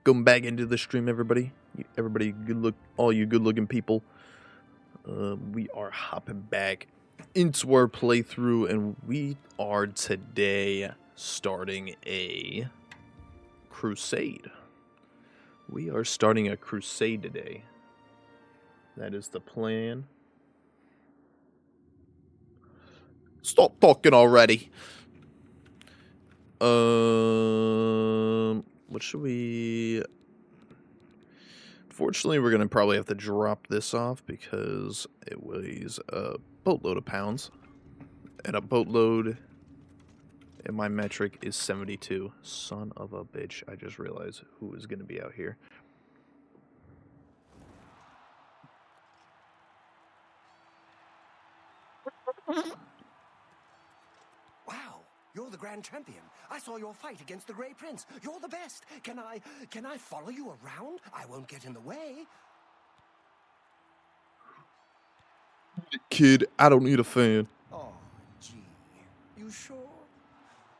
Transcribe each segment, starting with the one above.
Welcome back into the stream, everybody. Everybody, all you good-looking people. We are hopping back into our playthrough, and we are today starting a crusade. We are starting a crusade today. That is the plan. Stop talking already. What should we... Fortunately, we're going to probably have to drop this off because it weighs a boatload of pounds. And a boatload in my metric is 72. Son of a bitch. I just realized who is going to be out here. Wow, you're the Grand Champion. I saw your fight against the Grey Prince. You're the best. Can I follow you around? I won't get in the way. Kid, I don't need a fan. Oh, gee. You sure?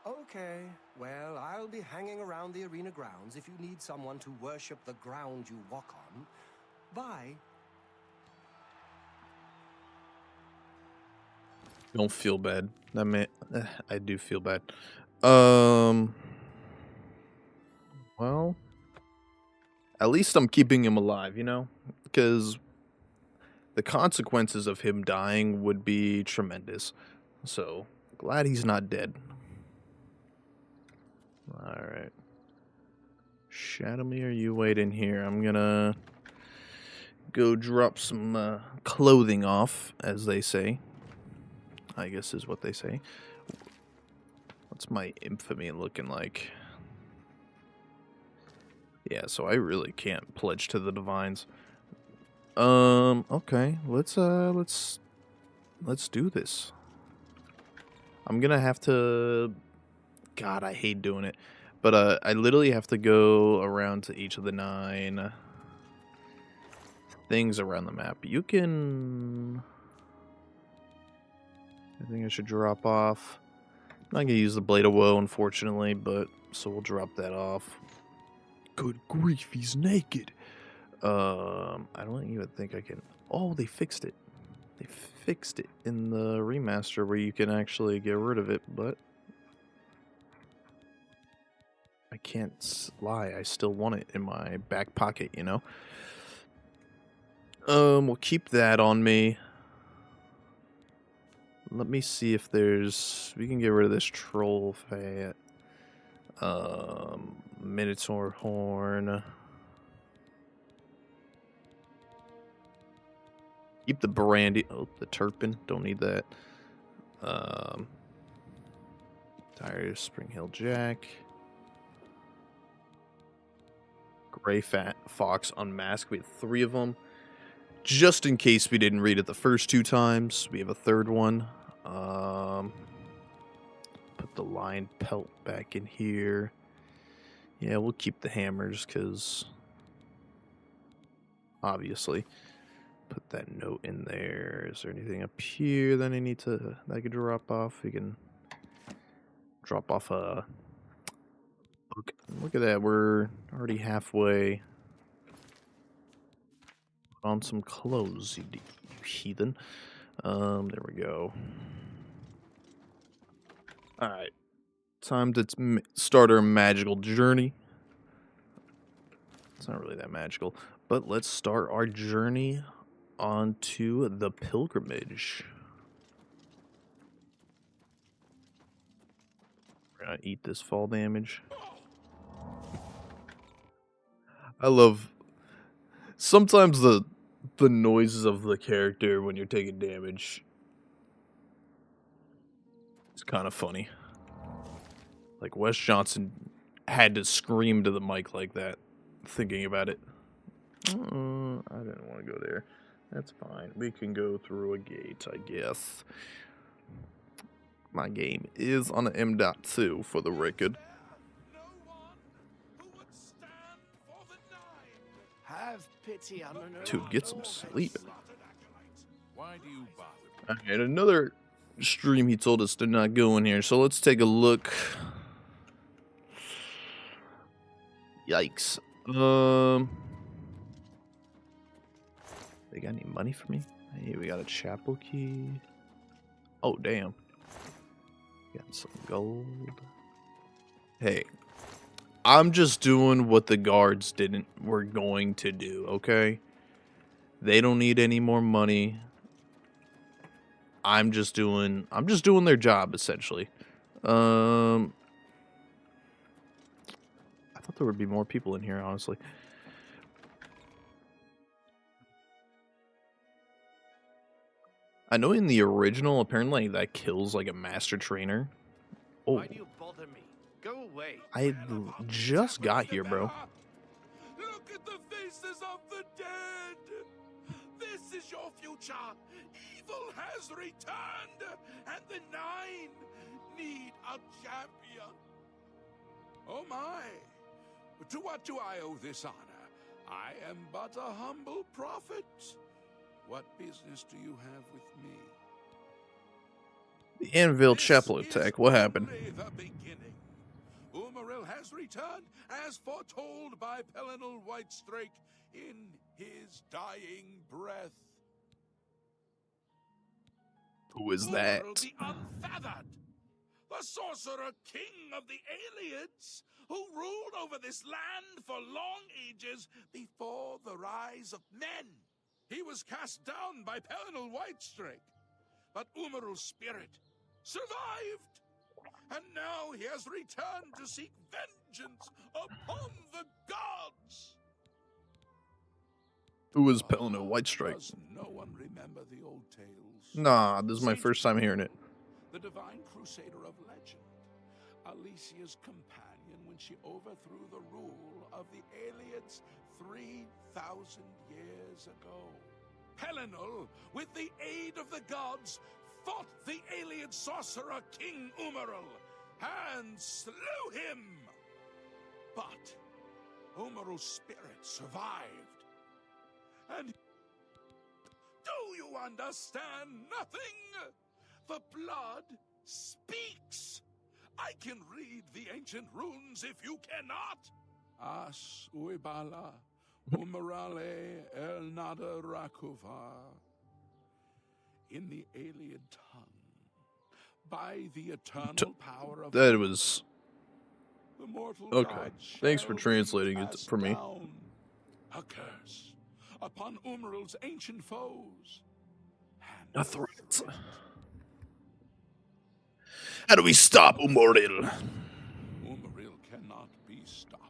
Okay. Well, I'll be hanging around the arena grounds if you need someone to worship the ground you walk on. Bye. Don't feel bad. That man, I do feel bad. Well, at least I'm keeping him alive, you know? Because the consequences of him dying would be tremendous. So, glad he's not dead. Alright. Shadowmere, you wait in here. I'm gonna go drop some clothing off, as they say. I guess is what they say. What's my infamy looking like? Yeah, so I really can't pledge to the divines. Okay. Let's do this. I'm gonna have to... God, I hate doing it. But, I literally have to go around to each of the 9 things around the map. You can... I think I should drop off. I'm not gonna use the Blade of Woe, unfortunately, but... So we'll drop that off. Good grief, he's naked! I don't even think I can... Oh, they fixed it. They fixed it in the remaster where you can actually get rid of it, but... I can't lie, I still want it in my back pocket, you know? We'll keep that on me. Let me see if there's... We can get rid of this troll fat. Minotaur horn. Keep the brandy. Oh, the turpin. Don't need that. Tires, Spring Hill Jack. Gray Fat Fox Unmasked. We have 3 of them. Just in case we didn't read it the first 2 times, we have a 3rd one. Put the lion pelt back in here. Yeah, we'll keep the hammers, because... Obviously. Put that note in there. Is there anything up here that I need to... that I could drop off? We can... drop off a... Look at that, we're already halfway. Put on some clothes, you heathen. There we go. Alright. Time to start our magical journey. It's not really that magical. But let's start our journey onto the pilgrimage. We're gonna eat this fall damage. I love... Sometimes the noises of the character when you're taking damage... It's kind of funny. Like, Wes Johnson had to scream to the mic like that, thinking about it. I didn't want to go there. That's fine. We can go through a gate, I guess. My game is on an M.2 for the record. Dude, get some sleep. Alright, another stream he told us to not go in here, so let's take a look. Yikes. They got any money for me? Hey, we got a chapel key. Oh, damn. Got some gold. Hey, I'm just doing what the guards were going to do, okay? They don't need any more money. I'm just doing their job, essentially. I thought there would be more people in here, honestly. I know in the original, apparently that kills like a master trainer. Oh, Why do you bother me? Go away. I just got here, bro. Look at the faces of the dead. This is your future. Evil has returned, and the Nine need a champion. Oh my! To what do I owe this honor? I am but a humble prophet. What business do you have with me? The Anvil Chapel attack. What happened? Only the beginning. Umaril has returned as foretold by Pelinal Whitestrake in his dying breath. Who is that? Umaril the Unfeathered, the sorcerer king of the Aliens, who ruled over this land for long ages before the rise of men. He was cast down by Pelinal Whitestrake, but Umaril's spirit survived, and now he has returned to seek vengeance upon the gods. Who is Pelinal Whitestrike? Does no one remember the old tales? Nah, this is my first time hearing it. The divine crusader of legend, Alicia's companion when she overthrew the rule of the Aliens 3,000 years ago. Pelinal, with the aid of the gods, fought the alien sorcerer King Umaril and slew him. But Umaril's spirit survived. And do you understand nothing? The blood speaks. I can read the ancient runes if you cannot. As uibala umarale el nada rakuva. In the alien tongue, by the eternal power of That was the mortal okay. gods Thanks for shall be translating it cast for me. down. A curse upon Umaril's ancient foes. And A threat. How do we stop Umaril? Umaril cannot be stopped.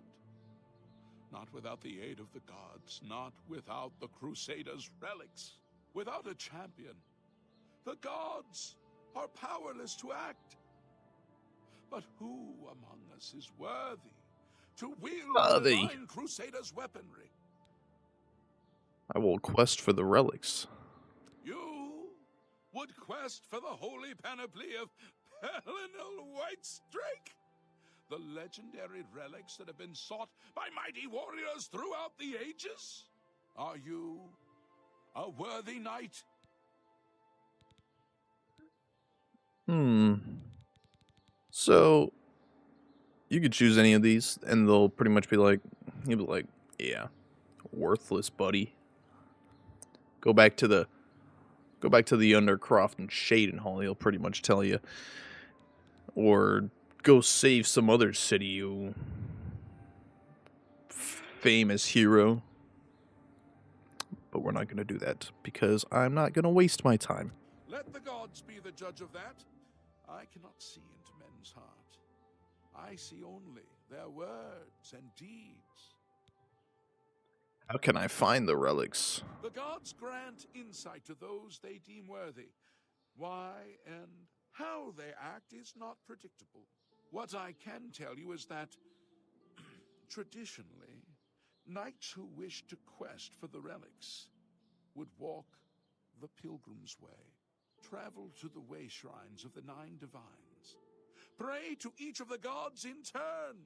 Not without the aid of the gods, not without the Crusaders' relics. Without a champion, the gods are powerless to act. But who among us is worthy to wield the divine Crusaders' weaponry? I will quest for the relics. You would quest for the holy panoply of Pelinal Whitestrake? The legendary relics that have been sought by mighty warriors throughout the ages? Are you a worthy knight? So, you could choose any of these, and they'll pretty much be like, you'll be like, yeah, worthless, buddy. Go back to the Undercroft and Shadenhall, he'll pretty much tell you. Or go save some other city, you famous hero. But we're not going to do that, because I'm not going to waste my time. Let the gods be the judge of that. I cannot see into men's heart. I see only their words and deeds. How can I find the relics? The gods grant insight to those they deem worthy. Why and how they act is not predictable. What I can tell you is that, traditionally, knights who wished to quest for the relics would walk the pilgrim's way, travel to the way shrines of the 9 divines, pray to each of the gods in turn,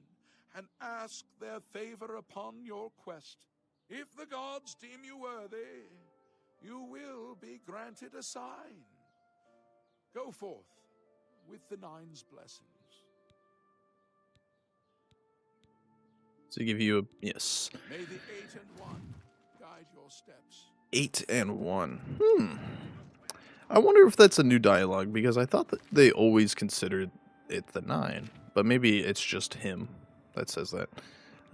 and ask their favor upon your quest. If the gods deem you worthy, you will be granted a sign. Go forth with the 9's blessings. To give you a yes. May the 8 and 1 guide your steps. 8 and 1. I wonder if that's a new dialogue, because I thought that they always considered it the 9. But maybe it's just him that says that.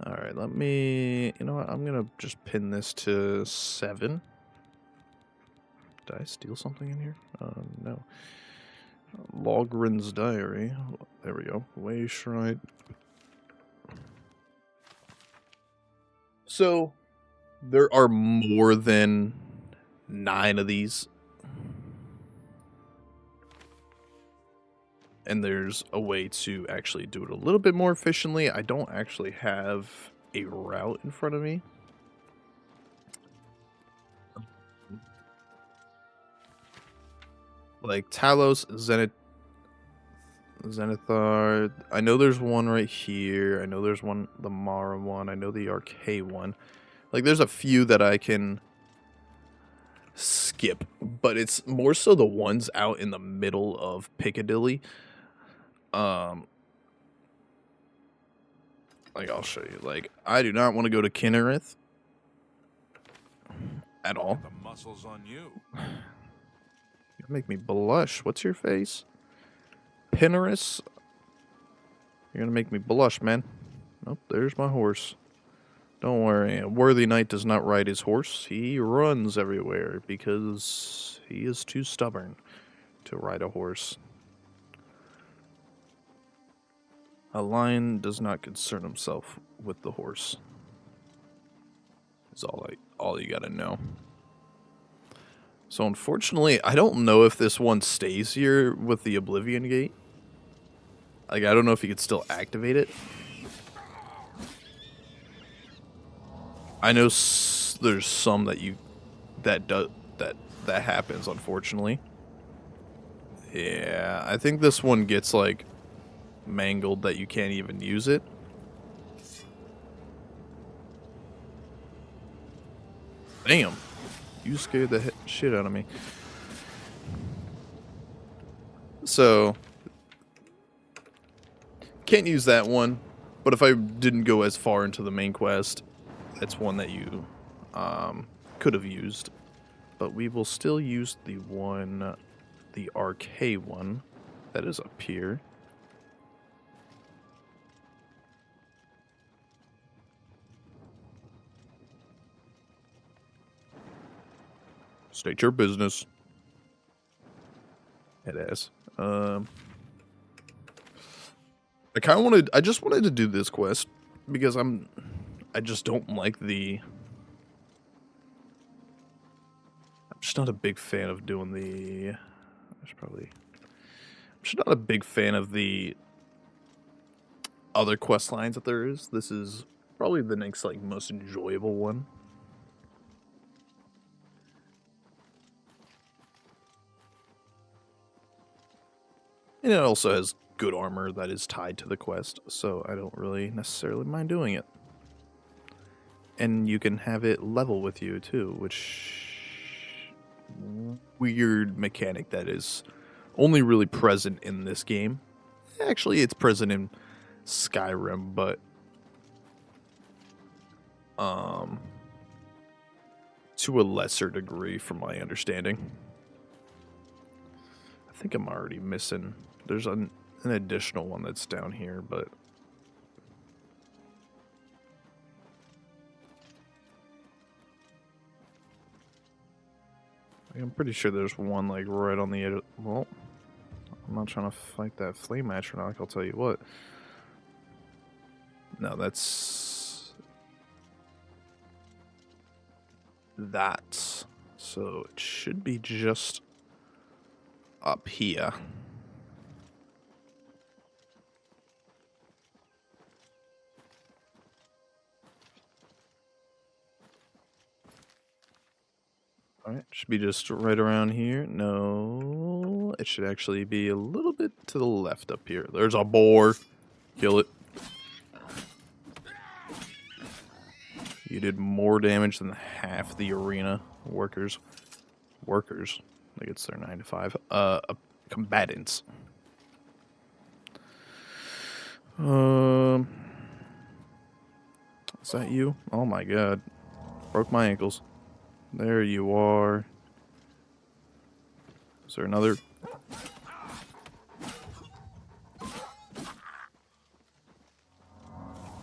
Alright, let me... You know what? I'm going to just pin this to 7. Did I steal something in here? No. Logren's Diary. There we go. Way Shrine. So, there are more than 9 of these. And there's a way to actually do it a little bit more efficiently. I don't actually have a route in front of me. Like Talos, Zenithar. I know there's one right here. I know there's one, the Mara one. I know the Arcade one. Like, there's a few that I can skip, but it's more so the ones out in the middle of Piccadilly. Like, I'll show you. Like, I do not want to go to Kinnereth at all. The muscles on you. You make me blush. What's your face? Pinnerus? You're gonna make me blush, man. Nope, there's my horse. Don't worry, a worthy knight does not ride his horse. He runs everywhere because he is too stubborn to ride a horse. A lion does not concern himself with the horse. Is all you gotta know. So unfortunately, I don't know if this one stays here with the Oblivion Gate. Like, I don't know if you could still activate it. I know there's some that happens, unfortunately. Yeah, I think this one gets like mangled that you can't even use it. Damn. You scared the shit out of me. So, can't use that one, but if I didn't go as far into the main quest, that's one that you could have used. But we will still use the one, the Arcade one, that is up here. State your business. It is. I just wanted to do this quest because I just don't like I'm just not a big fan of doing I'm just not a big fan of the other quest lines that there is. This is probably the next, like, most enjoyable one. And it also has good armor that is tied to the quest, so I don't really necessarily mind doing it. And you can have it level with you too, which weird mechanic that is only really present in this game. Actually, it's present in Skyrim, but to a lesser degree from my understanding. I think I'm already missing. There's an additional one that's down here, but I'm pretty sure there's one, like, right on the edge of, well, I'm not trying to fight that flame atronach, I'll tell you what. No, that's that. So it should be just up here. Alright, should be just right around here. No, it should actually be a little bit to the left up here. There's a boar. Kill it. You did more damage than half the arena workers. Workers. Like, it's their 9 to 5. Combatants. Is that you? Oh my god. Broke my ankles. There you are. Is there another?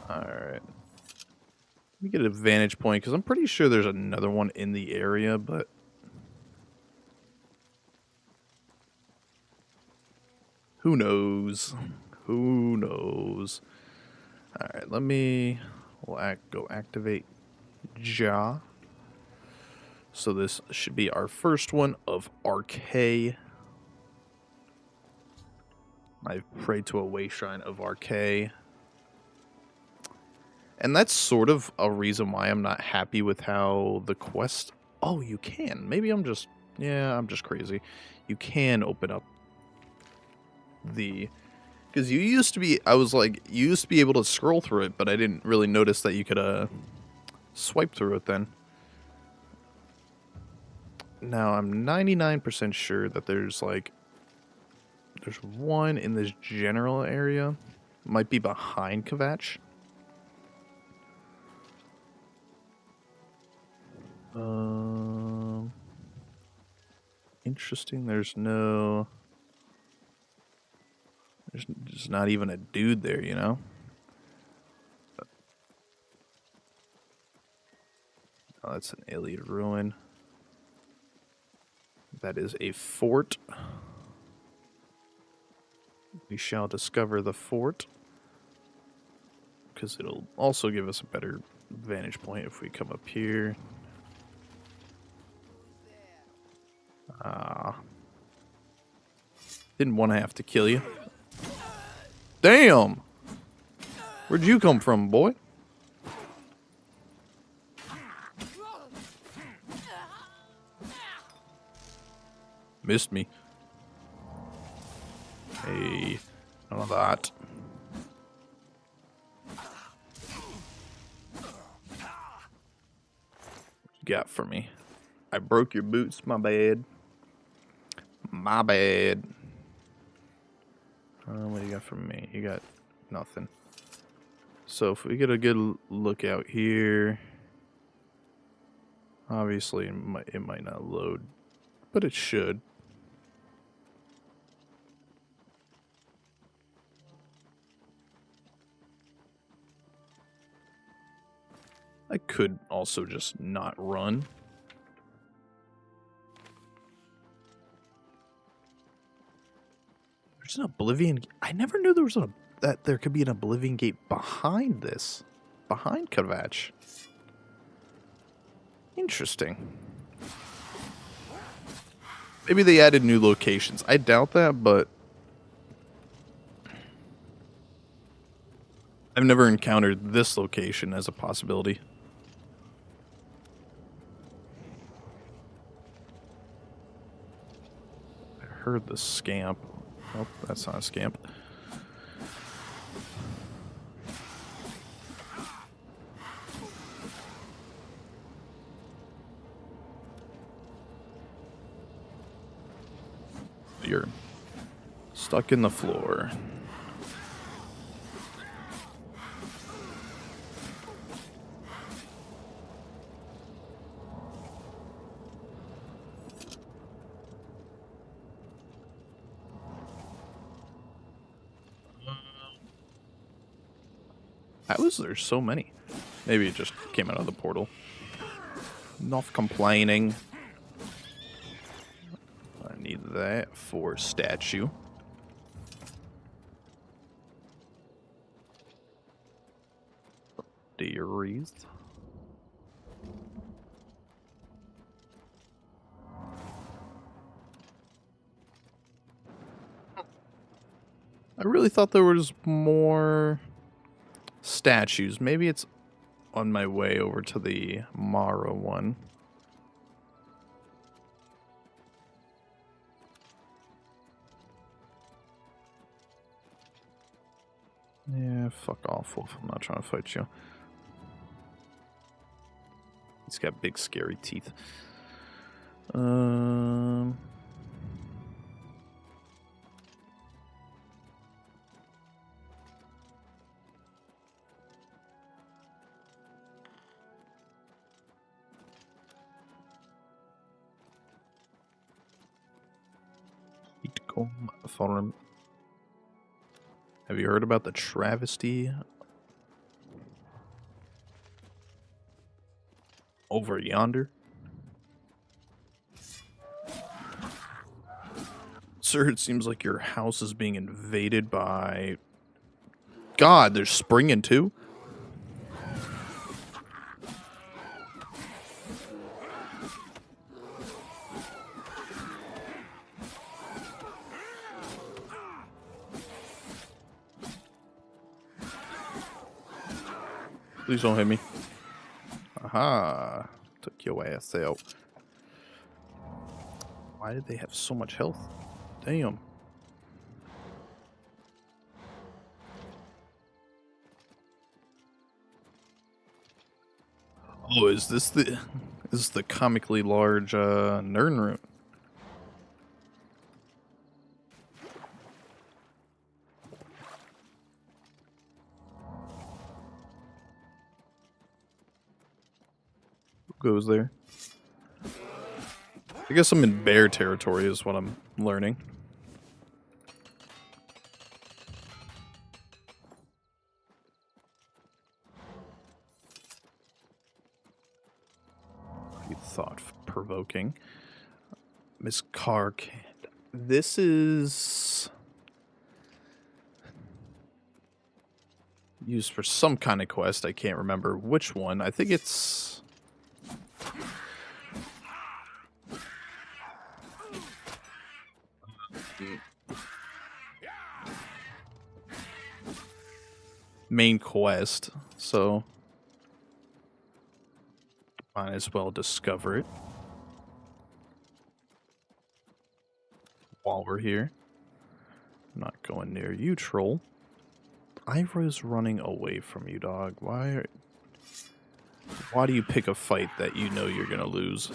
Alright. Let me get a vantage point, because I'm pretty sure there's another one in the area, but... who knows? Who knows? Alright, let me... we'll go activate Ja. So this should be our first one of RK. I prayed to a way shrine of RK. And that's sort of a reason why I'm not happy with how the quest... oh, you can. Maybe I'm just... yeah, I'm just crazy. You can open up the... because you used to be... I was like, you used to be able to scroll through it, but I didn't really notice that you could swipe through it then. Now, I'm 99% sure that there's like... there's one in this general area. Might be behind Kvatch. Interesting. There's no... there's not even a dude there, you know? Oh, that's an Iliad ruin. That is a fort. We shall discover the fort. Because it'll also give us a better vantage point if we come up here. Didn't want to have to kill you. Damn! Where'd you come from, boy? Missed me. Hey, none of that. What you got for me? I broke your boots, my bad. My bad. What do you got for me? You got nothing. So if we get a good look out here, obviously it might not load, but it should. I could also just not run. There's an Oblivion. I never knew there was that there could be an Oblivion gate behind this, behind Kvatch. Interesting. Maybe they added new locations. I doubt that, but I've never encountered this location as a possibility. I heard the scamp. Oh, that's not a scamp. You're stuck in the floor. How is there so many? Maybe it just came out of the portal. Enough complaining. I need that for statue. Deer wreath. I really thought there was more statues. Maybe it's on my way over to the Mara one. Yeah, fuck off, Wolf. I'm not trying to fight you. He's got big, scary teeth. Forum. Have you heard about the travesty over yonder? Sir, it seems like your house is being invaded by... God, there's springing too? Please don't hit me. Aha. Took your ass out. Why did they have so much health? Damn. Oh, is this the comically large Nern room? Who goes there? I guess I'm in bear territory is what I'm learning. Pretty thought-provoking. Miss Kark. This is... used for some kind of quest. I can't remember which one. I think it's... main quest, so might as well discover it while we're here. I'm not going near you, troll. Ivra's running away from you, dog. Why do you pick a fight that you know you're gonna lose?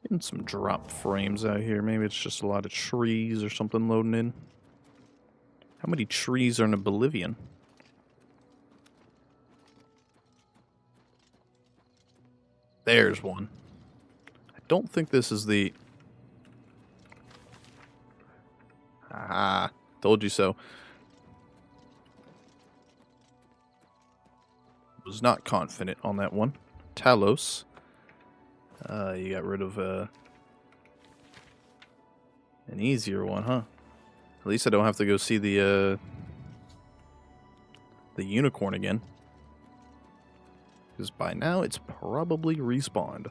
Getting some drop frames out here. Maybe it's just a lot of trees or something loading in. How many trees are in a Oblivion? There's one. I don't think this is the... Ah, told you so. Was not confident on that one. Talos. You got rid of an easier one, huh? At least I don't have to go see the unicorn again. Because by now it's probably respawned.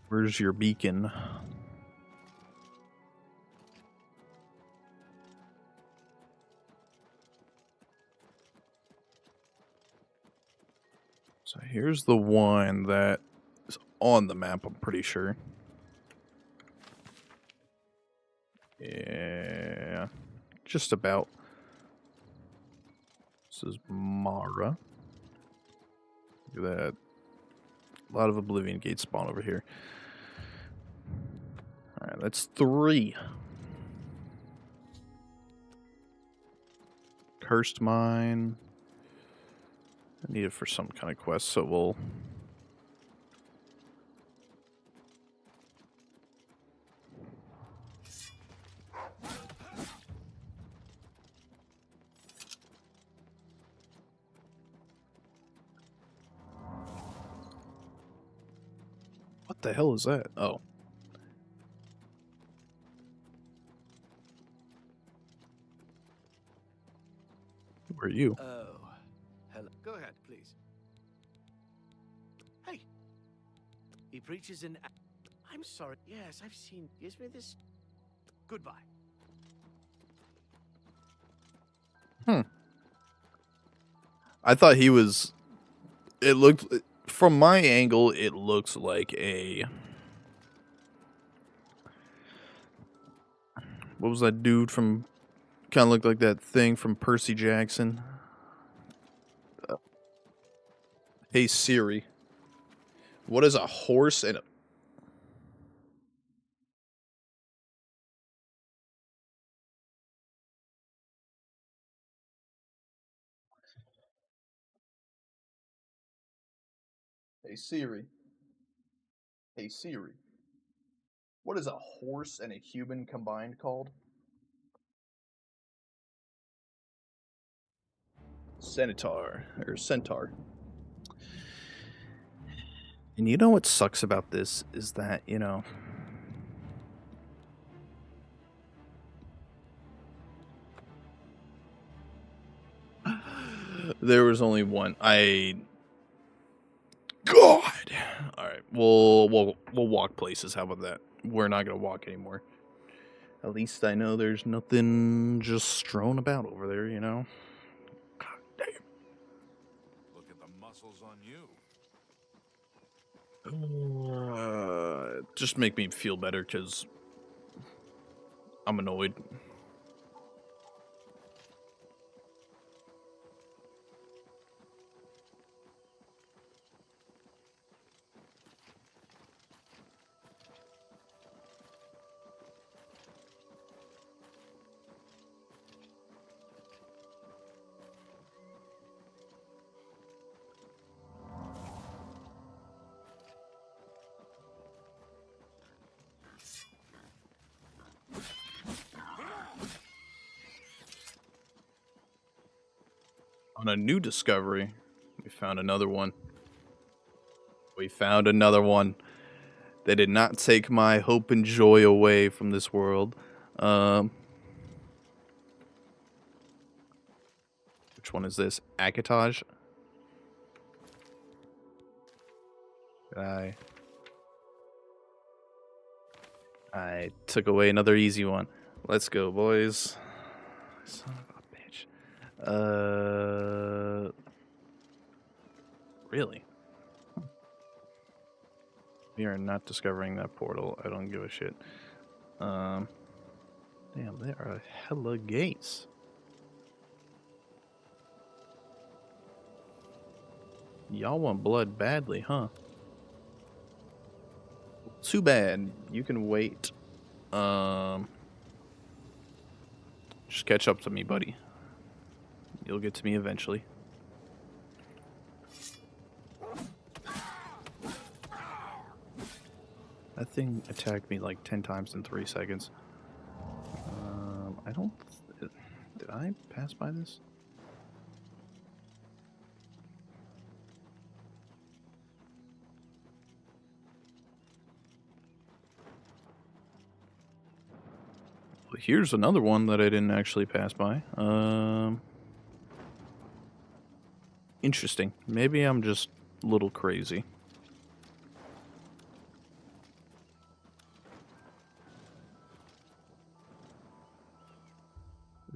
Where's your beacon? So here's the one that is on the map, I'm pretty sure. Yeah, just about. This is Mara. Look at that. A lot of Oblivion gates spawn over here. Alright, that's 3. Cursed Mine. I need it for some kind of quest, so we'll... What the hell is that? Oh. Who are you? Oh, hello. Go ahead, please. Hey, he preaches in... I'm sorry. Yes, I've seen... Gives me this... Goodbye. I thought he was... It looked... From my angle, it looks like a... What was that dude from... Kind of looked like that thing from Percy Jackson. Hey Siri. What is a horse and a... Hey Siri. Hey Siri. What is a horse and a human combined called? Centaur. Or centaur. And you know what sucks about this is that, there was only one. God. All right. We'll walk places. How about that? We're not gonna walk anymore. At least I know there's nothing just strewn about over there. God damn. Look at the muscles on you. Just make me feel better because I'm annoyed. On a new discovery, we found another one. We found another one. They did not take my hope and joy away from this world. Which one is this? Akatage? I took away another easy one. Let's go, boys. Son of a bitch. Really? We are not discovering that portal. I don't give a shit. Damn, there are hella gates. Y'all want blood badly, huh? Too bad. You can wait. Just catch up to me, buddy. You'll get to me eventually. That thing attacked me like 10 times in 3 seconds. I don't... Did I pass by this? Well, here's another one that I didn't actually pass by. Interesting. Maybe I'm just a little crazy.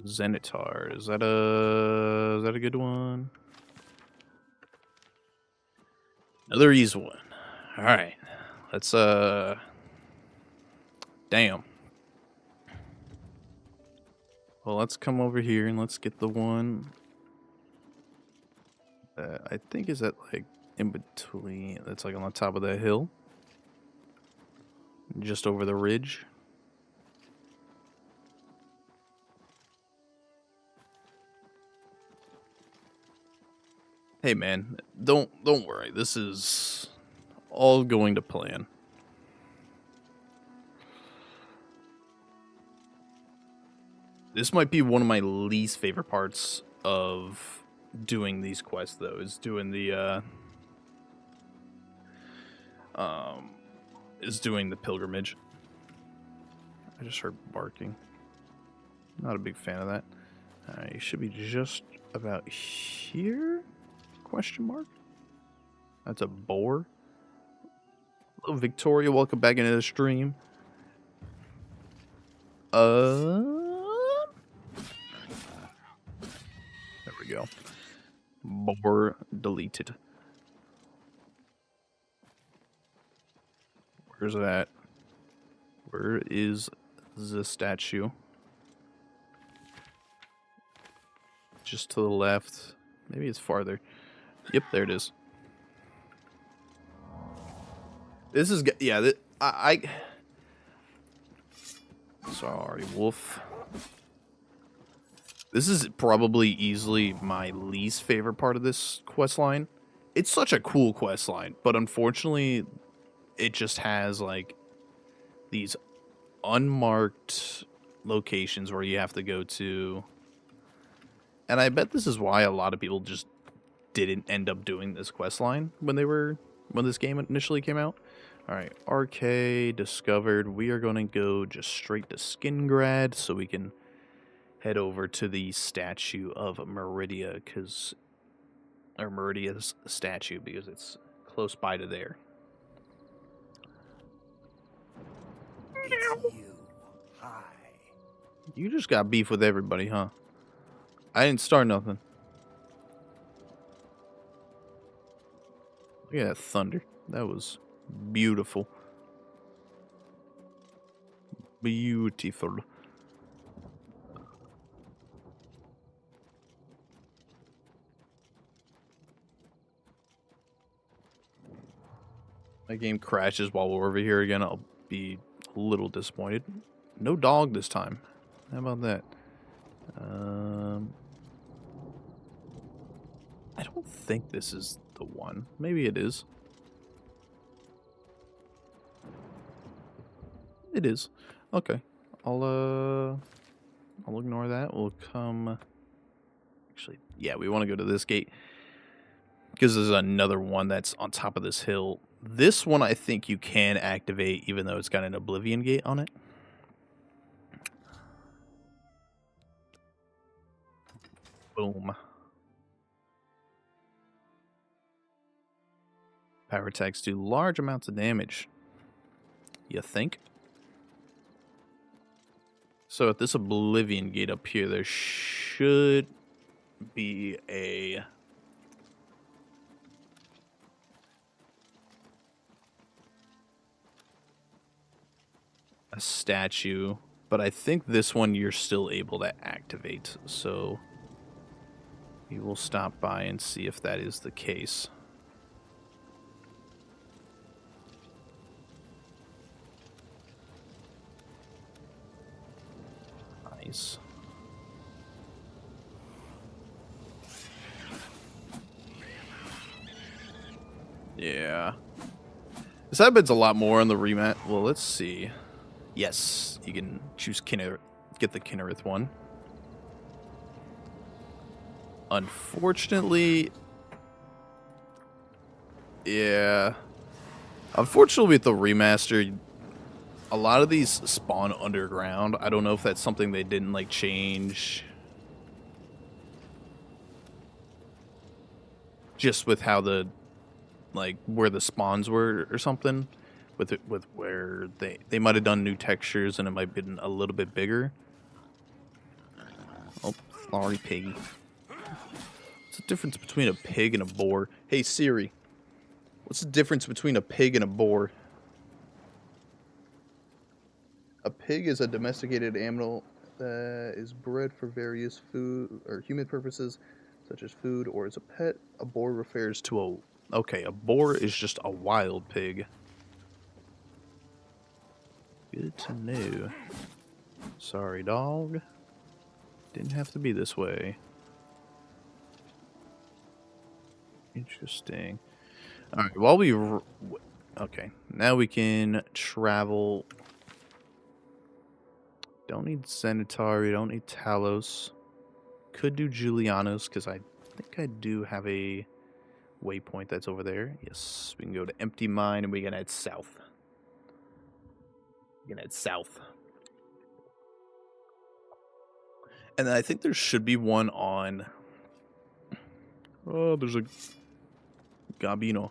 Zenitar. Is that a good one? Another easy one. Alright. Let's damn. Well, let's come over here and let's get the one that I think is at like in between. That's like on the top of that hill. Just over the ridge. Hey man, don't worry. This is all going to plan. This might be one of my least favorite parts of doing these quests, though, is doing the pilgrimage. I just heard barking. Not a big fan of that. You should be just about here? Question mark? That's a boar. Hello, Victoria. Welcome back into the stream. There we go. Boar deleted. Where's that? Where is the statue? Just to the left. Maybe it's farther. Yep, there it is. This is... Yeah, sorry, wolf. This is probably easily my least favorite part of this quest line. it's such a cool quest line, but unfortunately, it just has like these unmarked locations where you have to go to. And I bet this is why a lot of people just didn't end up doing this quest line when this game initially came out. All right, RK discovered. We are going to go just straight to Skingrad so we can head over to the statue of Meridia's statue because it's close by to there. It's you. Hi. You just got beef with everybody, huh? I didn't start nothing. Look at that thunder. That was beautiful. Beautiful. My game crashes while we're over here again. I'll be a little disappointed. No dog this time. How about that? I don't think this is the one. Maybe it is. It is. Okay. I'll ignore that. We'll come. Actually, yeah, we want to go to this gate because there's another one that's on top of this hill. This one I think you can activate even though it's got an Oblivion gate on it. Boom. Power attacks do large amounts of damage. You think? So at this Oblivion gate up here, there should be a statue, but I think this one you're still able to activate. So we will stop by and see if that is the case. Nice. Yeah. This happens a lot more on the rematch. Well, let's see. Yes, you can choose Kinnereth, get the Kinnereth one. Unfortunately, yeah. Unfortunately, with the remaster, a lot of these spawn underground. I don't know if that's something they didn't like change. Just with how the like where the spawns were or something. With where they might have done new textures and it might have been a little bit bigger. Oh, sorry, piggy. What's the difference between a pig and a boar? Hey Siri, what's the difference between a pig and a boar? A pig is a domesticated animal that is bred for various food or human purposes, such as food or as a pet. A boar refers to a... Okay, a boar is just a wild pig. Good to know. Sorry, dog. Didn't have to be this way. Interesting. Alright, while we... Okay, now we can travel... Don't need Centauri, don't need Talos. Could do Julianos, because I think I do have a waypoint that's over there. Yes, we can go to Empty Mine, and we can head south. We can head south. And then I think there should be one on... Oh, there's a Gabino.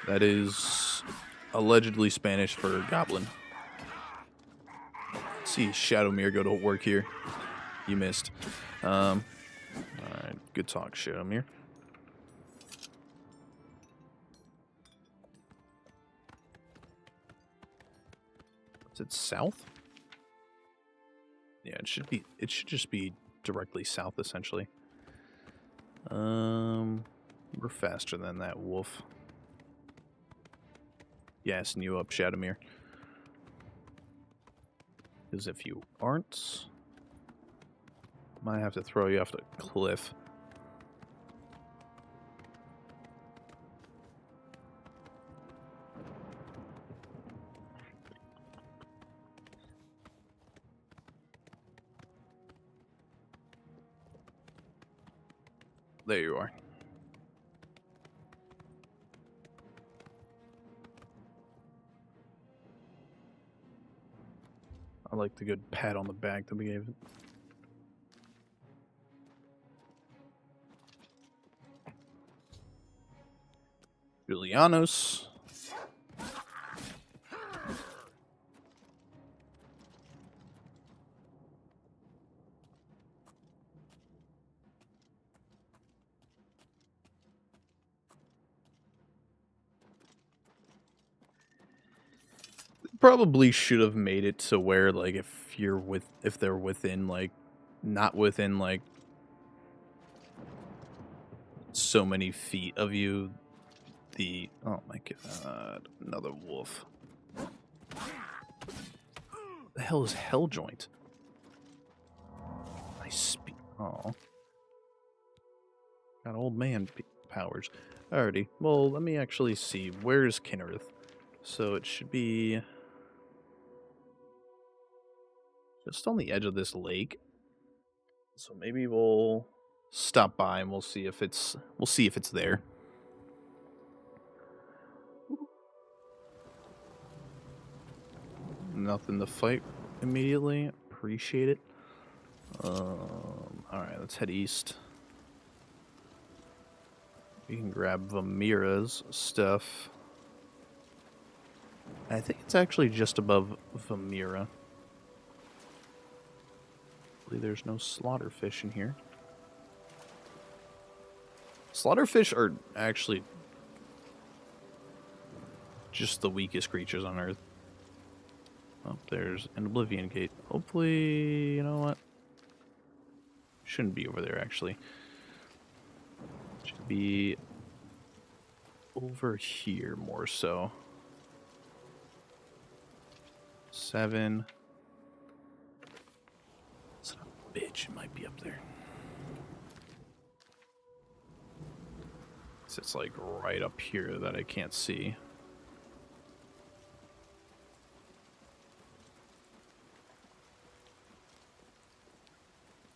That is allegedly Spanish for goblin. See Shadowmere go to work here. You missed. Alright, good talk, Shadowmere. Is it south? Yeah, it should be. It should just be directly south, essentially. We're faster than that wolf. Gassing you up, Shadowmere. Because if you aren't, might have to throw you off the cliff. there you are. I like the good pat on the back that we gave it. Julianos. Probably should have made it to where, like, if they're within, like, not within, like, so many feet of you, oh my god, another wolf. The hell is Helljoint? Oh. Got old man powers. Alrighty, well, let me actually see. Where's Kinnereth? So it should be just on the edge of this lake. So maybe we'll stop by and we'll see if it's there. Nothing to fight immediately. Appreciate it. Alright, let's head east. We can grab Vamira's stuff. I think it's actually just above Vamira. There's no slaughterfish in here. Slaughterfish are actually just the weakest creatures on Earth. Oh, there's an Oblivion gate. Hopefully, you know what? Shouldn't be over there, actually. Should be over here more so. 7. Son of a bitch, it might be up there. It's like right up here that I can't see.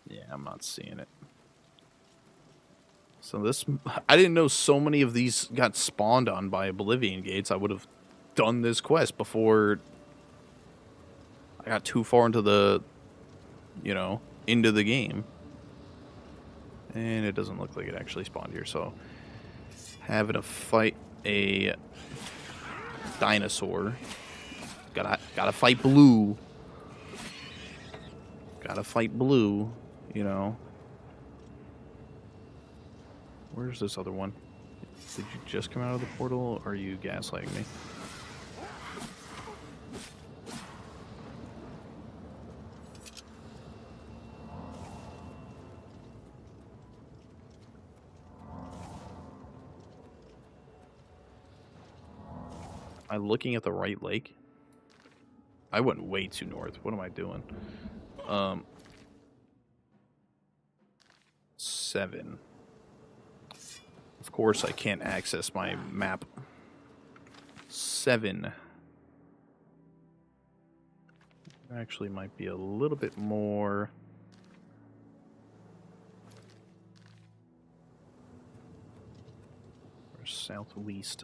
Yeah, I'm not seeing it. So this, I didn't know so many of these got spawned on by Oblivion gates. I would have done this quest before I got too far into the, into the game. And it doesn't look like it actually spawned here, so having to fight a dinosaur. Gotta fight blue. Gotta fight blue, Where's this other one? Did you just come out of the portal, or are you gaslighting me? Am I looking at the right lake? I went way too north. What am I doing? 7. Of course, I can't access my map. 7. Actually, might be a little bit more. Or southwest.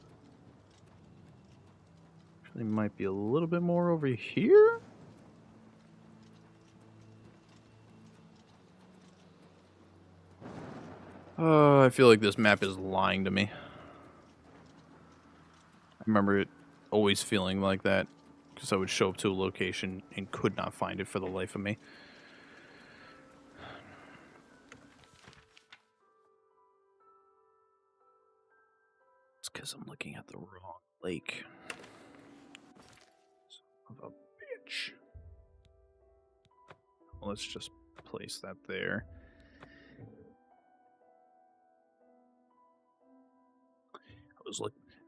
Actually, might be a little bit more over here. I feel like this map is lying to me. I remember it always feeling like that, because I would show up to a location and could not find it for the life of me. It's because I'm looking at the wrong lake. Son of a bitch. Well, let's just place that there.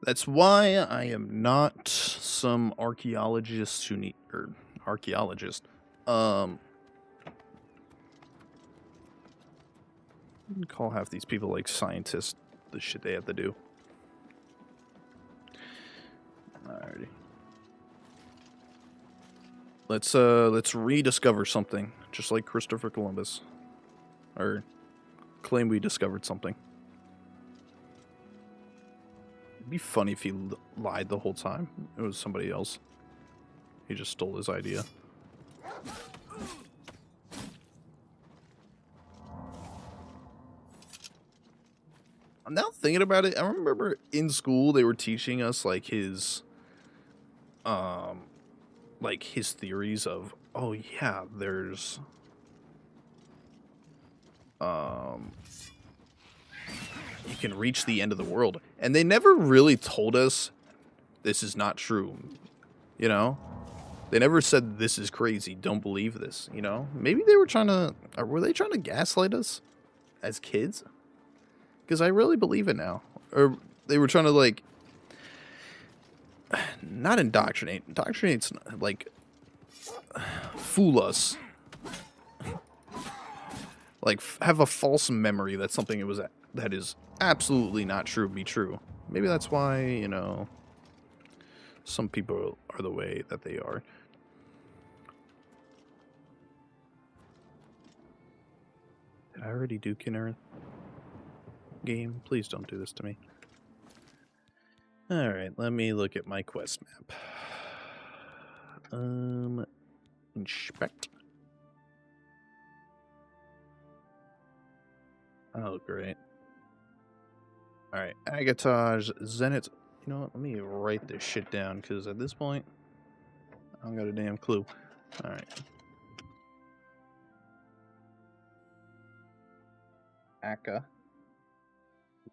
That's why I am not some archaeologist who need, or archaeologist. You can call half these people like scientists. The shit they have to do. Alrighty. Let's rediscover something, just like Christopher Columbus, or claim we discovered something. It'd be funny if he lied the whole time. It was somebody else. He just stole his idea. I'm now thinking about it. I remember in school they were teaching us like his theories of, oh yeah, there's you can reach the end of the world. And they never really told us this is not true. You know? They never said this is crazy, don't believe this, you know? Maybe they were trying to, or were they trying to gaslight us as kids? Because I really believe it now. Or they were trying to, like, not indoctrinate. Indoctrinate's, like, fool us. Like, have a false memory that something it was that is absolutely not true be true. Maybe that's why, you know, some people are the way that they are. Did I already do Kinner? Game, please don't do this to me. Alright, let me look at my quest map. Inspect. Oh, great. Alright, Agatage, Zenith. You know what, let me write this shit down, because at this point, I don't got a damn clue. Alright. Aka.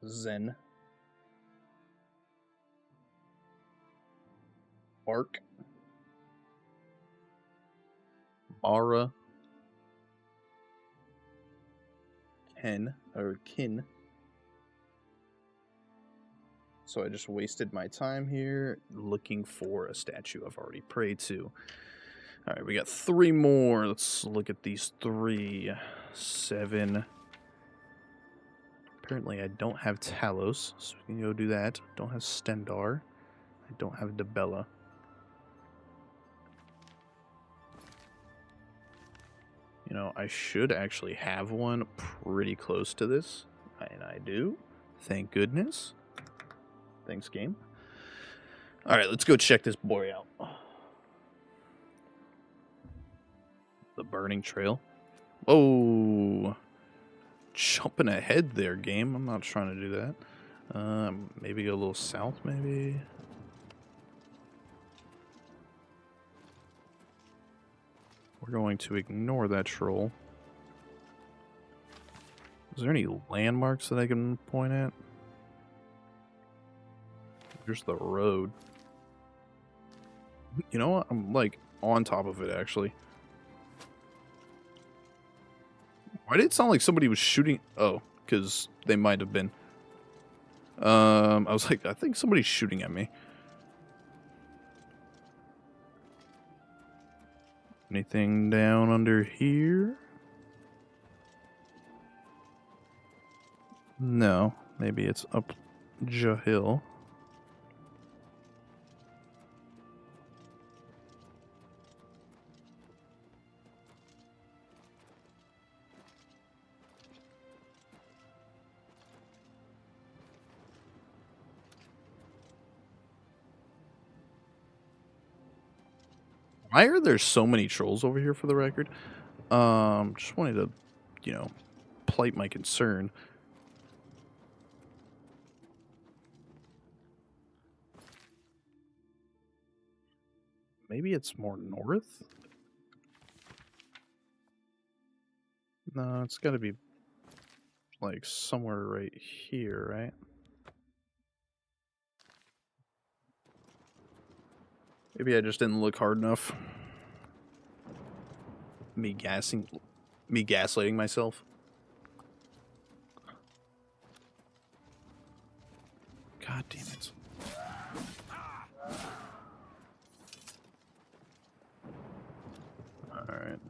Zen. Ark. Mara. Ken. Or Kin. So I just wasted my time here looking for a statue I've already prayed to. Alright, we got 3 more. Let's look at these 3. 7. Apparently I don't have Talos, so we can go do that. Don't have Stendar. I don't have Debella. You know, I should actually have one pretty close to this. And I do. Thank goodness. Thanks, game. Alright, let's go check this boy out. The Burning Trail. Whoa! Jumping ahead there, game. I'm not trying to do that. Maybe go a little south, maybe? We're going to ignore that troll. Is there any landmarks that I can point at? There's the road. You know what? I'm like on top of it actually. Why did it sound like somebody was shooting? Oh, because they might have been. I was like, I think somebody's shooting at me. Anything down under here? No, maybe it's up Jahill. Why are there so many trolls over here for the record? Just wanted to, you know, plight my concern. Maybe it's more north? No, it's gotta be like somewhere right here, right? Maybe I just didn't look hard enough. Me gaslighting myself. God damn it. Alright.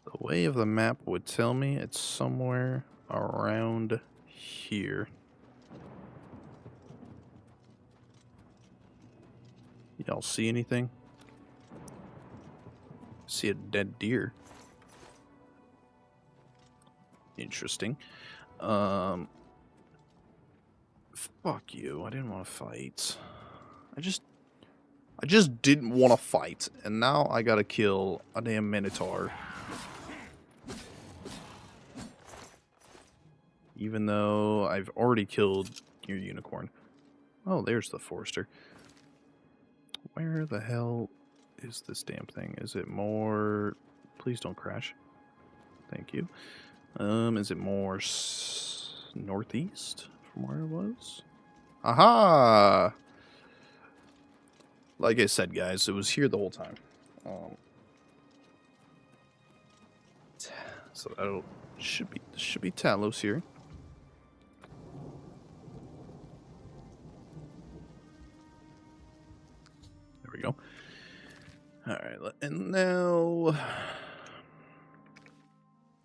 The way of the map would tell me it's somewhere around here. Y'all see anything? See a dead deer. Interesting. Fuck you. I didn't want to fight. I just didn't want to fight, and now I gotta kill a damn minotaur. Even though I've already killed your unicorn. Oh, there's the forester. Where the hell is this damn thing? Is it more... Please don't crash. Thank you. Is it more northeast from where it was? Aha! Like I said, guys, it was here the whole time. So that should be Talos here. There we go. All right, and now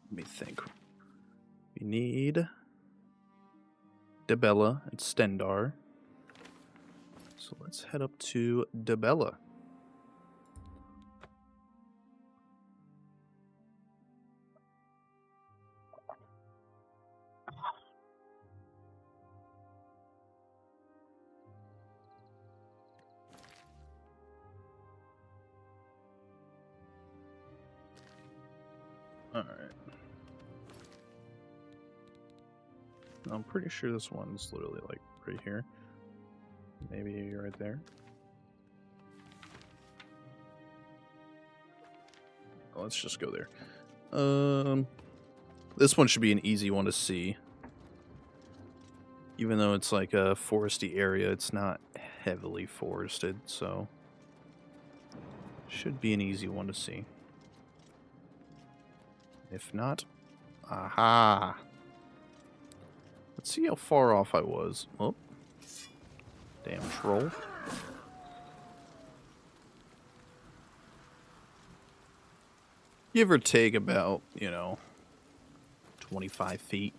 let me think. We need Debella and Stendar. So let's head up to Debella. All right. I'm pretty sure this one's literally like right here. Maybe right there. Let's just go there. This one should be an easy one to see. Even though it's like a foresty area, it's not heavily forested, so should be an easy one to see. If not, aha! Let's see how far off I was. Oh, damn troll. Give or take about, 25 feet.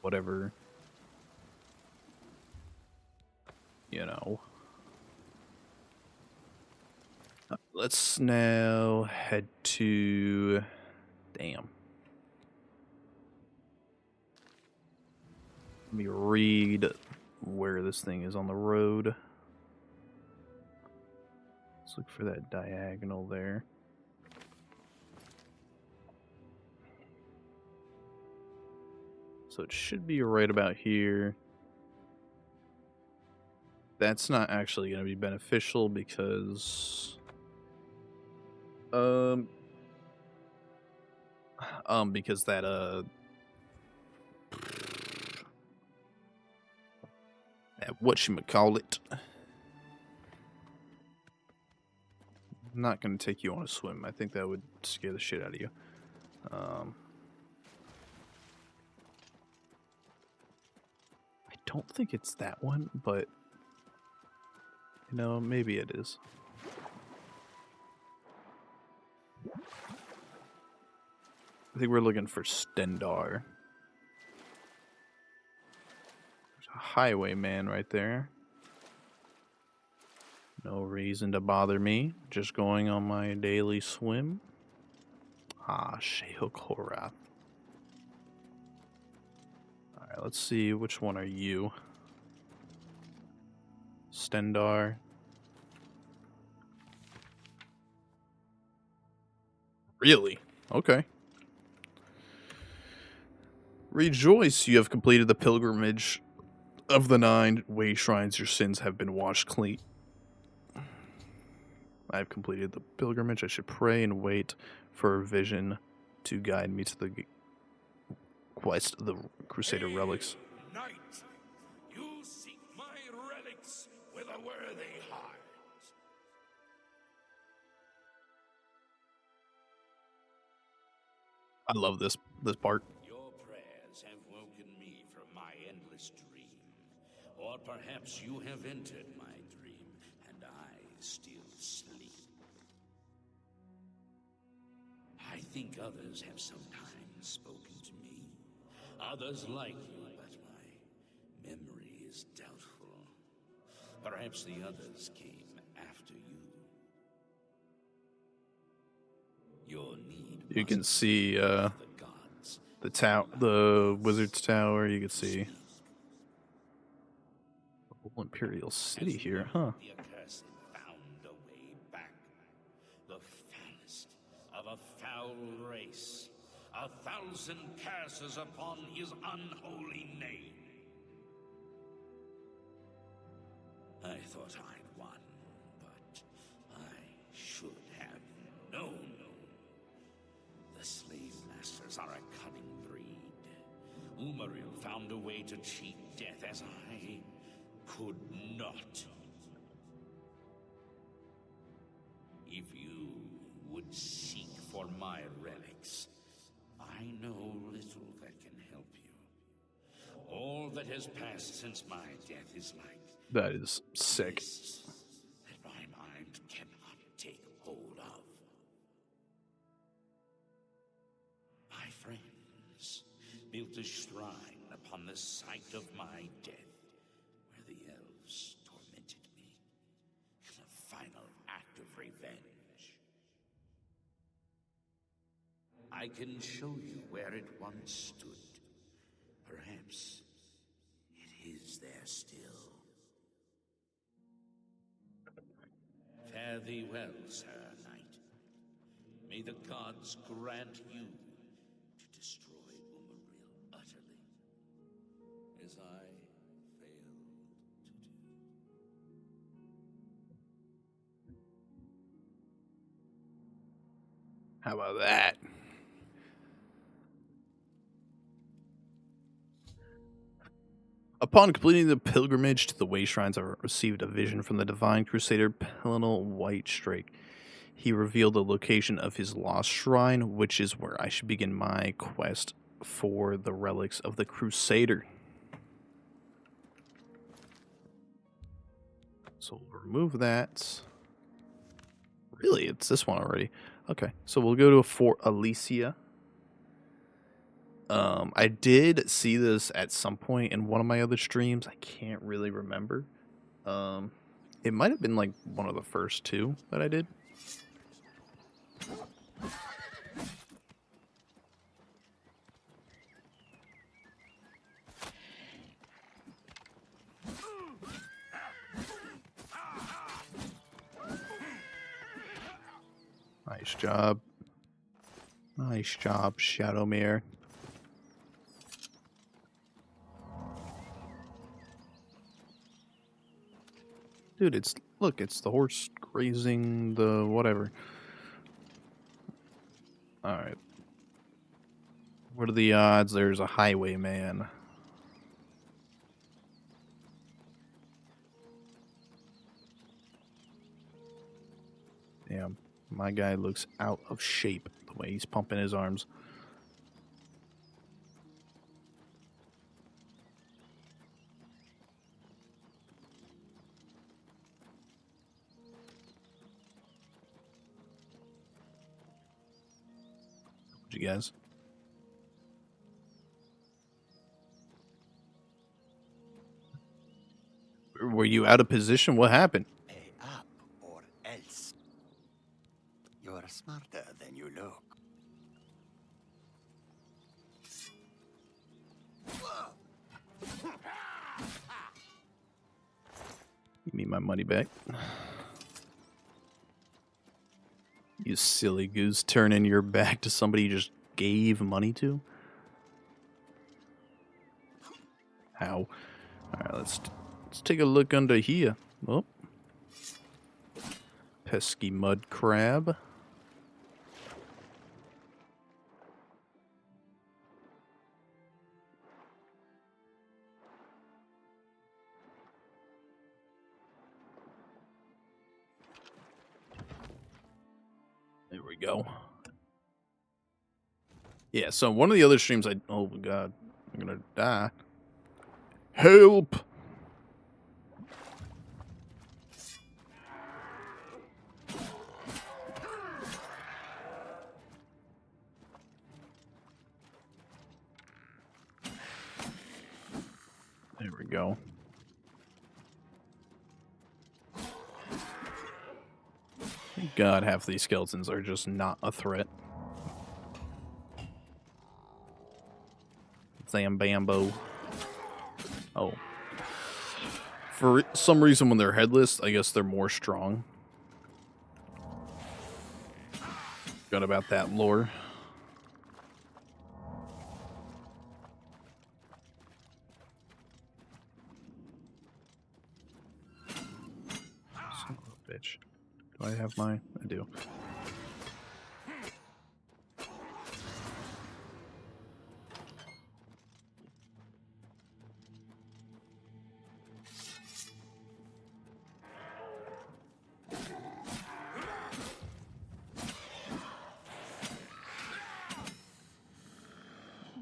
Whatever. Let's now head to... Damn. Let me read where this thing is on the road. Let's look for that diagonal there. So it should be right about here. That's not actually going to be beneficial because... because that, whatchamacallit. I'm not going to take you on a swim. I think that would scare the shit out of you. I don't think it's that one, but, maybe it is. I think we're looking for Stendar. There's a highwayman right there. No reason to bother me. Just going on my daily swim. Ah, Shehokorath. Alright, let's see. Which one are you? Stendar. Really? Okay. Rejoice, you have completed the pilgrimage of the 9 way shrines. Your sins have been washed clean. I have completed the pilgrimage. I should pray and wait for a vision to guide me to the quest of the Crusader relics. Knight, you seek my relics with a worthy heart. I love this part. Your prayers have woken me from my endless dream. Or perhaps you have entered my dream, and I still sleep. I think others have sometimes spoken to me. Others like you, but my memory is doubtful. Perhaps the others came after you. You can see the gods. the wizard's tower. You can see the whole Imperial City here, huh? The accursed found a way back. The foulest of a foul race. 1,000 curses upon his unholy name. I thought I'd won, but I should have known. The slave masters are a cunning breed. Umaril found a way to cheat death as I could not. If you would seek for my relics, I know little that can help you. All that has passed since my death is like That is sick. this that my mind cannot take hold of. My friends built a shrine upon the site of my death, where the elves tormented me in a final act of revenge. I can show you where it once stood. Perhaps it is there still. Fare thee well, Sir Knight. May the gods grant you to destroy Umaril utterly, as I failed to do. How about that? Upon completing the pilgrimage to the way shrines, I received a vision from the divine crusader Pelinal Whitestrake. He revealed the location of his lost shrine, which is where I should begin my quest for the relics of the crusader. So we'll remove that. Really, it's this one already. Okay, so we'll go to Fort Alicia. I did see this at some point in one of my other streams. I can't really remember. It might have been like one of the first two that I did. Nice job. Nice job, Shadowmere. Dude, look, it's the horse grazing the whatever. Alright. What are the odds there's a highwayman? Damn, my guy looks out of shape the way he's pumping his arms. You guys. Were you out of position? What happened? Pay up or else. You're smarter than you look. Give me my money back. You silly goose, turning your back to somebody you just gave money to? How? Alright, let's take a look under here. Oh. Pesky mud crab. There we go. Yeah, so one of the other streams oh my god, I'm gonna die. Help! There we go. Thank God half of these skeletons are just not a threat. Zambambo. Oh. For some reason, when they're headless, I guess they're more strong. Forgot about that lore. Son of a bitch. Do I have my... I do.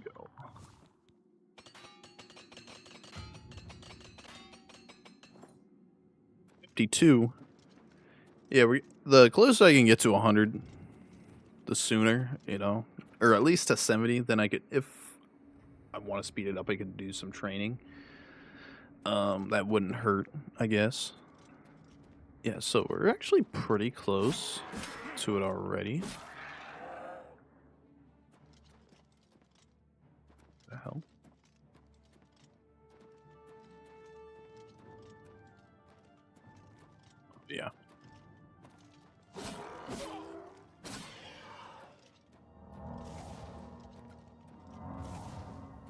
Go. $52. Yeah, the closer I can get to 100, the sooner, you know, or at least to 70. Then I could, if I want to speed it up, I could do some training. That wouldn't hurt, I guess. Yeah, so we're actually pretty close to it already. The hell? Yeah.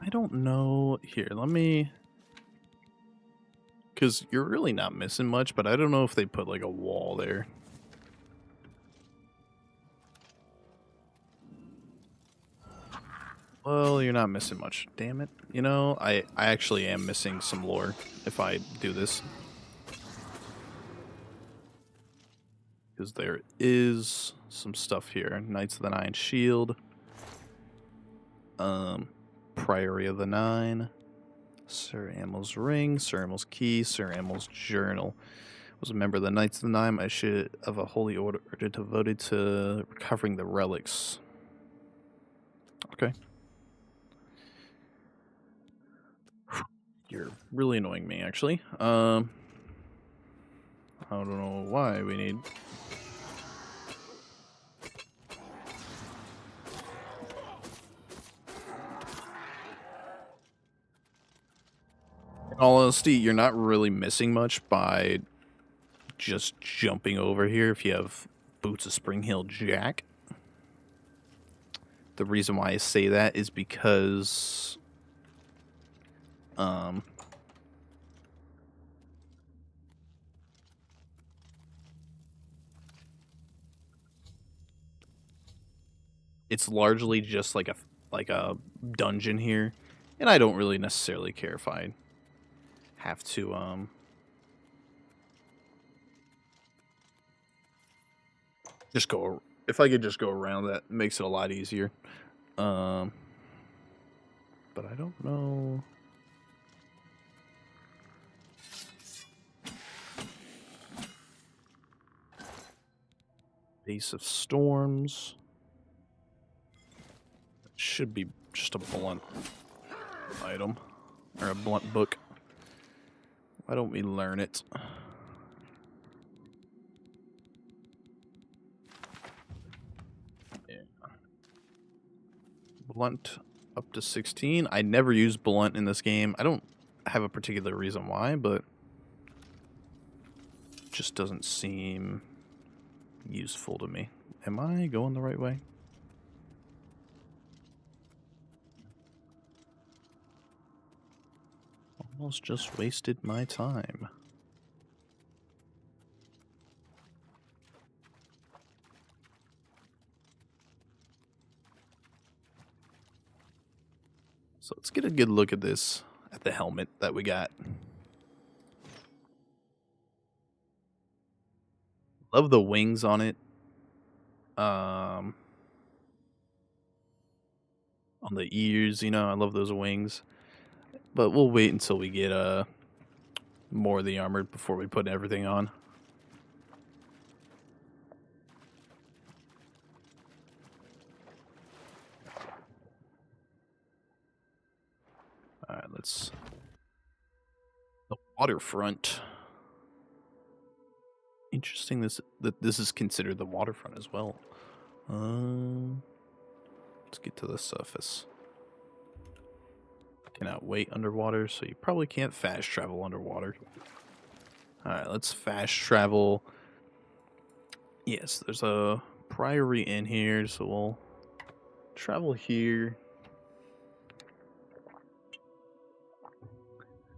I don't know. Here, let me... Because you're really not missing much, but I don't know if they put, like, a wall there. Well, you're not missing much. Damn it. You know, I actually am missing some lore if I do this. Because there is some stuff here. Knights of the Nine Shield. Priory of the Nine. Sir Amel's Ring. Sir Amel's Key. Sir Amel's Journal. Was a member of the Knights of the Nine. I should of a holy order devoted to recovering the relics. Okay. You're really annoying me, actually. I don't know why we need... In all honesty, you're not really missing much by just jumping over here if you have Boots of Spring Hill Jack. The reason why I say that is because... it's largely just like a dungeon here, and I don't really necessarily care if I have to just go. If I could just go around, that makes it a lot easier. But I don't know. Base of Storms. Should be just a blunt item. Or a blunt book. Why don't we learn it? Yeah. Blunt up to 16. I never use blunt in this game. I don't have a particular reason why, but it just doesn't seem useful to me. Am I going the right way? Almost just wasted my time. So let's get a good look at this, at the helmet that we got. Love the wings on it. On the ears, you know, I love those wings. But we'll wait until we get more of the armor before we put everything on. Alright, let's... The waterfront. Interesting that this is considered the waterfront as well. Let's get to the surface. Cannot wait underwater, so you probably can't fast travel underwater. Alright, let's fast travel. Yes, there's a priory in here, so we'll travel here.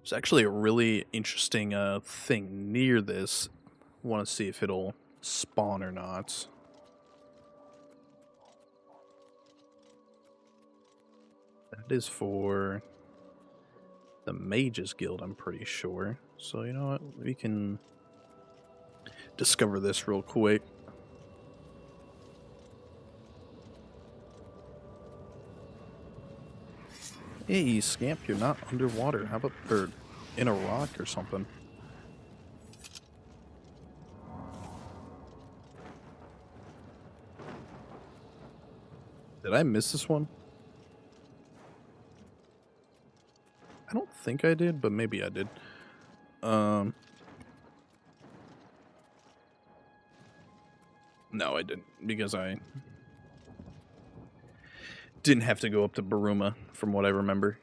There's actually a really interesting thing near this. Want to see if it'll spawn or not. That is for the Mages Guild, I'm pretty sure. So, you know what? We can discover this real quick. Hey, Scamp, you're not underwater. How about, or in a rock or something? Did I miss this one? I don't think I did, but maybe I did. No, I didn't, because I didn't have to go up to Baruma, from what I remember.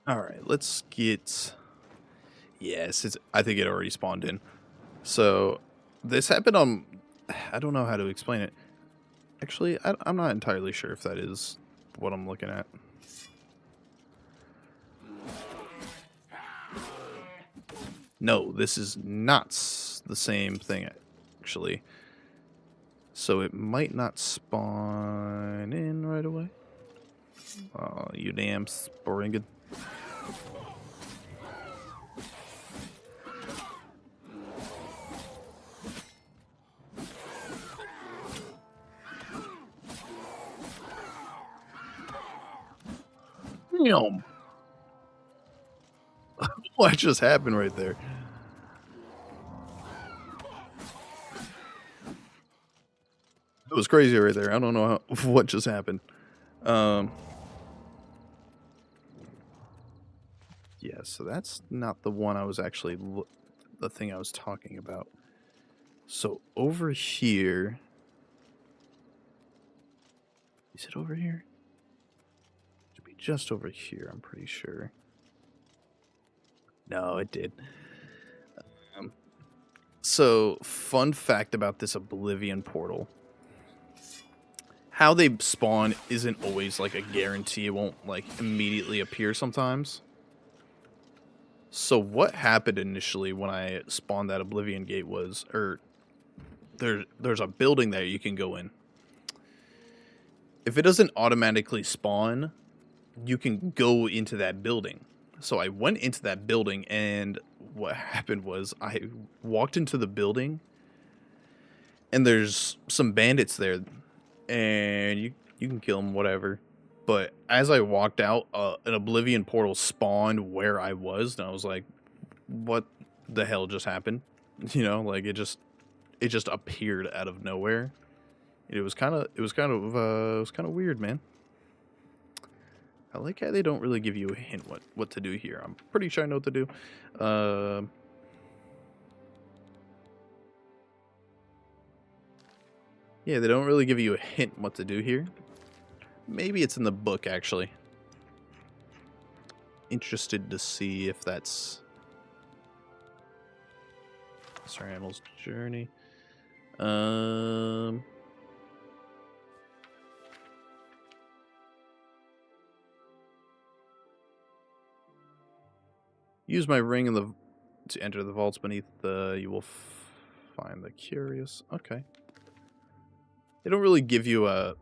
Alright, let's get... Yes, I think it already spawned in. So, this happened on... I don't know how to explain it. Actually, I'm not entirely sure if that is what I'm looking at. No, this is not the same thing, actually. So it might not spawn in right away. Oh, you damn sporingid. Yum. What just happened right there? It was crazy right there. I don't know what just happened. Yeah, so that's not the one I was actually... the thing I was talking about. So over here... Is it over here? It should be just over here, I'm pretty sure. No, it did. So, fun fact about this Oblivion portal. How they spawn isn't always like a guarantee. It won't like immediately appear sometimes. So what happened initially when I spawned that Oblivion gate was, there's a building there you can go in. If it doesn't automatically spawn, you can go into that building. So I went into that building, and what happened was I walked into the building, and there's some bandits there, and you can kill them, whatever. But as I walked out, an Oblivion portal spawned where I was, and I was like, "What the hell just happened?" You know, like it just appeared out of nowhere. It was kind of weird, man. I like how they don't really give you a hint what to do here. I'm pretty sure I know what to do. Yeah, they don't really give you a hint what to do here. Maybe it's in the book, actually. Interested to see if that's... Sorry, Animal's Journey. Use my ring to enter the vaults beneath the... You will find the curious. Okay. They don't really give you a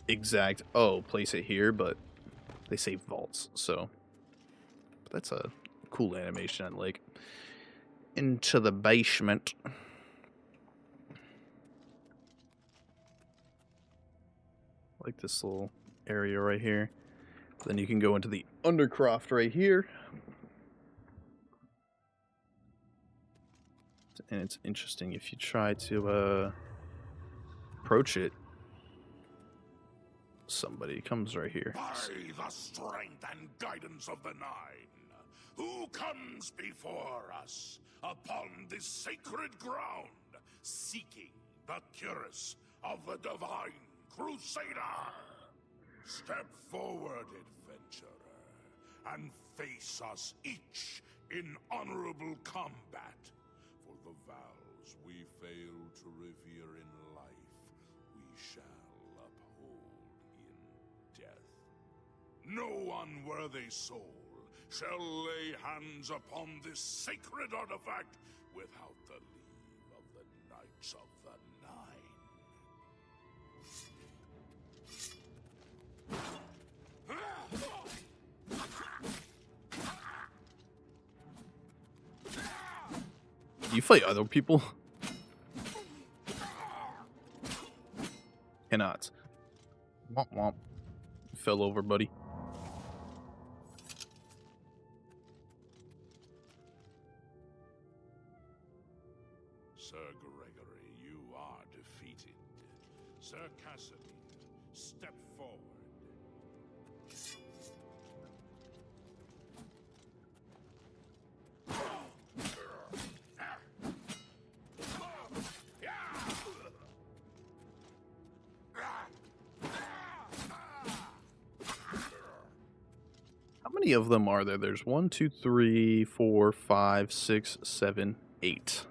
exact, oh, place it here, but they say vaults, so. But that's a cool animation, like, into the basement. Like this little area right here. Then you can go into the Undercroft right here. And it's interesting if you try to approach it. Somebody comes right here. By the strength and guidance of the Nine, who comes before us upon this sacred ground, seeking the cuirass of the divine Crusader? Step forward, adventurer, and face us each in honorable combat. For the vows we fail to revere in life, we shall uphold in death. No unworthy soul shall lay hands upon this sacred artifact without the leave of the Knights of the Nine. You fight other people? Cannot. Womp womp. Fell over, buddy. Sir Gregory, you are defeated. Sir Casimir, step forward. How many of them are there? There's 1, 2, 3, 4, 5, 6, 7, 8.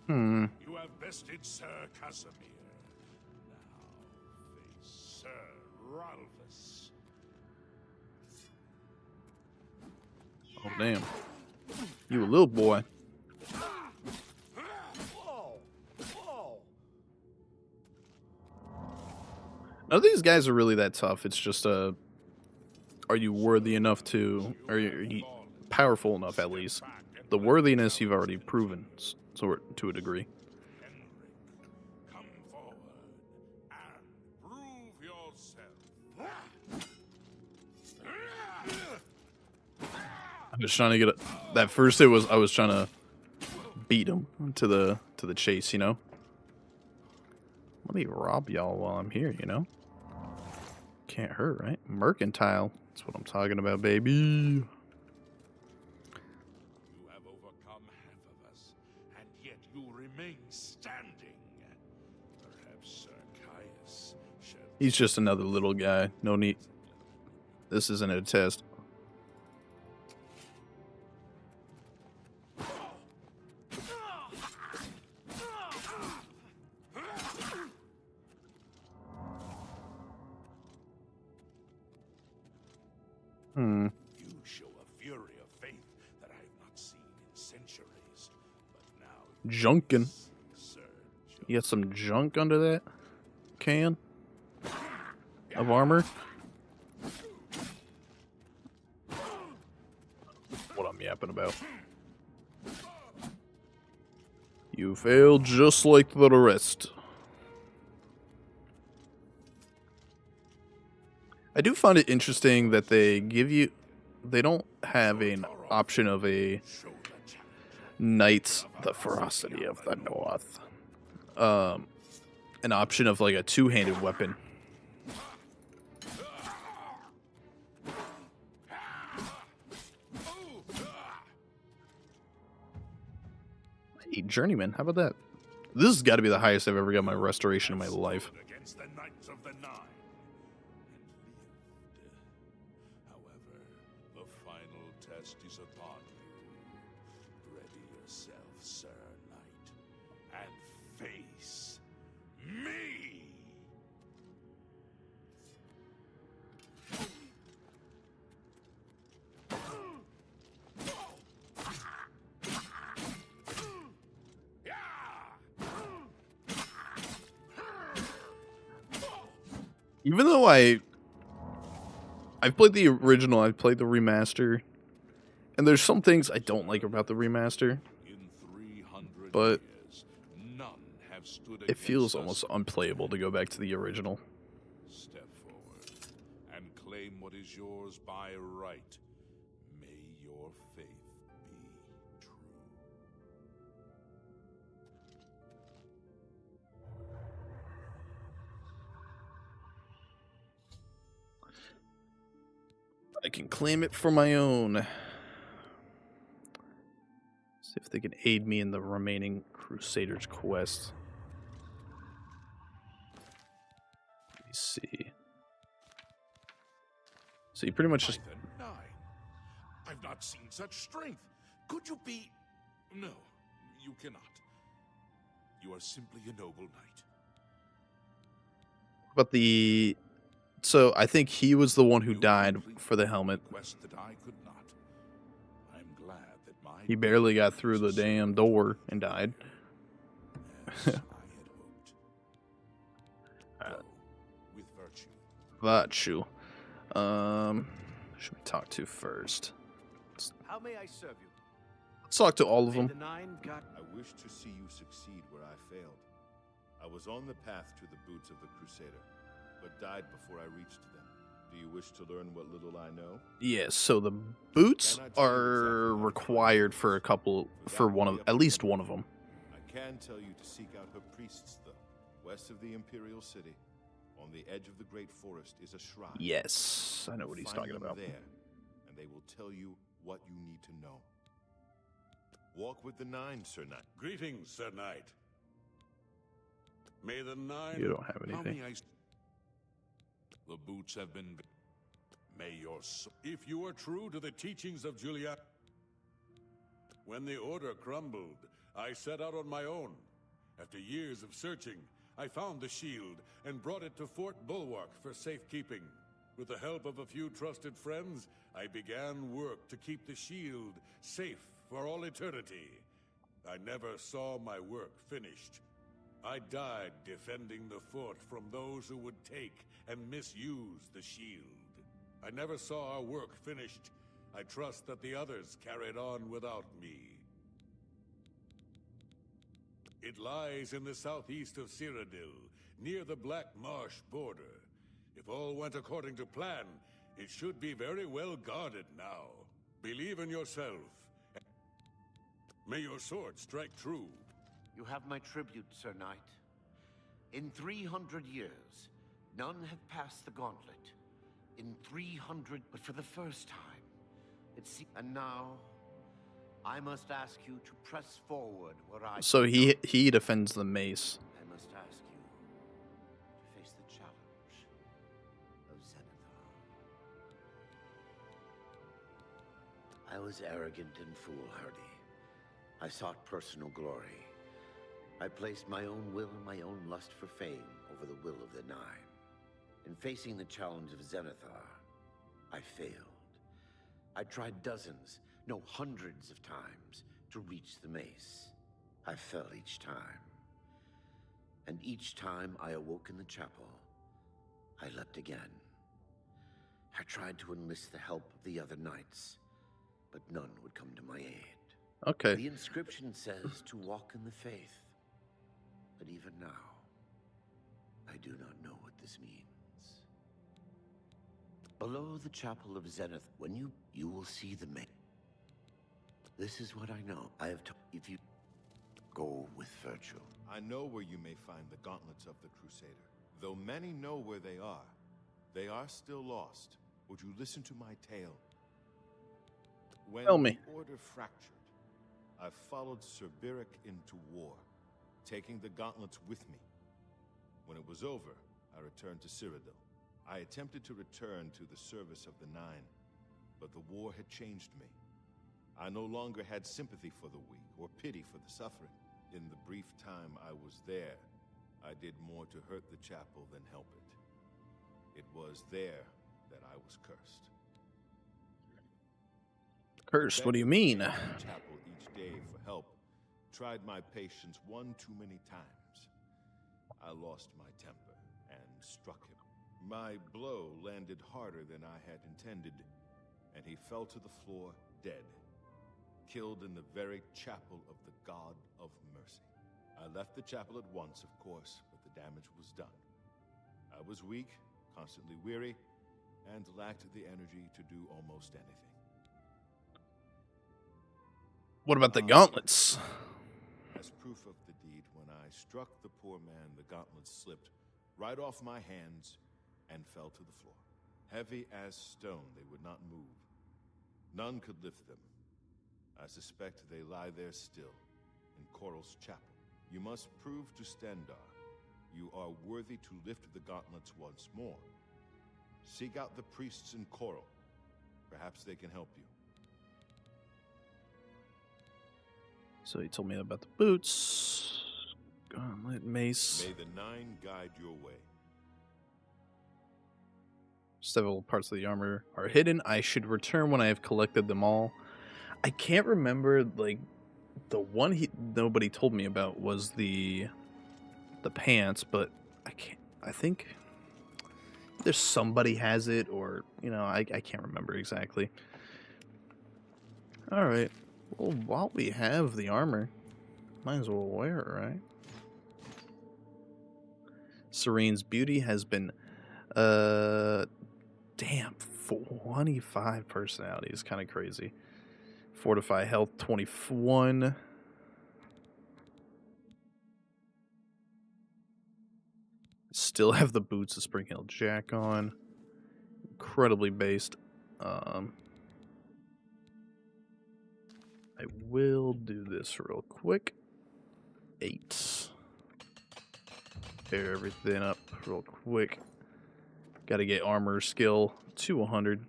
You have bested Sir Casimir. Now face Sir Ralphus. Oh, damn. You a little boy. Whoa! Whoa! None of these guys are really that tough. It's just, are you worthy enough to, are you powerful enough at least? The worthiness you've already proven, so to a degree. Henrik, come forward and prove yourself. I'm just trying to get that first. I was trying to beat him to the chase, you know. Let me rob y'all while I'm here, you know. Can't hurt, right? Mercantile. That's what I'm talking about, baby. You have overcome half of us, and yet you remain standing. Perhaps Sir Caius shall... He's just another little guy. No need. This isn't a test. You show a fury of faith that I have not seen in centuries. But now Junkin'. Sir You got some junk under that can of armor. What I'm yapping about. You failed just like the rest. I do find it interesting that they don't have an option of a Knights the Ferocity of the North. An option of like a two-handed weapon. Hey, Journeyman, how about that? This has got to be the highest I've ever got my restoration in my life. against the Knights of the Nine and lived. However, the final test is upon you. Ready yourself, Sir Knight, and face me. Even though I've played the original, I've played the remaster, and there's some things I don't like about the remaster, In 300 but years, none have stood it feels against us. almost unplayable to go back to the original. Step forward and claim what is yours by right. May your faith be true. I can claim it for my own. See if they can aid me in the remaining Crusaders quest. see. So you pretty much By just the 9. I've not seen such strength. Could you be... No, you cannot. You are simply a noble knight. but the so I think he was the one who You died complete for the helmet. a quest that I could not. I'm glad that my He barely got deed through was the a damn servant door of and died. As I had hoped. Go with virtue. Virtue. Should we talk to first? How may I serve you? Let's talk to all of May them. the 9 God. I wish to see you succeed where I failed. I was on the path to the boots of the Crusader, but died before I reached them. Do you wish to learn what little I know? Yes, so the boots are required for at least one of them. I can tell you to seek out her priests, though. West of the Imperial City, on the edge of the Great Forest, is a shrine. Yes, I know what he's Find talking them about. there, and they will tell you what you need to know. Walk with the 9, Sir Knight. Greetings, Sir Knight. May the 9... You don't have How anything. may I... The boots have been... May your soul... If you are true to the teachings of Julia... When the Order crumbled, I set out on my own. After years of searching, I found the shield and brought it to Fort Bulwark for safekeeping. With the help of a few trusted friends, I began work to keep the shield safe for all eternity. I never saw my work finished. I died defending the fort from those who would take and misuse the shield. I never saw our work finished. I trust that the others carried on without me. It lies in the southeast of Cyrodiil, near the Black Marsh border. If all went according to plan, it should be very well guarded now. Believe in yourself. May your sword strike true. You have my tribute, Sir Knight. In 300 years, none have passed the gauntlet. In 300, but for the first time, and now, I must ask you to press forward where I... So he defends the mace. I must ask you to face the challenge of Zenithar. I was arrogant and foolhardy. I sought personal glory. I placed my own will and my own lust for fame over the will of the 9. In facing the challenge of Zenithar, I failed. I tried dozens, no hundreds of times, to reach the mace. I fell each time. And each time I awoke in the chapel, I leapt again. I tried to enlist the help of the other knights, but none would come to my aid. Okay. The inscription says to walk in the faith. But even now, I do not know what this means. Below the chapel of Zenith, when you will see the mace. This is what I know. I have if you go with virtue. I know where you may find the gauntlets of the Crusader. Though many know where they are still lost. Would you listen to my tale? When Tell me. the Order fractured, I followed Sir Beric into war, taking the gauntlets with me. When it was over, I returned to Cyrodiil. I attempted to return to the service of the 9, but the war had changed me. I no longer had sympathy for the weak or pity for the suffering. In the brief time I was there, I did more to hurt the chapel than help it. It was there that I was cursed. Cursed? What do you mean? Begged the chapel each day for help. Tried my patience one too many times. I lost my temper and struck him. My blow landed harder than I had intended, and he fell to the floor dead, killed in the very chapel of the God of Mercy. I left the chapel at once, of course, but the damage was done. I was weak, constantly weary, and lacked the energy to do almost anything. What about the gauntlets? As proof of the deed, when I struck the poor man, the gauntlets slipped right off my hands and fell to the floor. Heavy as stone, they would not move. None could lift them. I suspect they lie there still, in Coral's chapel. You must prove to Stendar You are worthy to lift the gauntlets once more. Seek out the priests in Coral. Perhaps they can help you. So he told me about the boots. Gauntlet, mace. May the Nine guide your way. Several parts of the armor are hidden. I should return when I have collected them all. I can't remember, like, the one nobody told me about was the pants, but I think there's somebody has it, or, I can't remember exactly. Alright, well, while we have the armor, might as well wear it, right? Serene's beauty has been, damn, 25 personality is kind of crazy. Fortify health, 21. Still have the boots of Spring Hill Jack on. Incredibly based. I will do this real quick. 8. Pair everything up real quick. Got to get armor skill to 100.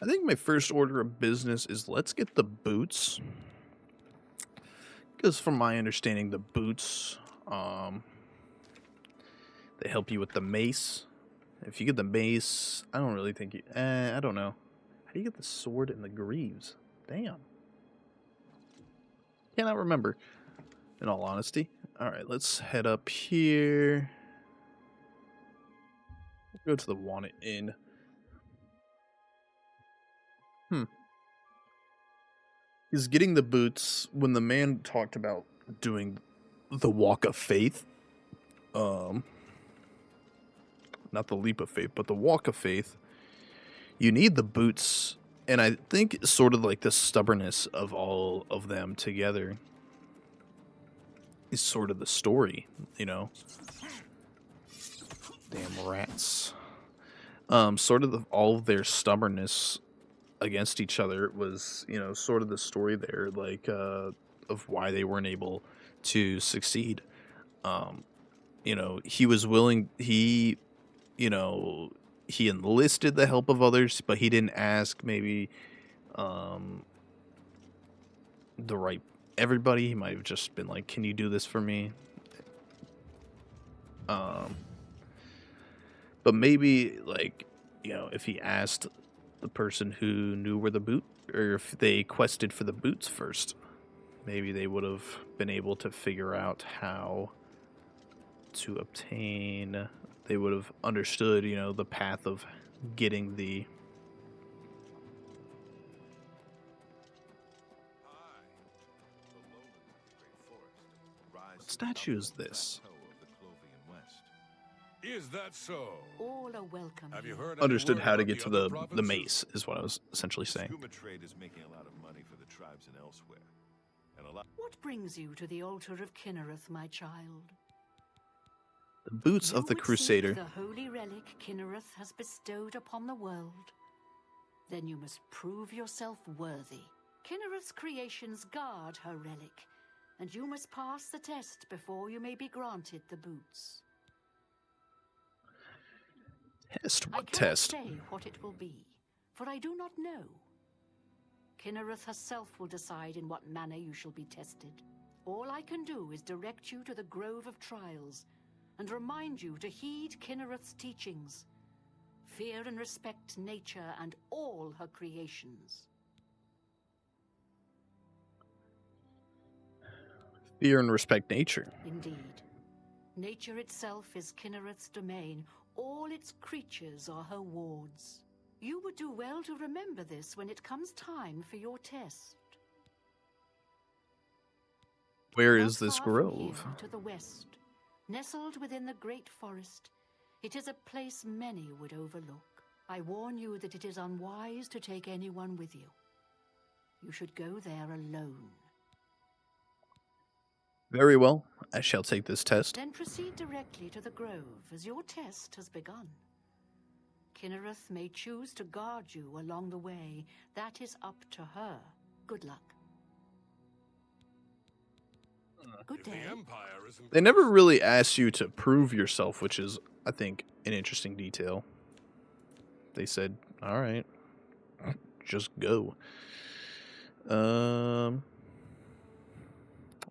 I think my first order of business is let's get the boots. Because from my understanding, the boots, they help you with the mace. If you get the mace, I don't really think you... I don't know. How do you get the sword and the greaves? Damn. Cannot remember, in all honesty. Alright, let's head up here. Go to the Wanted Inn. He's getting the boots. When the man talked about doing the walk of faith, not the leap of faith, but the walk of faith, you need the boots, and I think sort of like the stubbornness of all of them together is sort of the story, Damn rats. Sort of all of their stubbornness against each other was, sort of the story there, like, of why they weren't able to succeed. He was willing, he enlisted the help of others, but he didn't ask maybe, the right everybody. He might have just been like, can you do this for me? But maybe, like, if he asked the person who knew where the boot, or if they quested for the boots first, maybe they would have been able to figure out how to obtain. They would have understood, the path of getting the. What statue is this? Is that so? All are welcome. Have you heard? Understood how to about get to other the provinces? mace is what I was essentially saying. Scuba trade is making a lot of money for the tribes and elsewhere. And a lot. What brings you to the altar of Kinnereth, my child? The boots You of the would seek Crusader. the holy relic Kinnereth has bestowed upon the world. Then you must prove yourself worthy. Kinnereth's creations guard her relic, and you must pass the test before you may be granted the boots. Test? I What cannot test? say what it will be, for I do not know. Kinnereth herself will decide in what manner you shall be tested. All I can do is direct you to the Grove of Trials, and remind you to heed Kinnereth's teachings. Fear and respect nature and all her creations. Fear and respect nature. Indeed. Nature itself is Kinnereth's domain. All its creatures are her wards. You would do well to remember this when it comes time for your test. Where Not is this far from grove? here, to the west, nestled within the great forest, it is a place many would overlook. I warn you that it is unwise to take anyone with you. You should go there alone. Very well. I shall take this test. Then proceed directly to the grove, as your test has begun. Kinnereth may choose to guard you along the way. That is up to her. Good luck. Good If the day. Empire isn't They never really ask you to prove yourself, which is, I think, an interesting detail. They said, all right, just go.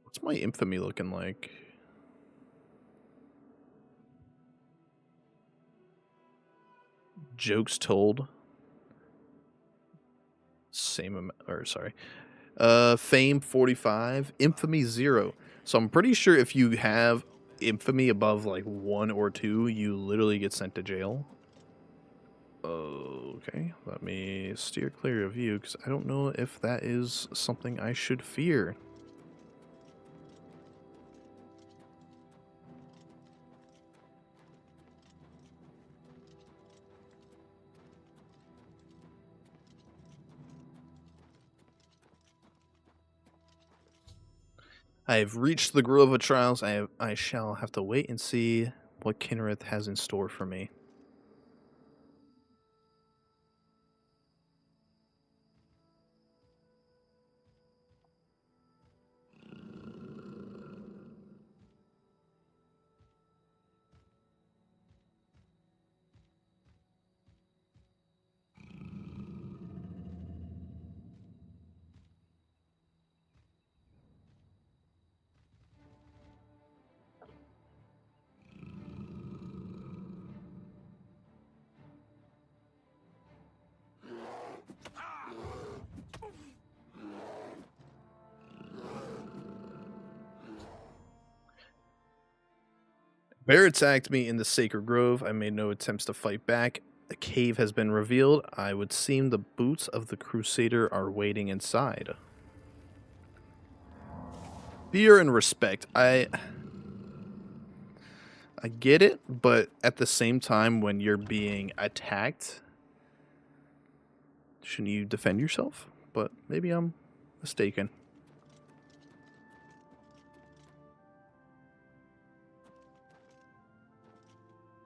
What's my infamy looking like? Jokes told. Same amount, or sorry. Fame 45, infamy 0. So I'm pretty sure if you have infamy above like 1 or 2, you literally get sent to jail. Okay, let me steer clear of you because I don't know if that is something I should fear. I have reached the Grove of Trials. I shall have to wait and see what Kinnereth has in store for me. Bear attacked me in the Sacred Grove. I made no attempts to fight back. A cave has been revealed. I would seem the boots of the Crusader are waiting inside. Fear and respect. I get it, but at the same time, when you're being attacked, shouldn't you defend yourself? But maybe I'm mistaken.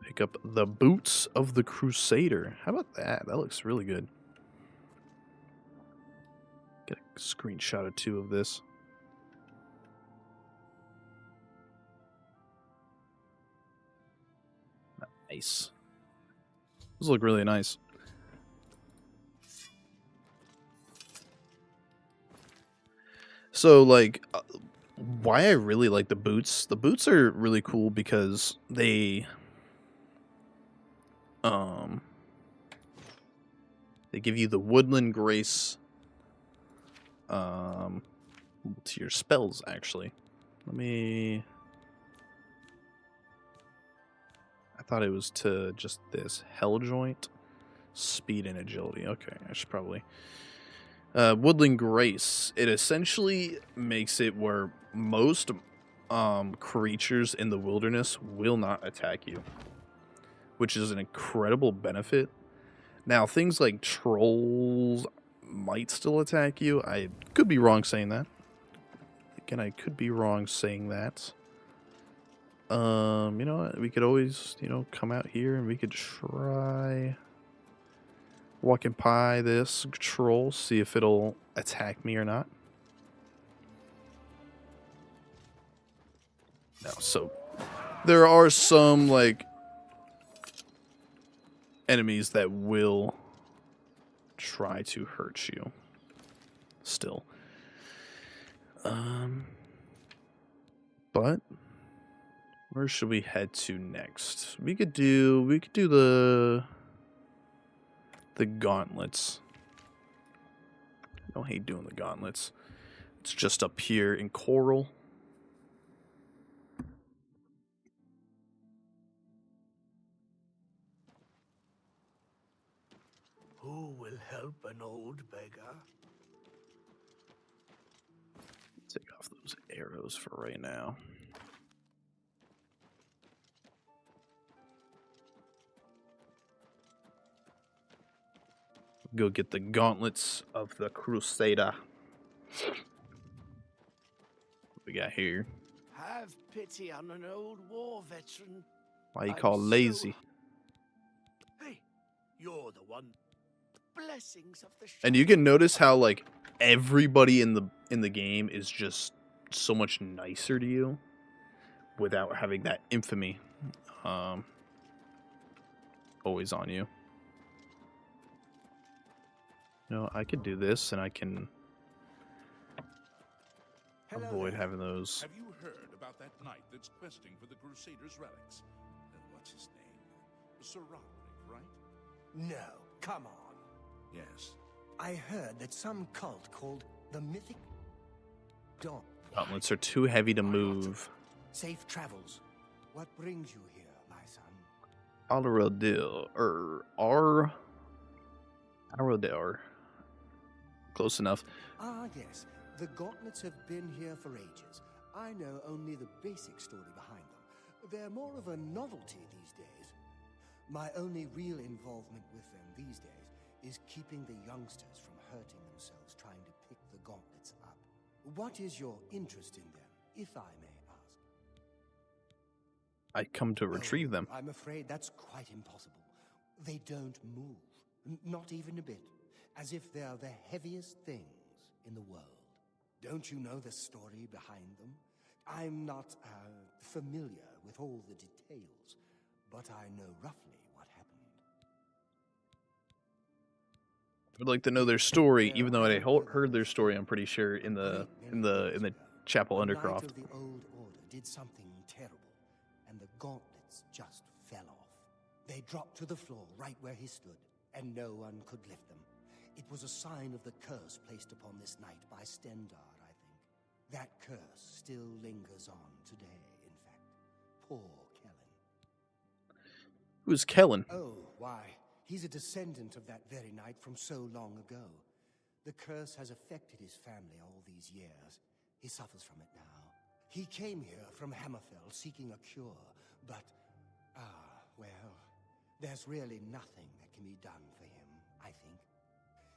Pick up the boots of the Crusader. How about that? That looks really good. Get a screenshot or 2 of this. Nice. Those look really nice. So, like, why I really like the boots. The boots are really cool because they give you the woodland grace to your spells, actually. I thought it was to just this hell joint, speed and agility. Okay, I should probably woodland grace. It essentially makes it where most creatures in the wilderness will not attack you, which is an incredible benefit. Now, things like trolls might still attack you. I could be wrong saying that. Again, I could be wrong saying that. You know what? We could always, come out here and we could try walking by this troll, see if it'll attack me or not. No, so there are some, like, enemies that will try to hurt you still. But where should we head to next? We could do the gauntlets. I don't hate doing the gauntlets. It's just up here in Coral. Who will help an old beggar? Take off those arrows for right now. Go get the gauntlets of the Crusader. What we got here? Have pity on an old war veteran. Why you I'm call so- lazy? Hey, you're the one. Blessings of the And you can notice how, like, everybody in the game is just so much nicer to you without having that infamy always on you. No, I could do this, and I can Hello avoid there. having those. Have you heard about that knight that's questing for the Crusaders' relics? What's his name? Sir Roderick, right? No, come on. Yes. I heard that some cult called the Mythic Dawn. Gauntlets are too heavy to move. Safe travels. What brings you here, my son? Aradil. Close enough. Ah, yes. The gauntlets have been here for ages. I know only the basic story behind them. They're more of a novelty these days. My only real involvement with them these days is keeping the youngsters from hurting themselves trying to pick the gauntlets up. What is your interest in them, if I may ask? I come to retrieve them. I'm afraid that's quite impossible. They don't move, not even a bit, as if they're the heaviest things in the world. Don't you know the story behind them? I'm not familiar with all the details, but I know roughly what happened. I'd like to know their story, even though I heard their story. I'm pretty sure in the Chapel The knight Undercroft. of the old order did something terrible, and the gauntlets just fell off. They dropped to the floor right where he stood, and no one could lift them. It was a sign of the curse placed upon this knight by Stendar, I think. That curse still lingers on today, in fact. Poor Kellen. Who's Kellen? Oh, why? He's a descendant of that very knight from so long ago. The curse has affected his family all these years. He suffers from it now. He came here from Hammerfell seeking a cure, but, well, there's really nothing that can be done for him, I think.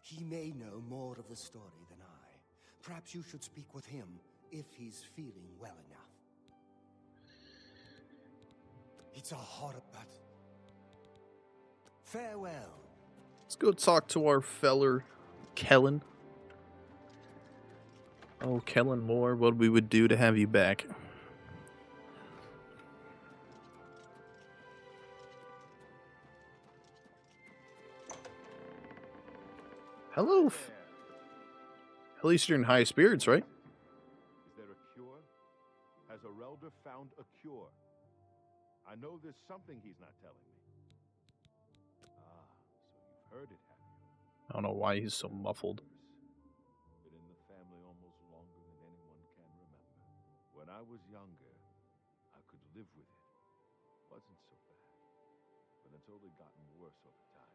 He may know more of the story than I. Perhaps you should speak with him if he's feeling well enough. It's a horror, but farewell. Let's go talk to our feller Kellen. Oh, Kellen Moore, what we would do to have you back. Hello. At least you're in high spirits, right? Is there a cure? Has Arelder found a cure? I know there's something he's not telling me. Ah, so you've heard it, have you? I don't know why he's so muffled. Been in the family almost longer than anyone can remember. When I was younger, I could live with it. Wasn't so bad. But it's only gotten worse over time.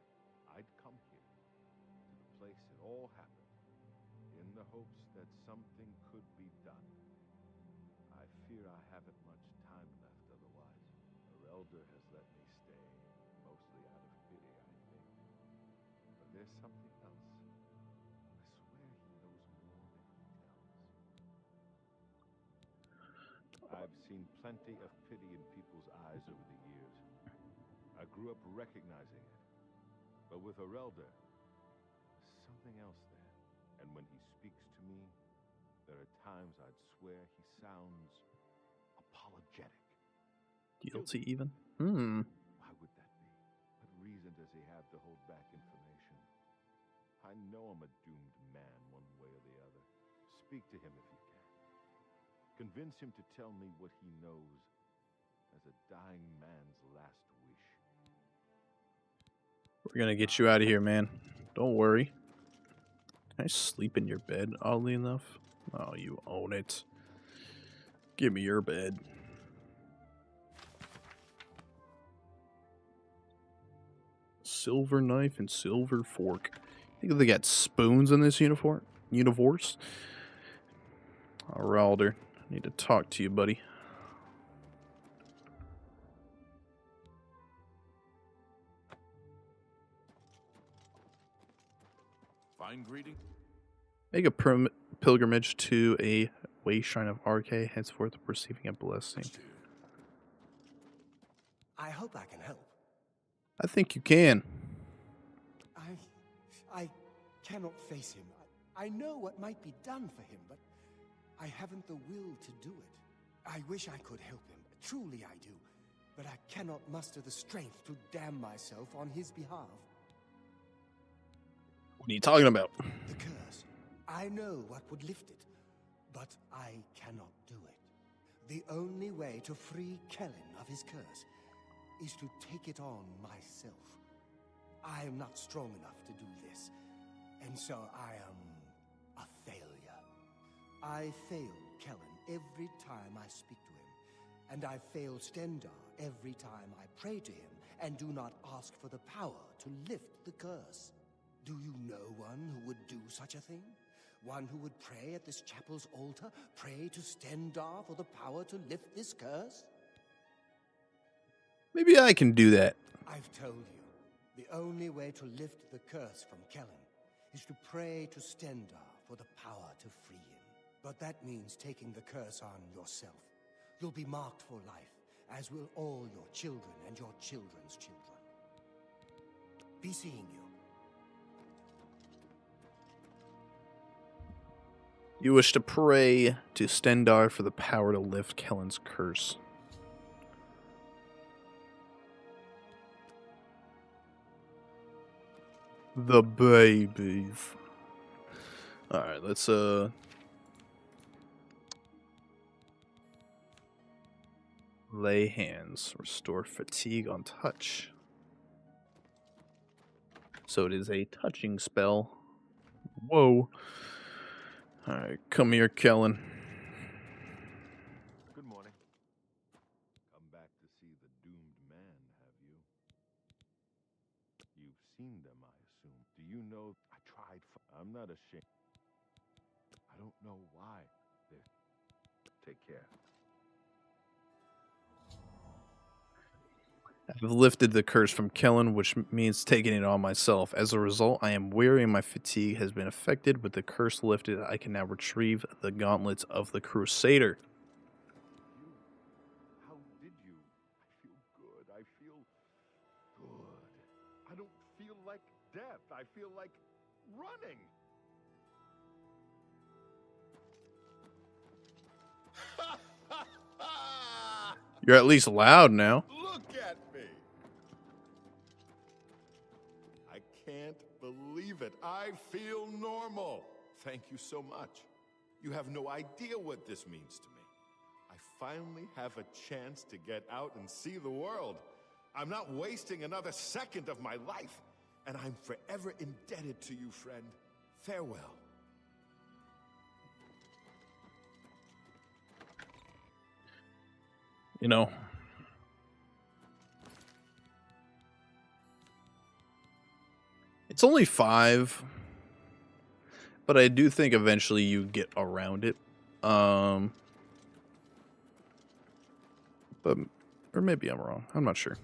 I'd come here, to the place it all happened, in the hopes that something could be done. I fear I haven't much time left otherwise. Arelder has let me stay, mostly out of pity, I think. But there's something else. I swear he knows more than he tells. I've seen plenty of pity in people's eyes over the years. I grew up recognizing it. But with Arelder, there's something else there. And when he speaks to me, there are times I'd swear he sounds apologetic. Guilty even? Why would that be? What reason does he have to hold back information? I know I'm a doomed man one way or the other. Speak to him if you can. Convince him to tell me what he knows as a dying man's last wish. We're gonna get you out of here, man. Don't worry. Can I sleep in your bed, oddly enough? Oh, you own it. Give me your bed. Silver knife and silver fork. Think they got spoons in this universe? Arelder, I need to talk to you, buddy. Fine greeting. Make a pilgrimage to a way shrine of RK, henceforth receiving a blessing. I hope I can help. I think you can. I cannot face him. I know what might be done for him, but I haven't the will to do it. I wish I could help him. Truly I do. But I cannot muster the strength to damn myself on his behalf. What are you talking about? The curse. I know what would lift it, but I cannot do it. The only way to free Kellen of his curse is to take it on myself. I am not strong enough to do this, and so I am a failure. I fail Kellen every time I speak to him, and I fail Stendar every time I pray to him and do not ask for the power to lift the curse. Do you know one who would do such a thing? One who would pray at this chapel's altar, pray to Stendar for the power to lift this curse? Maybe I can do that. I've told you, the only way to lift the curse from Kellen is to pray to Stendar for the power to free him. But that means taking the curse on yourself. You'll be marked for life, as will all your children and your children's children. Be seeing you. You wish to pray to Stendar for the power to lift Kellen's curse. The babies. Alright, let's lay hands. Restore fatigue on touch. So it is a touching spell. Whoa. Alright, come here, Kellen. Good morning. Come back to see the doomed man, have you? You've seen them, I assume. Do you know I tried? I'm not ashamed. I don't know why. Take care. I've lifted the curse from Kellen, which means taking it on myself. As a result, I am weary and my fatigue has been affected. With the curse lifted, I can now retrieve the gauntlets of the Crusader. How did you? I feel good. I feel good. I don't feel like death. I feel like running. You're at least loud now. Look at me. I can't believe it. I feel normal. Thank you so much. You have no idea what this means to me. I finally have a chance to get out and see the world. I'm not wasting another second of my life, and I'm forever indebted to you, friend. Farewell. You know, it's only 5, but I do think eventually you get around it. But or maybe I'm wrong. I'm not sure.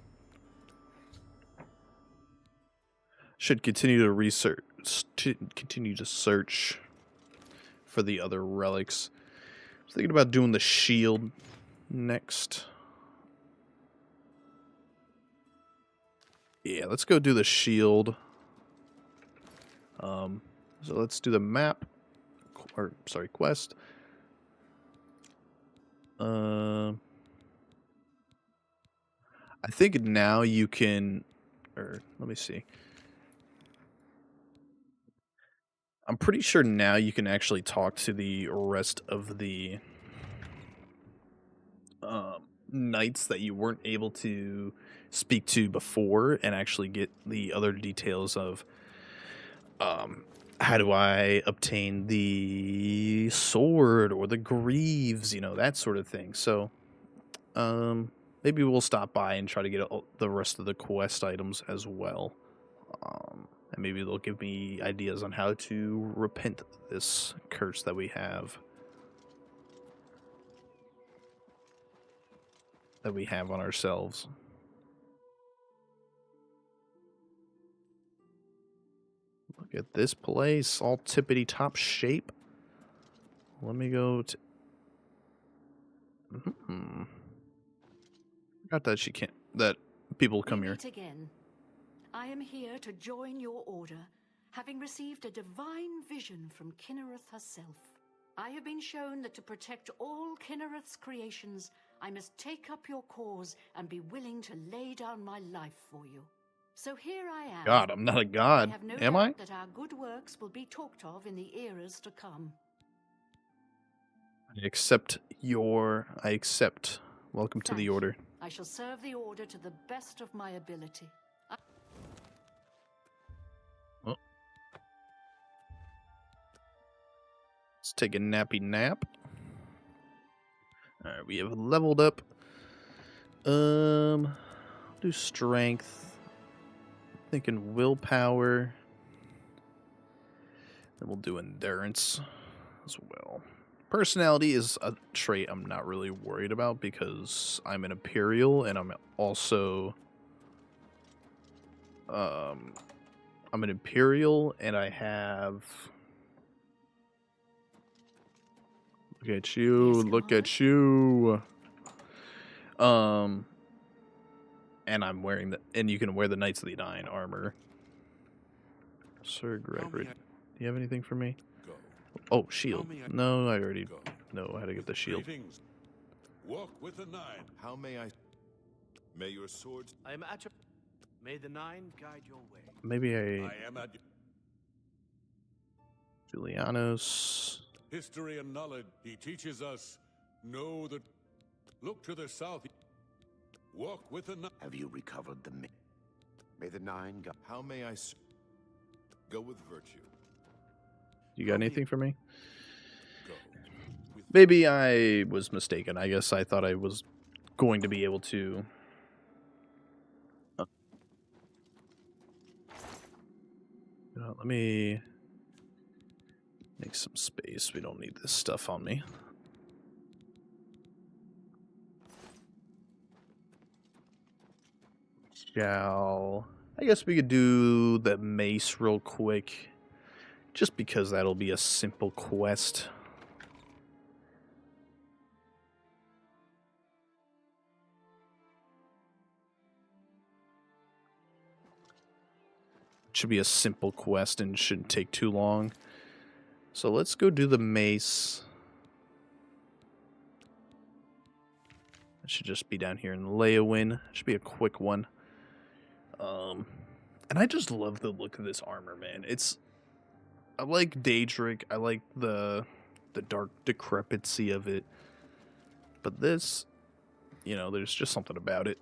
Should continue to research, continue to search for the other relics. I was thinking about doing the shield next. Yeah, let's go do the shield. So let's do the map, or sorry, quest. I think now you can, or let me see. I'm pretty sure now you can actually talk to the rest of the knights that you weren't able to speak to before, and actually get the other details of how do I obtain the sword or the greaves, you know, that sort of thing. So maybe we'll stop by and try to get the rest of the quest items as well. And maybe they'll give me ideas on how to repent this curse that we have. On ourselves. Look at this place, all tippity top shape. Let me go to. Forgot that she can't. That people come here. Meet again. I am here to join your order, having received a divine vision from Kinnereth herself. I have been shown that to protect all Kinnereth's creations, I must take up your cause and be willing to lay down my life for you. So here I am. God, I'm not a god. I have no Am doubt I? that our good works will be talked of in the eras to come. I accept. Welcome to Thank the you. order. I shall serve the order to the best of my ability. Well, let's take a nappy nap. Alright, we have leveled up. Do strength. Thinking willpower. Then we'll do endurance as well. Personality is a trait I'm not really worried about because I'm an Imperial and I'm also I'm an Imperial and I have look at you, Yes, look Commander? at you. And I'm wearing and you can wear the Knights of the Nine armor. Sir Gregory, do you have anything for me? Go. Oh, shield. No, I already Go. know how to get the shield. Greetings. Walk with the nine. How may I... May your swords... I am at your... May the nine guide your way. Maybe I am at Julianos. history and knowledge. He teaches us, know that, look to the south. Walk with the nine. Have you recovered the May the nine go. How may I... Go with virtue. You got anything for me? Go. Maybe I was mistaken. I guess I thought I was going to be able to... let me make some space. We don't need this stuff on me. I guess we could do the mace real quick. Just because that'll be a simple quest. Should be a simple quest and shouldn't take too long. So let's go do the mace. It should just be down here in Leowin. Should be a quick one. And I just love the look of this armor, man. I like Daedric. I like the dark decrepitcy of it. But this, there's just something about it.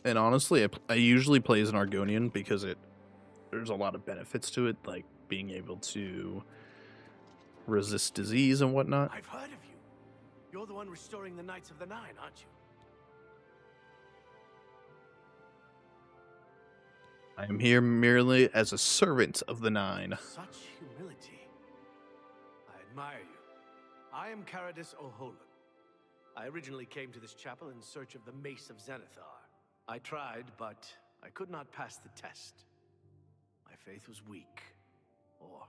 And honestly, I usually play as an Argonian because there's a lot of benefits to it, like being able to resist disease and whatnot. I've heard of you. You're the one restoring the Knights of the Nine, aren't you? I am here merely as a servant of the Nine. Such humility. I admire you. I am Caradus O'Holan. I originally came to this chapel in search of the Mace of Zenithar. I tried, but I could not pass the test. My faith was weak. Or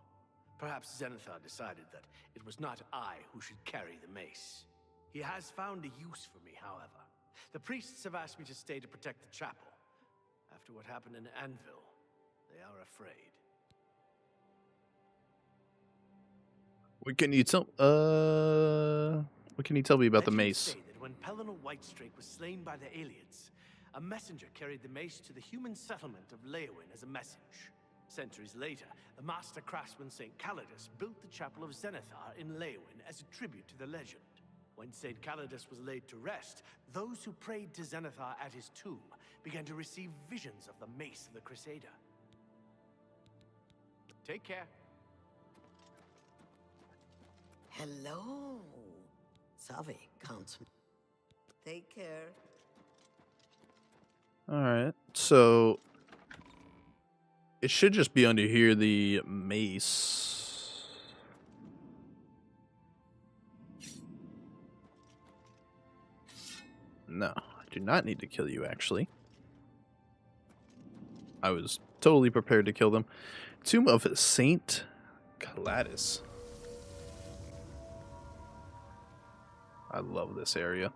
perhaps Zenithar decided that it was not I who should carry the mace. He has found a use for me, however. The priests have asked me to stay to protect the chapel. After what happened in Anvil, they are afraid. What can you tell me about the Legends mace? say that when Pelennor Whitestrake was slain by the Aliens, a messenger carried the mace to the human settlement of Leowin as a message. Centuries later, the master craftsman St. Calidus built the Chapel of Zenithar in Leowin as a tribute to the legend. When St. Calidus was laid to rest, those who prayed to Zenithar at his tomb began to receive visions of the mace of the Crusader. Take care. Hello. Salve, Count. Take care. Alright, so it should just be under here, the mace. No, I do not need to kill you, actually. I was totally prepared to kill them. Tomb of Saint Calidus. I love this area.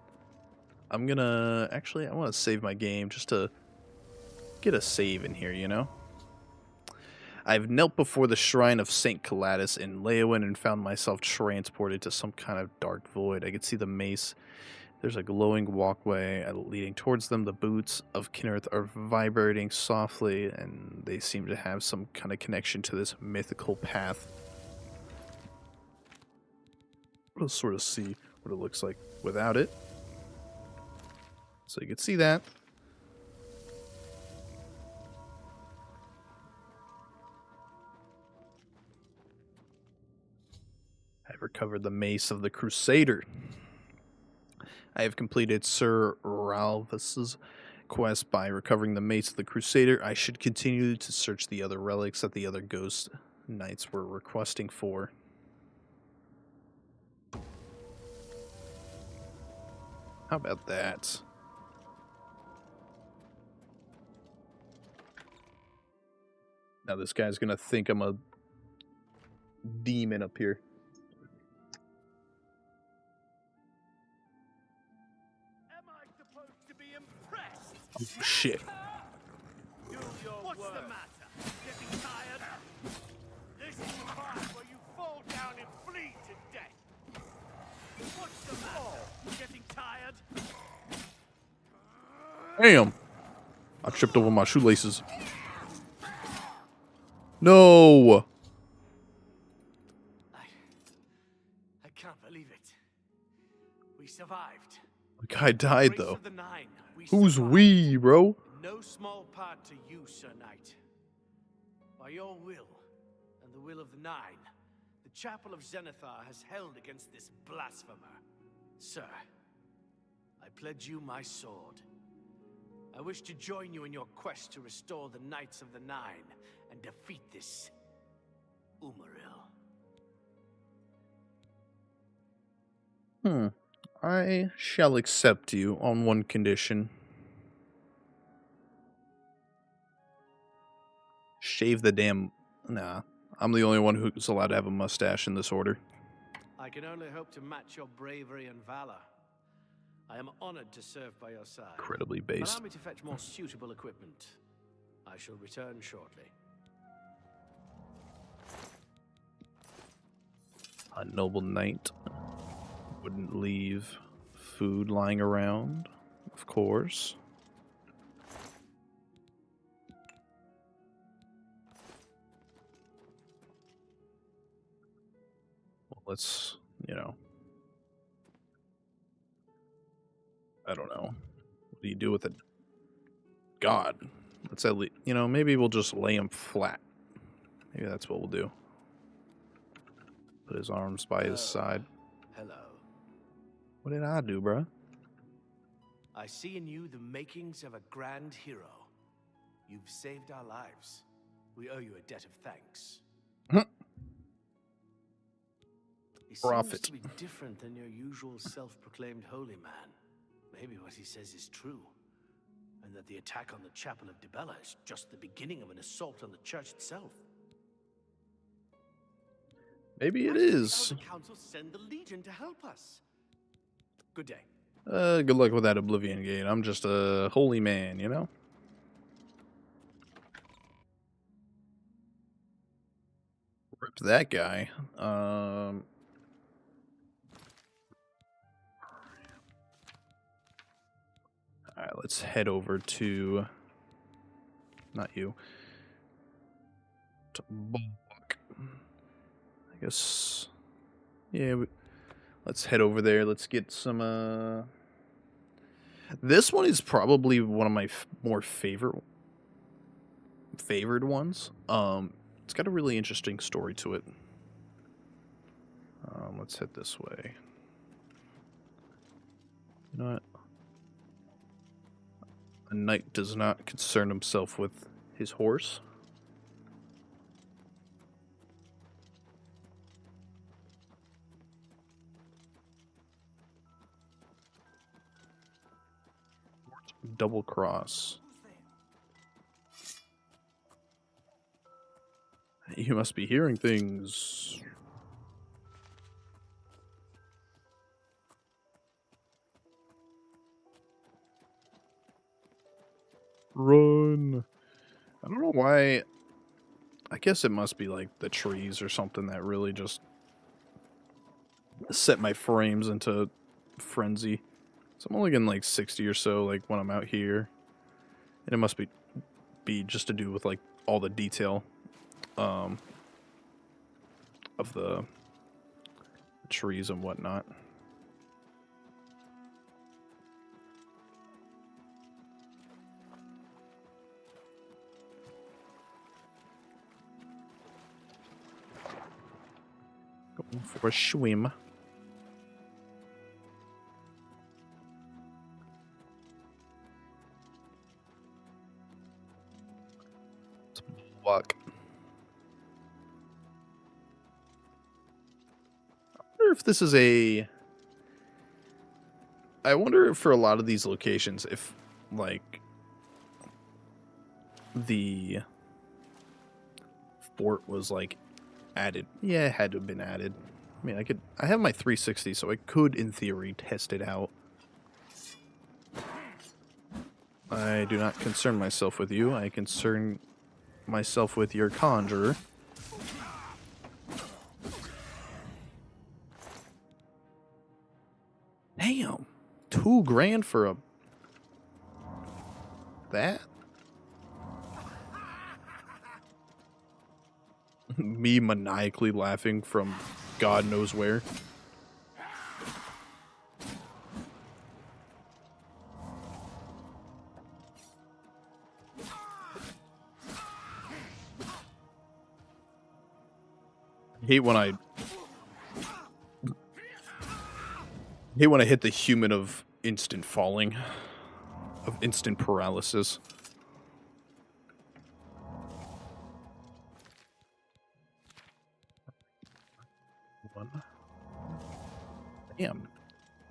I want to save my game just to get a save in here, I've knelt before the shrine of Saint Calatus in Leowin and found myself transported to some kind of dark void. I could see the mace. There's a glowing walkway leading towards them. The boots of Kinnereth are vibrating softly, and they seem to have some kind of connection to this mythical path. We'll sort of see what it looks like without it. So you can see that. I've recovered the mace of the Crusader. I have completed Sir Ralphus's quest by recovering the mace of the Crusader. I should continue to search the other relics that the other ghost knights were requesting for. How about that? Now this guy's gonna think I'm a demon up here. Am I supposed to be impressed? Oh, shit. What's the matter? Getting tired? This is the part where you fall down and bleed to death. What's the matter? Getting tired? Damn! I tripped over my shoelaces. No! I can't believe it. We survived. The guy died, Race though. of the Nine, we Who's survived. we, bro? No small part to you, Sir Knight. By your will, and the will of the Nine, the Chapel of Zenithar has held against this blasphemer. Sir, I pledge you my sword. I wish to join you in your quest to restore the Knights of the Nine and defeat this Umaril. I shall accept you on one condition. Shave the damn... Nah, I'm the only one who's allowed to have a mustache in this order. I can only hope to match your bravery and valor. I am honored to serve by your side. Incredibly based. Allow me to fetch more suitable equipment. I shall return shortly. A noble knight wouldn't leave food lying around, of course. Well, let's, I don't know. What do you do with it? God. Let's at least, maybe we'll just lay him flat. Maybe that's what we'll do. Put his arms by his side. Hello. What did I do, bruh? I see in you the makings of a grand hero. You've saved our lives. We owe you a debt of thanks. He Prophet. seems to be different than your usual self-proclaimed holy man. Maybe what he says is true, and that the attack on the Chapel of Dibella is just the beginning of an assault on the church itself. Maybe it Why did the is. Elder Council send the Legion to help us? Good day. Good luck with that Oblivion gate. I'm just a holy man, Rip that guy. Alright, let's head over to... Not you. To Bulwark. I guess... Yeah, let's head over there. Let's get some, This one is probably one of my more favored ones. It's got a really interesting story to it. Let's head this way. You know what? A knight does not concern himself with his horse. Double cross. You must be hearing things. Run. I don't know why I guess it must be like the trees or something that really just set my frames into frenzy. So I'm only getting like 60 or so like when I'm out here. And it must be just to do with like all the detail of the trees and whatnot. Going for a swim. Walk. I wonder if this is a... I wonder if for a lot of these locations, if, like, the fort was, like, added. Yeah, it had to have been added. I mean, I have my 360, so I could, in theory, test it out. I do not concern myself with you. I concern myself with your conjurer. Damn. $2,000 for a... that? Me maniacally laughing from God knows where. I hate when I hit the human of instant falling, of instant paralysis. Damn.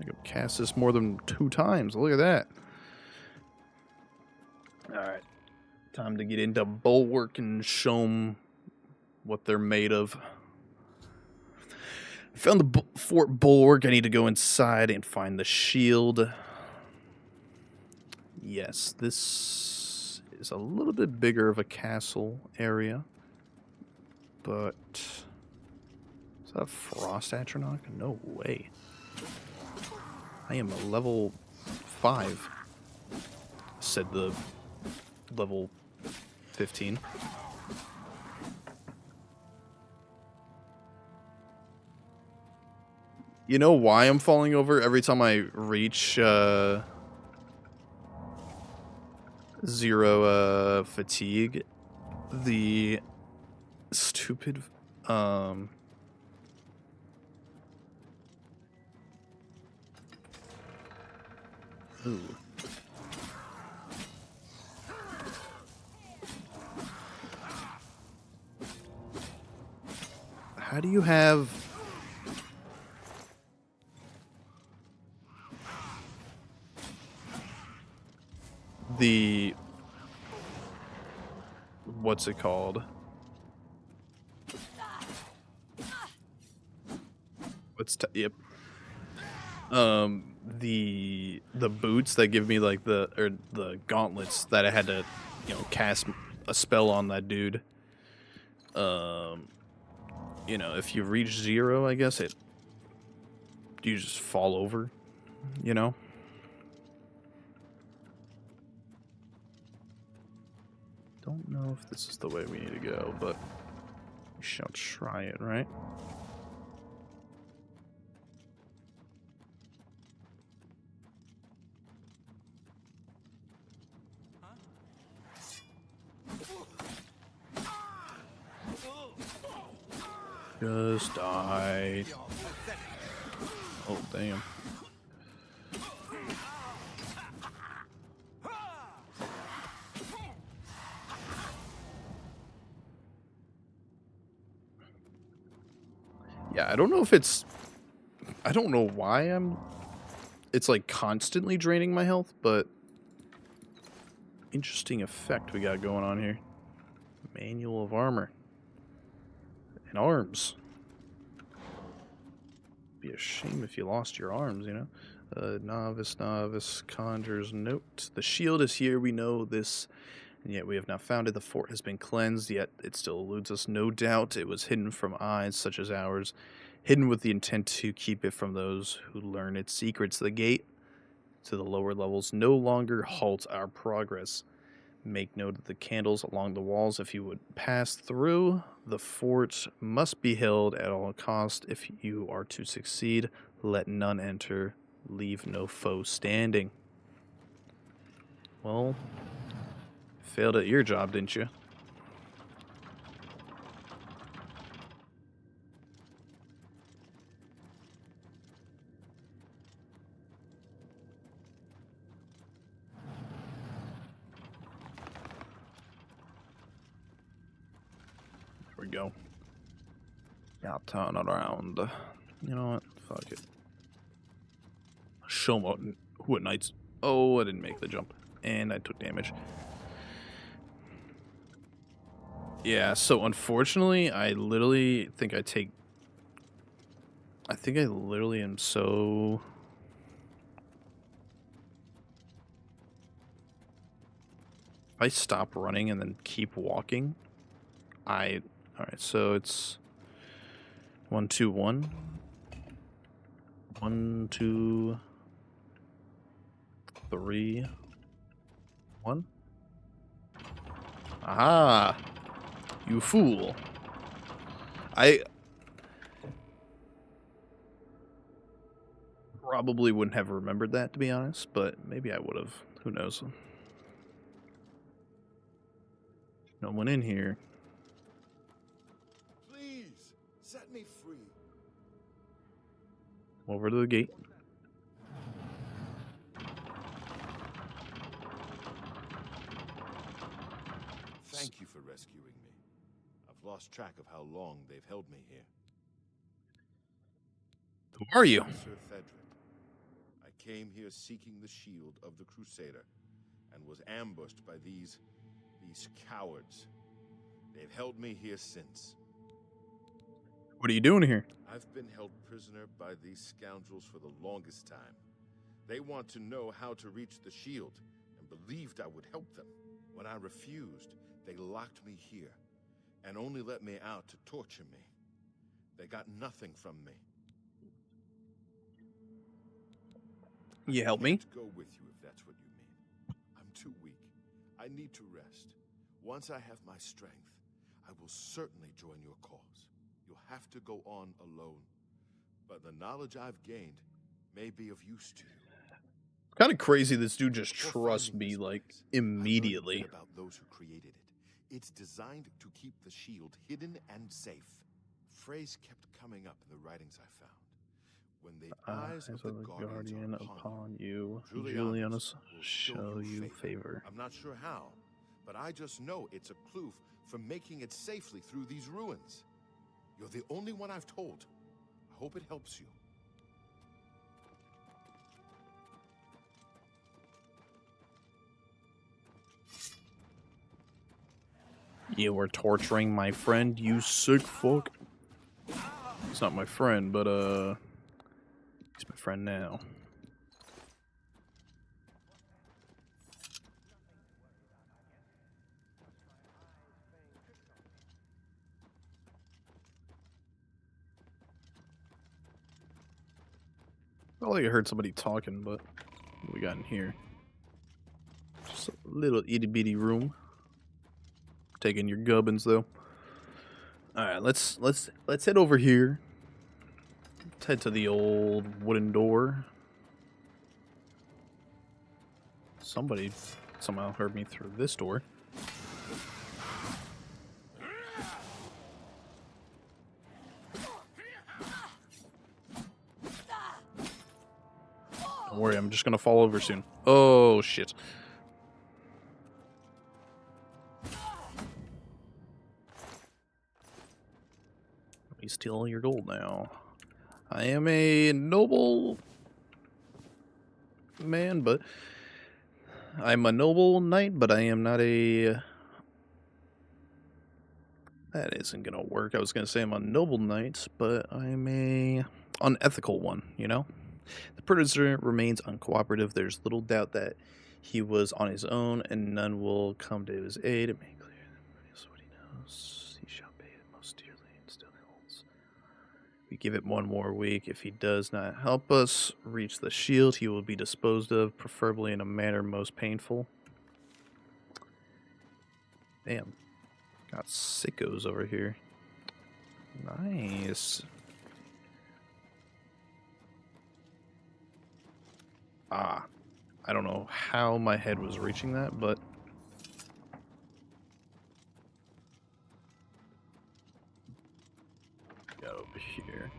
I could cast this more than 2 times. Look at that. Alright. Time to get into Bulwark and show them what they're made of. Found the Fort Bulwark. I need to go inside and find the shield. Yes, this is a little bit bigger of a castle area. But... is that a Frost Atronach? No way. I am a level 5. Said the level 15. You know why I'm falling over every time I reach 0 fatigue? The stupid ooh. How do you have the what's it called? Yep. The boots that give me like the gauntlets that I had to, cast a spell on that dude. If you reach 0, I guess you just fall over, Don't know if this is the way we need to go, but we shall try it, right? Just die. Oh, damn. Yeah, I don't know if I don't know why it's like constantly draining my health, but interesting effect we got going on here. Manual of armor. And arms. Be a shame if you lost your arms, Novice, conjures note. The shield is here. We know this And yet we have not found it. The fort has been cleansed, yet it still eludes us. No doubt it was hidden from eyes such as ours, hidden with the intent to keep it from those who learn its secrets. The gate to the lower levels no longer halts our progress. Make note of the candles along the walls. If you would pass through, the fort must be held at all cost. If you are to succeed, let none enter. Leave no foe standing. Well, failed at your job, didn't you? There we go. Yeah, turn around. You know what? Fuck it. Show 'em who at nights. Oh, I didn't make the jump. And I took damage. Yeah, so unfortunately, I literally think I literally am so... If I stop running and then keep walking, alright, so it's 1, 2, 1. 1, 2, 3, 1. Aha! You fool. I probably wouldn't have remembered that, to be honest, but maybe I would have. Who knows? No one in here. Please, set me free. Over to the gate. Thank you for rescuing me. I've lost track of how long they've held me here. Who are you? Sir Fedric. I came here seeking the shield of the Crusader and was ambushed by these cowards. They've held me here since. What are you doing here? I've been held prisoner by these scoundrels for the longest time. They want to know how to reach the shield and believed I would help them. When I refused, they locked me here and only let me out to torture me. They got nothing from me. You help me? I can't go with you if that's what you mean. I'm too weak. I need to rest. Once I have my strength, I will certainly join your cause. You'll have to go on alone. But the knowledge I've gained may be of use to you. Kind of crazy this dude just Before trusts finding me, this like, place, I learned a immediately. bit about those who created it. It's designed to keep the shield hidden and safe. Phrase kept coming up in the writings I found. When the eyes of the Guardian are upon you, Julianus will show you favor. I'm not sure how, but I just know it's a clue for making it safely through these ruins. You're the only one I've told. I hope it helps you. You were torturing my friend, you sick fuck. He's not my friend, but he's my friend now. I felt like I heard somebody talking, but what we got in here? Just a little itty bitty room. Taking your gubbins though. Alright, let's head over here. Let's head to the old wooden door. Somebody somehow heard me through this door. Don't worry, I'm just gonna fall over soon. Oh shit. Let me steal all your gold now. I am a noble man, but I'm a noble knight, but I am not a... That isn't gonna work. I was gonna say I'm a noble knight, but I'm a unethical one, you know? The prisoner remains uncooperative. There's little doubt that He was on his own, and none will come to his aid. It may clear that is what he knows. He shall pay it most dearly and still holds. We give it one more week. If he does not help us reach the shield, he will be disposed of, preferably in a manner most painful. Damn. Got sickos over here. Nice. Ah. I don't know how my head was reaching that, but... Got over here.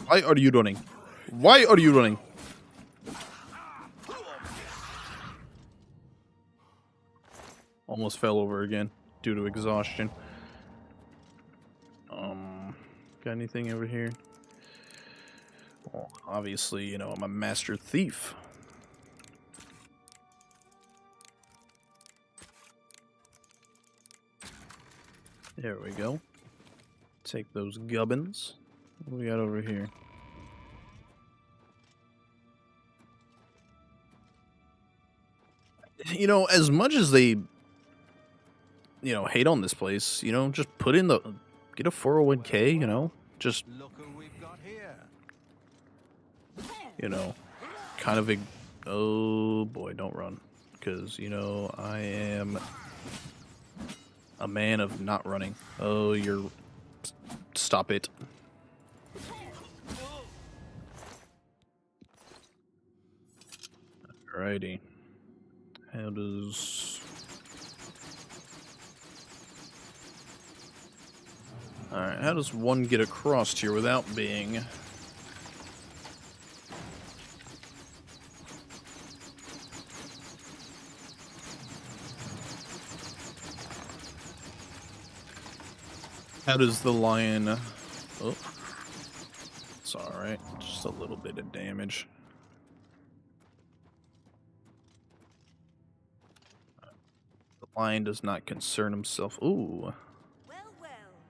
Why are you running? Why are you running? Almost fell over again due to exhaustion. Got anything over here? Well, obviously, you know, I'm a master thief. There we go. Take those gubbins. What do we got over here? You know, as much as they, you know, hate on this place, you know, just put in the, get a 401k, you know, just, you know, kind of a, oh boy, don't run, because, you know, I am a man of not running. Oh, you're, stop it. Alrighty. How does... Alright, how does one get across here without being... How does the lion... Oh. It's alright. Just a little bit of damage. The lion does not concern himself. Ooh. Well,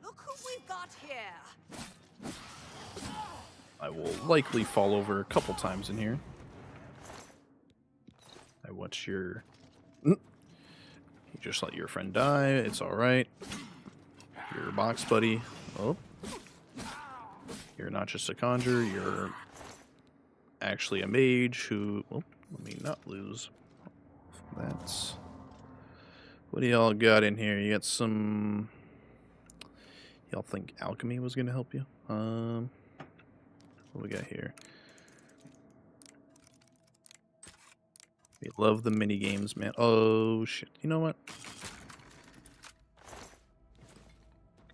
look who we've got here. I will likely fall over a couple times in here. I watch your... You just let your friend die. It's alright. You're a box buddy. Oh. You're not just a conjurer. You're actually a mage who... Oh, let me not lose. That's... What do y'all got in here? You got some... Y'all think alchemy was going to help you? What do we got here? We love the mini games, man. Oh, shit. You know what?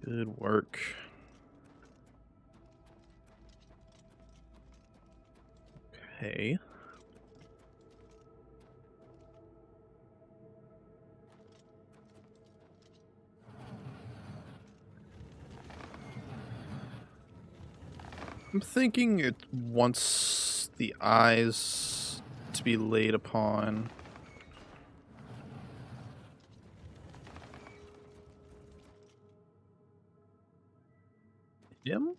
Good work. Okay. I'm thinking it wants the eyes to be laid upon. Him?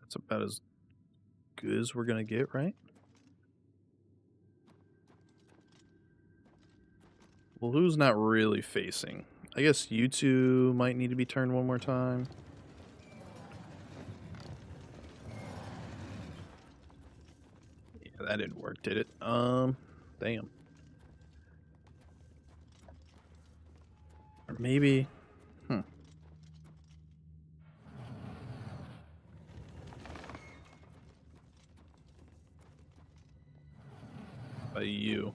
That's about as good as we're gonna get, right? Well, who's not really facing? I guess you two might need to be turned one more time. Yeah, that didn't work, did it? Damn. Or maybe... By you.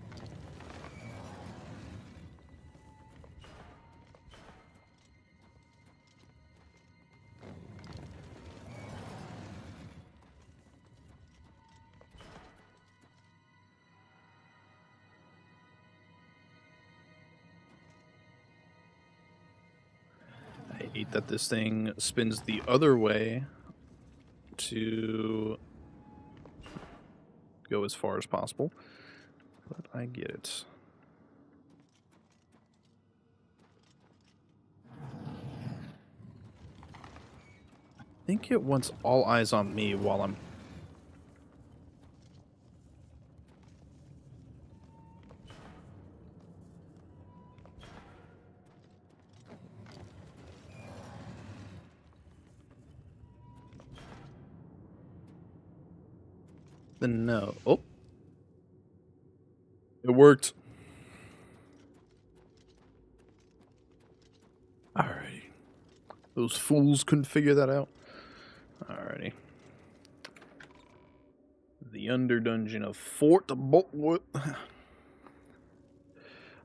I hate that this thing spins the other way to go as far as possible. but I get it. I think it wants all eyes on me while I'm... Then no. Oh. It worked. Alrighty. Those fools couldn't figure that out. Alrighty. The Underdungeon of Fort Boltwood.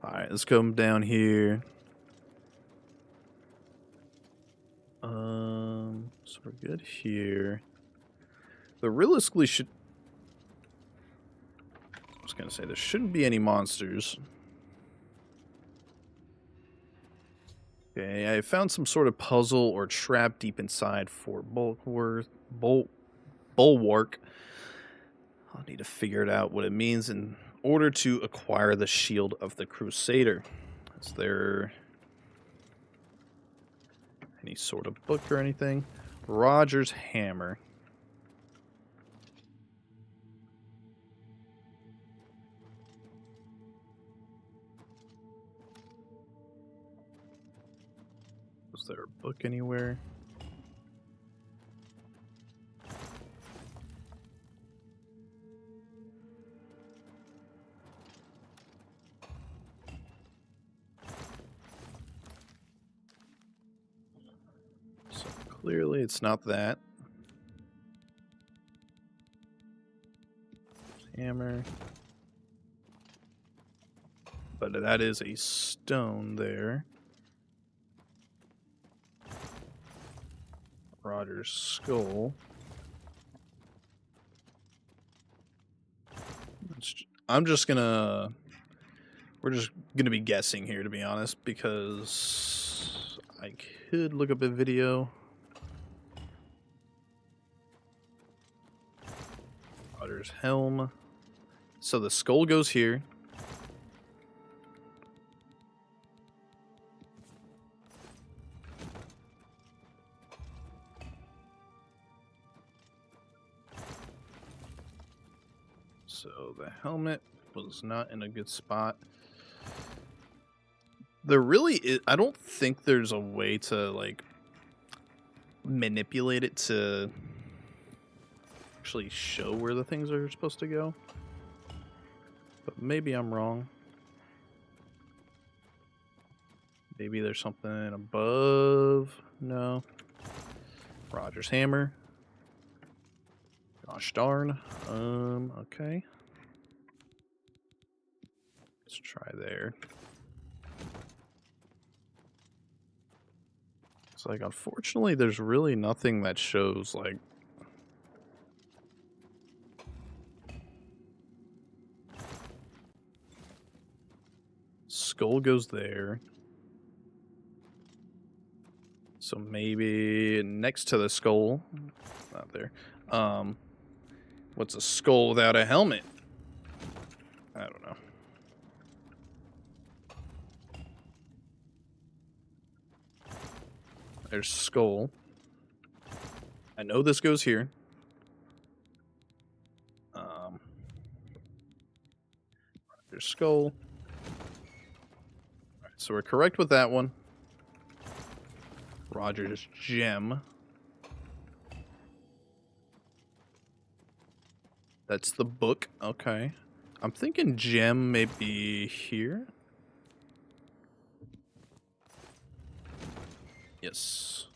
Alright, let's come down here. So we're good here. There realistically should... I was gonna say, there shouldn't be any monsters. Okay, I found some sort of puzzle or trap deep inside Fort Bulwark. I'll need to figure it out what it means in order to acquire the Shield of the Crusader. Is there any sort of book or anything? Roger's Hammer. Was there a book anywhere? So clearly it's not that. Hammer. But that is a stone there. Roger's skull. I'm just gonna... We're just gonna be guessing here, to be honest, because I could look up a video. Roger's helm. So the skull goes here. So the helmet was not in a good spot. There really is, I don't think there's a way to like manipulate it to actually show where the things are supposed to go. But maybe I'm wrong. Maybe there's something above. No. Roger's hammer. Gosh darn. Okay. Let's try there. It's like, unfortunately, there's really nothing that shows, like... Skull goes there. So maybe next to the skull. Not there. What's a skull without a helmet? I don't know. There's skull. I know this goes here. There's skull. All right, so we're correct with that one. Roger's gem. That's the book. Okay. I'm thinking gem may be here. Yes.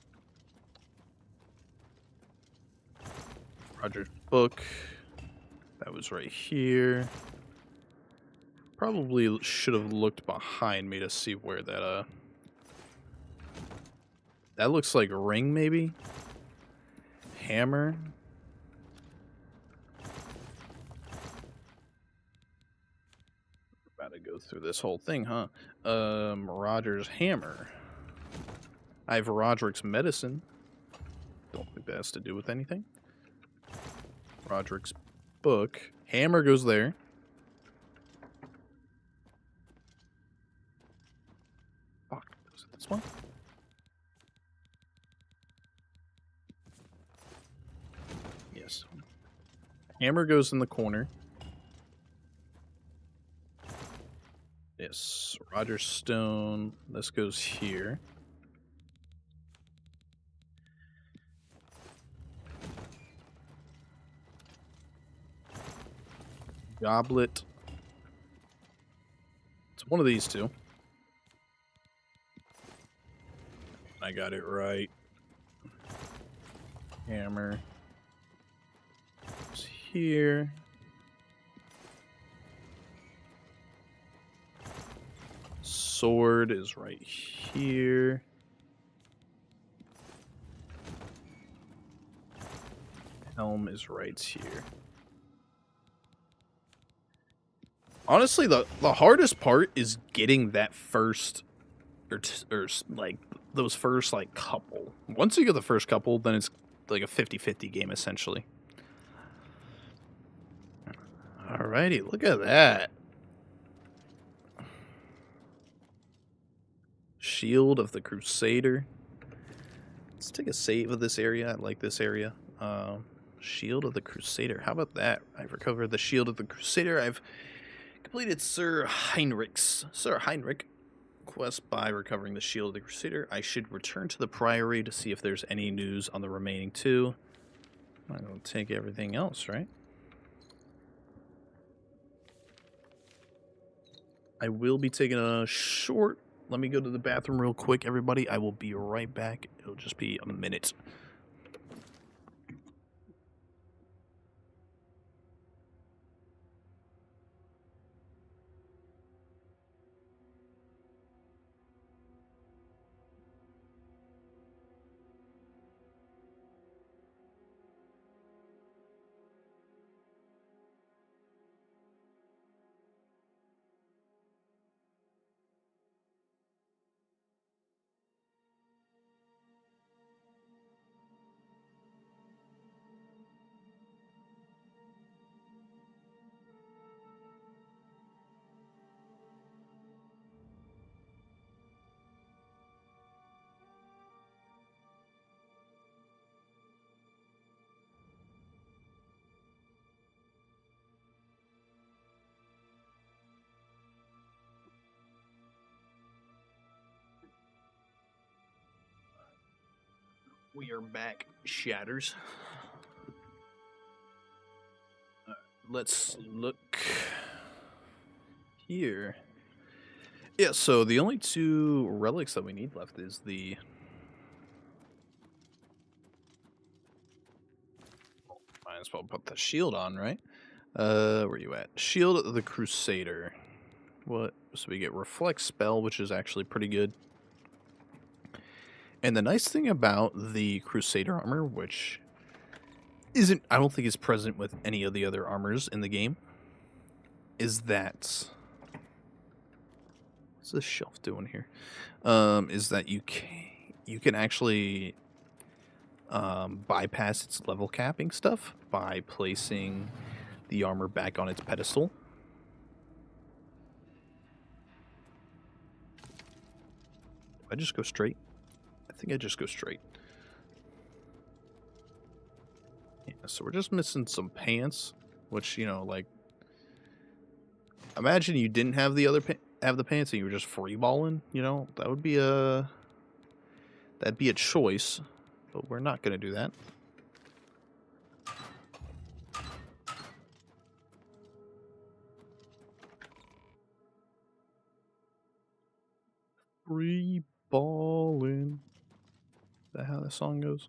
Roger's book. That was right here. Probably should have looked behind me to see where that that looks like a ring, maybe? Hammer. About to go through this whole thing, huh? Roger's hammer. I have Roderick's medicine. Don't think that has to do with anything. Roderick's book. Hammer goes there. this one? Yes. Hammer goes in the corner. Yes. Roger Stone. This goes here. Goblet. It's one of these two. I got it right. Hammer. It's here. Sword is right here. Helm is right here. Honestly, the hardest part is getting that first, or like those first like couple. Once you get the first couple, then it's like a 50-50 game essentially. Alrighty, look at that. Shield of the Crusader. Let's take a save of this area. I like this area. Shield of the Crusader. How about that? I've recovered the Shield of the Crusader. I've completed Sir Heinrich quest by recovering the Shield of the Crusader. I should return to the Priory to see if there's any news on the remaining two. I'm going to take everything else, right? I will be taking a short... Let me go to the bathroom real quick, everybody. I will be right back. It'll just be a minute. We are back, Shatters. Let's look here. Yeah, so the only two relics that we need left is the... Might as well put the shield on, right? Where are you at? Shield of the Crusader. What? So we get Reflect Spell, which is actually pretty good. And the nice thing about the Crusader armor, which isn't, I don't think is present with any of the other armors in the game, is that... What's this shelf doing here? Is that you can actually bypass its level capping stuff by placing the armor back on its pedestal. I just go straight. I think I just go straight. Yeah, so we're just missing some pants, which, you know, like, imagine you didn't have the other have the pants and you were just freeballing, you know, that'd be a choice, but we're not going to do that. Freeballing. Is that how the song goes?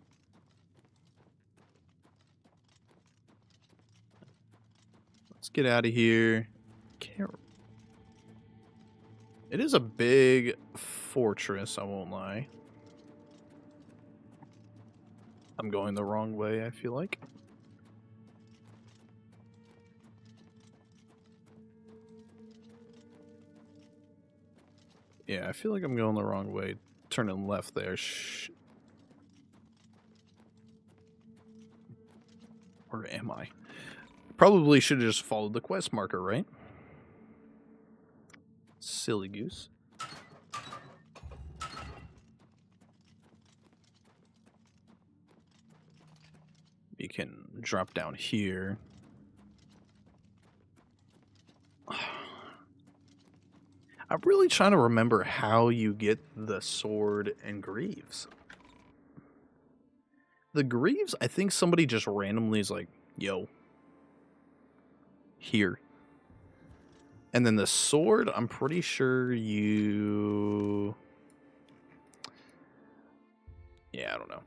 Let's get out of here. It is a big fortress, I won't lie. I'm going the wrong way, I feel like. Yeah, I feel like I'm going the wrong way. Turning left there. Where am I? Probably should have just followed the quest marker, right? Silly goose. You can drop down here. I'm really trying to remember how you get the sword and greaves. The greaves, I think somebody just randomly is like, yo, here. And then the sword, I'm pretty sure you... Yeah, I don't know.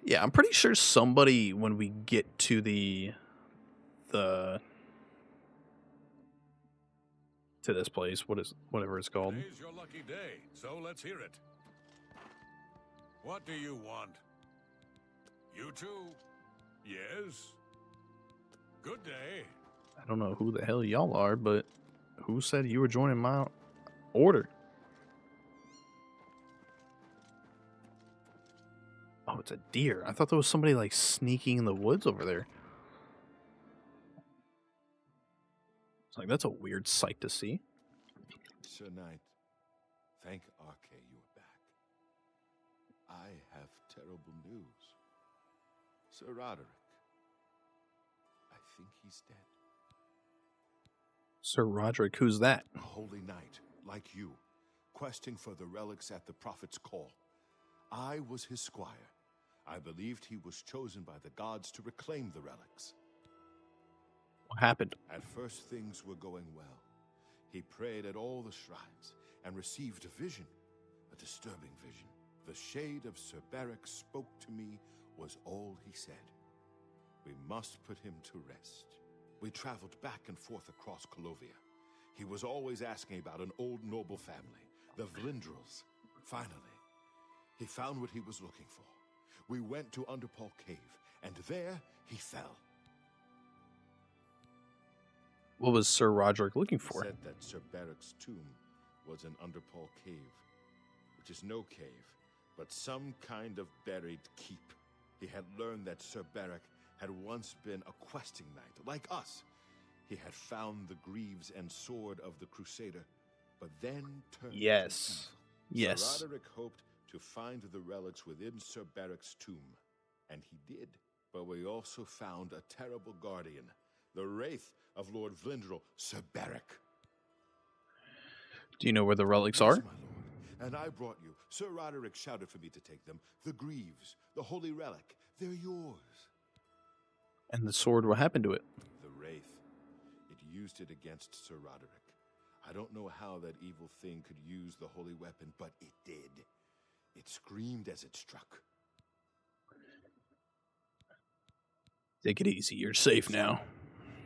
Yeah, I'm pretty sure somebody, when we get to the to this place, whatever it's called. Today's your lucky day, so let's hear it. What do you want? You too? Yes? Good day. I don't know who the hell y'all are, but who said you were joining my order? Oh, it's a deer. I thought there was somebody like sneaking in the woods over there. It's like, that's a weird sight to see. Sir Knight, thank Arke you are back. I have terrible news. Sir Roderick, I think he's dead. Sir Roderick, who's that? A holy knight, like you, questing for the relics at the Prophet's call. I was his squire. I believed he was chosen by the gods to reclaim the relics. What happened? At first, things were going well. He prayed at all the shrines and received a vision, a disturbing vision. The shade of Sir Beric spoke to me was all he said. We must put him to rest. We traveled back and forth across Colovia. He was always asking about an old noble family, the Vlindrels. Finally, he found what he was looking for. We went to Underpaw Cave, and there he fell. What was Sir Roderick looking for? He said that Sir Beric's tomb was in Underpaw Cave, which is no cave, but some kind of buried keep. He had learned that Sir Beric had once been a questing knight, like us. He had found the greaves and sword of the Crusader, but then turned to evil. Sir Roderick hoped to find the relics within Sir Beric's tomb, and he did. But we also found a terrible guardian, the wraith of Lord Vlindrel, Sir Beric. Do you know where the relics Yes, are? my lord. And I brought you. Sir Roderick shouted for me to take them. The greaves, the holy relic, they're yours. And the sword, what happened to it? The wraith. It used it against Sir Roderick. I don't know how that evil thing could use the holy weapon, but it did. It screamed as it struck. Take it easy, you're safe now.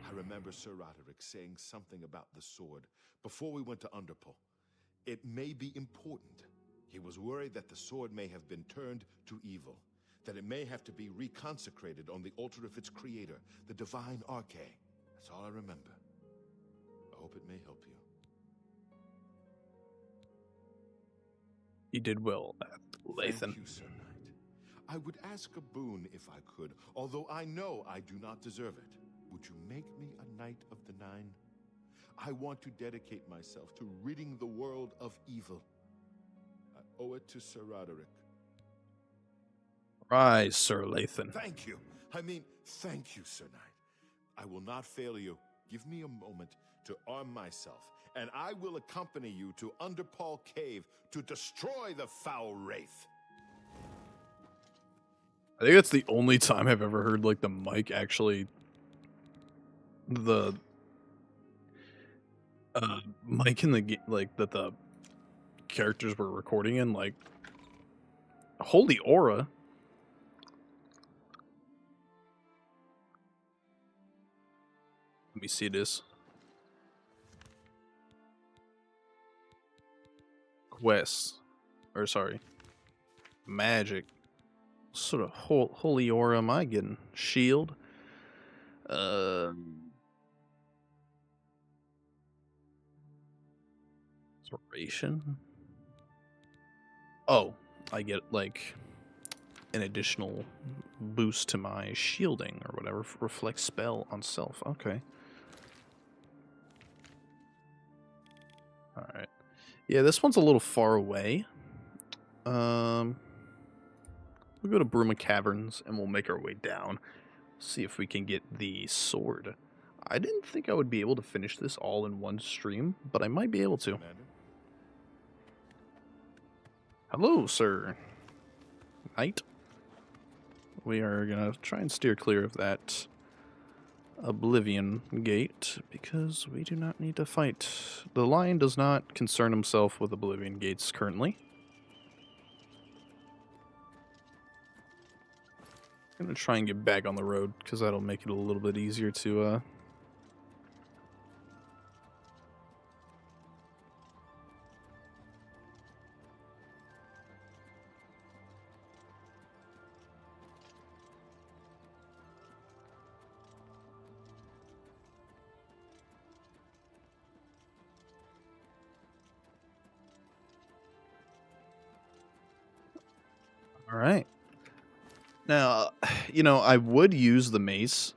I remember Sir Roderick saying something about the sword before we went to Underpaw. It may be important. He was worried that the sword may have been turned to evil, that it may have to be reconsecrated on the altar of its creator, the divine Arke. That's all I remember. I hope it may help you. You did well, Lathan. Thank you, Sir Knight. I would ask a boon if I could, although I know I do not deserve it. Would you make me a Knight of the Nine? I want to dedicate myself to ridding the world of evil. I owe it to Sir Roderick. Rise, Sir Lathan. Thank you. Thank you, Sir Knight. I will not fail you. Give me a moment to arm myself, and I will accompany you to Underpaw Cave to destroy the foul wraith. I think that's the only time I've ever heard, like, the mic actually... The... mic in the game, like, that the characters were recording in, like... Holy aura. Let me see this. Quests. Or, sorry. Magic. What sort of holy aura am I getting? Shield. Inspiration. Oh, I get like an additional boost to my shielding or whatever. Reflect spell on self. Okay. All right. Yeah, this one's a little far away. We We'll go to Bruma Caverns and we'll make our way down. See if we can get the sword. I didn't think I would be able to finish this all in one stream, but I might be able to. Commander? Hello, sir. Knight. We are going to try and steer clear of that Oblivion gate because we do not need to fight. The lion does not concern himself with Oblivion gates currently. I'm going to try and get back on the road because that'll make it a little bit easier to All right. Now, you know, I would use the mace,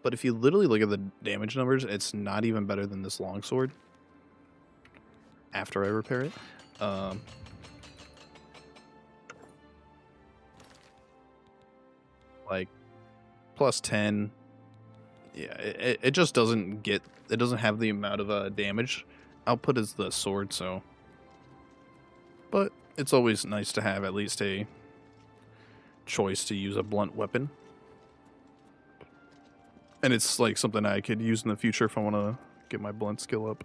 but if you literally look at the damage numbers, it's not even better than this longsword after I repair it. Like, plus 10. Yeah, it just doesn't get... It doesn't have the amount of damage output as the sword, so... But it's always nice to have at least a choice to use a blunt weapon. And it's like something I could use in the future if I want to get my blunt skill up.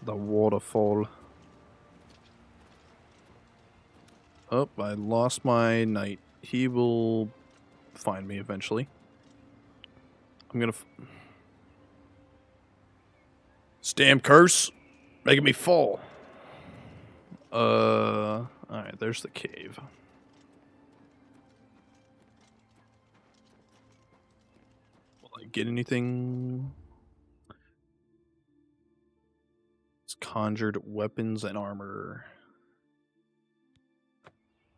The waterfall. Oh, I lost my knight. He will find me eventually. I'm gonna... Stam curse! Making me fall. Alright, there's the cave. Will I get anything? It's conjured weapons and armor.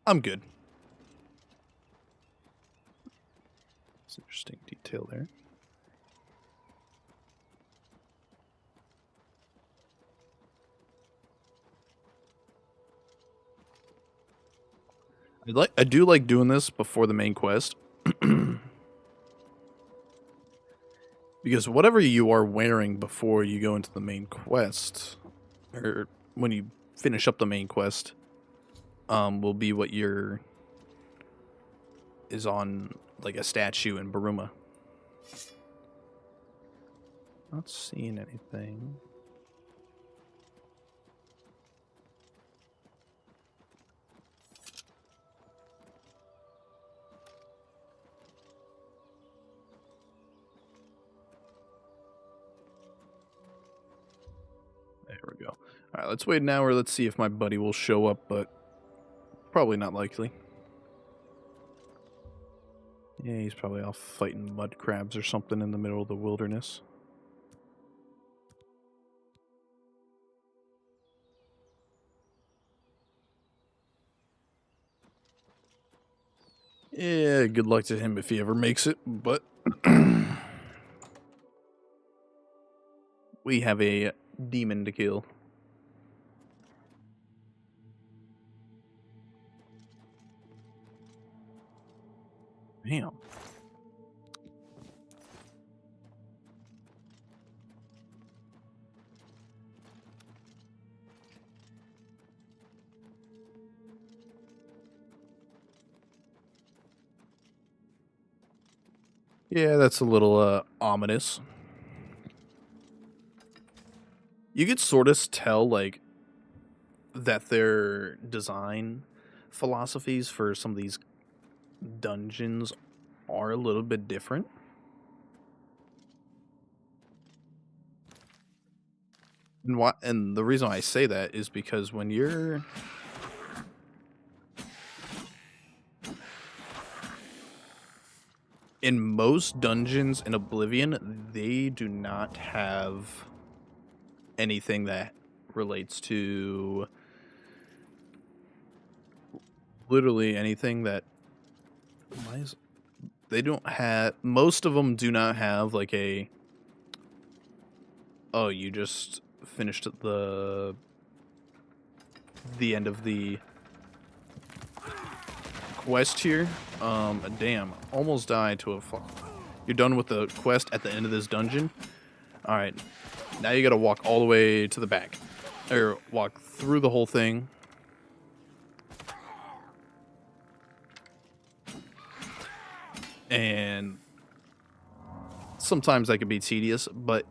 I'm good. It's an interesting detail there. I do like doing this before the main quest. Because whatever you are wearing before you go into the main quest, or when you finish up the main quest, will be what is on like a statue in Baruma. Not seeing anything. There we go. Alright, let's wait an hour. Let's see if my buddy will show up, but probably not likely. Yeah, he's probably off fighting mud crabs or something in the middle of the wilderness. Yeah, good luck to him if he ever makes it, but we have a demon to kill. Damn. Yeah, that's a little ominous. You could sort of tell, like, that their design philosophies for some of these dungeons are a little bit different. And the reason I say that is because when you're in most dungeons in Oblivion, they do not have anything that relates to literally anything that... Why is They don't have, most of them do not have like a, oh, you just finished the end of the quest here. Damn, almost died to a You're done with the quest at the end of this dungeon. All right, now you got to walk all the way to the back, or walk through the whole thing. And sometimes that could be tedious, but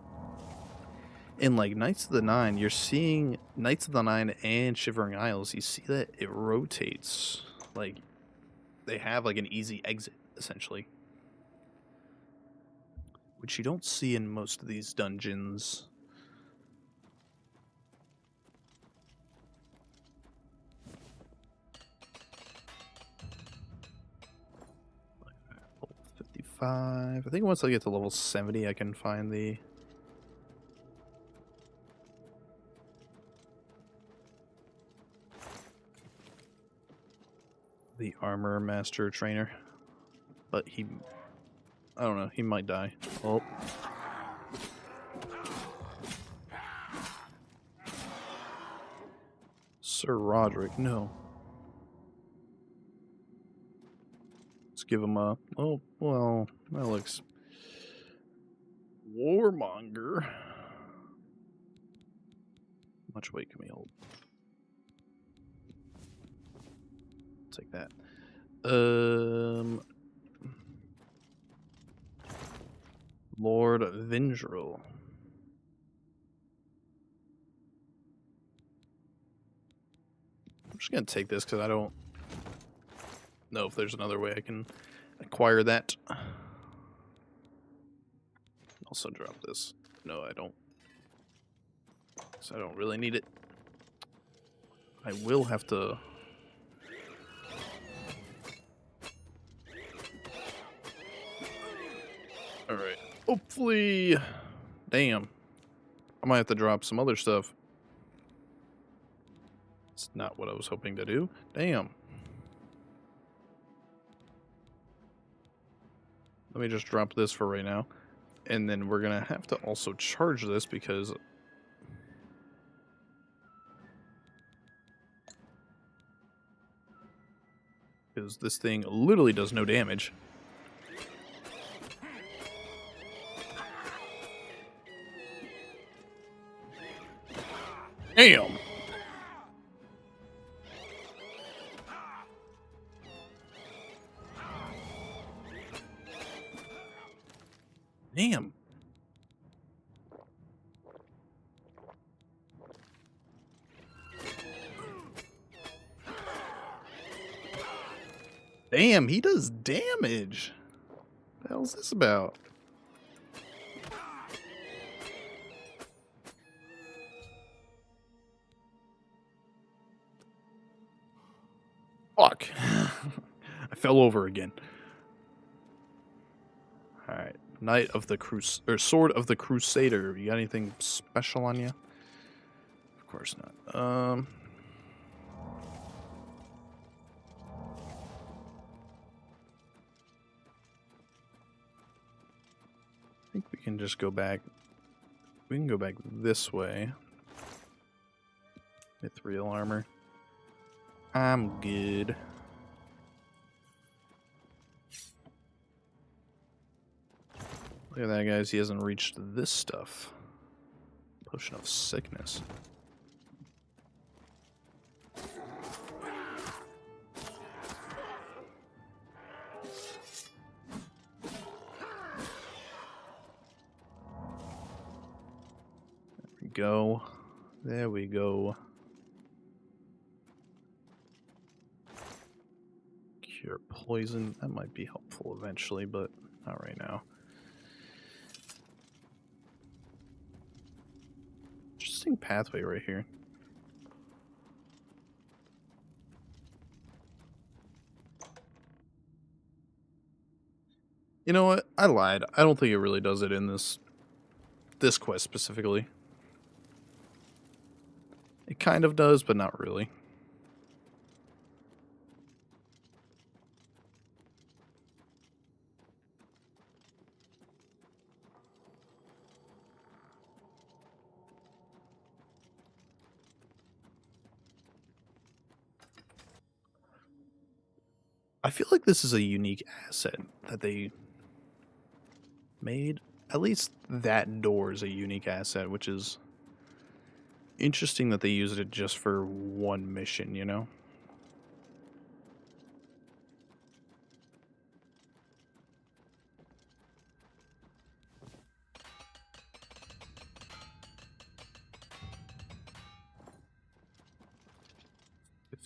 in like Knights of the Nine, you're seeing Knights of the Nine and Shivering Isles, you see that it rotates. Like, they have like an easy exit, essentially. Which you don't see in most of these dungeons. Level 55. I think once I get to level 70, I can find the armor master trainer. But I don't know, he might die. Oh. Sir Roderick, no. Let's give him a, oh, well, that looks warmonger. How much weight can we hold? Take that. Lord Vindril. I'm just gonna take this because I don't know if there's another way I can acquire that. Also drop this. No, I don't. So I don't really need it. I will have to. Alright. Hopefully. Damn. I might have to drop some other stuff. It's not what I was hoping to do. Damn. Let me just drop this for right now. And then we're going to have to also charge this because this thing literally does no damage. Damn! Damn. Damn, he does damage. What the hell's this about? Fuck. I fell over again. Alright. Knight of the Sword of the Crusader. You got anything special on you? Of course not. I think we can just go back. We can go back this way. Mithril armor. I'm good. Look at that, guys. He hasn't reached this stuff. Potion of sickness. There we go. There we go. Cure poison. That might be helpful eventually, but not right now. Interesting pathway right here. You know what? I lied. I don't think it really does it in this quest specifically. It kind of does, but not really. I feel like this is a unique asset that they made. At least that door is a unique asset, which is interesting that they used it just for one mission, you know?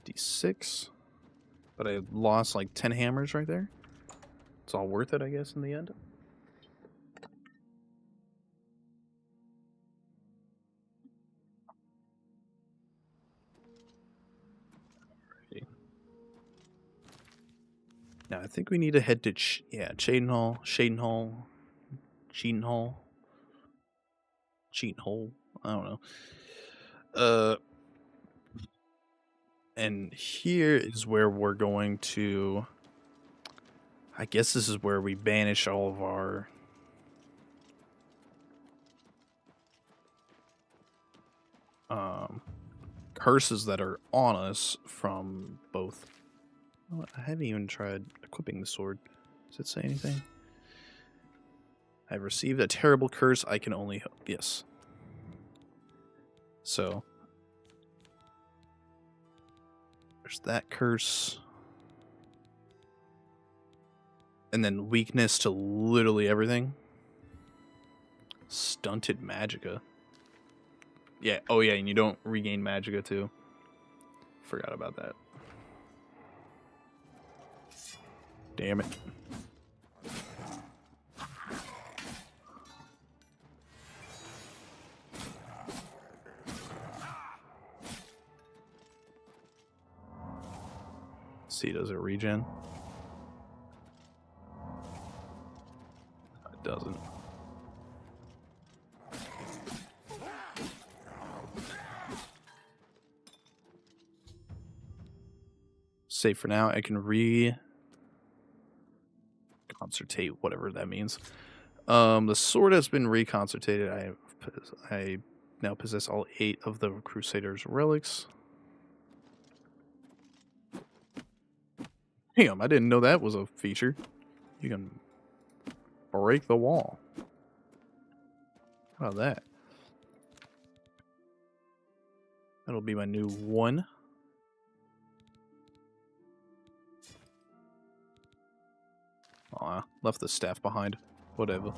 $56, but I lost like 10 hammers right there. It's all worth it, I guess, in the end. Alrighty. Now I think we need to head to Cheaton Hall, Cheaton Hall. I don't know. And here is where we're going to. I guess this is where we banish all of our curses that are on us from both. Oh, I haven't even tried equipping the sword. Does it say anything? I've received a terrible curse. I can only hope. Yes. So there's that curse. And then weakness to literally everything. Stunted magicka. Yeah, oh yeah, and you don't regain magicka too. Forgot about that. Damn it. See, does it regen? It doesn't. Save for now. I can reconcertate, whatever that means. The sword has been reconcertated. I now possess all 8 of the Crusader's relics. Damn, I didn't know that was a feature. You can break the wall. How about that? That'll be my new 1. Aw, left the staff behind. Whatever.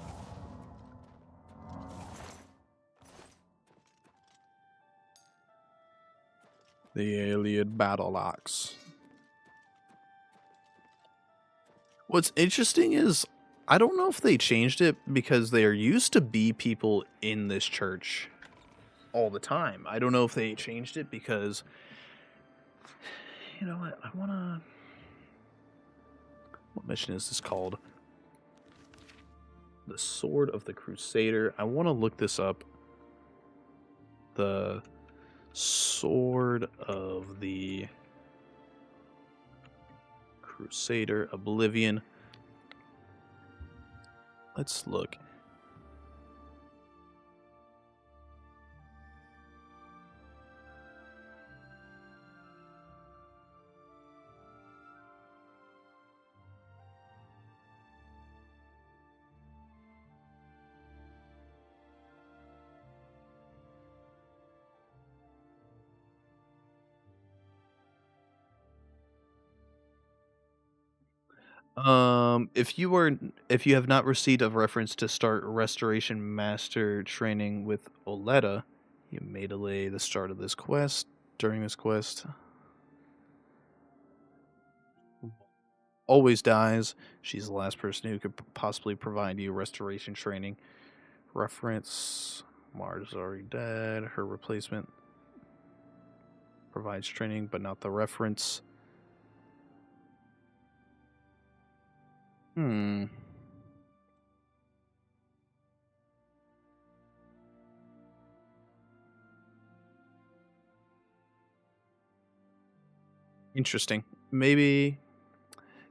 The Alien Battle Axe. What's interesting is, I don't know if they changed it because there used to be people in this church all the time. I don't know if they changed it because, you know what, what mission is this called? The Sword of the Crusader. I want to look this up. The Sword of the Crusader, Oblivion. Let's look. If you have not received a reference to start Restoration Master training with Oleta, you may delay the start of this quest. During this quest, always dies. She's the last person who could possibly provide you restoration training. Reference: Mars is already dead. Her replacement provides training, but not the reference. Interesting. Maybe.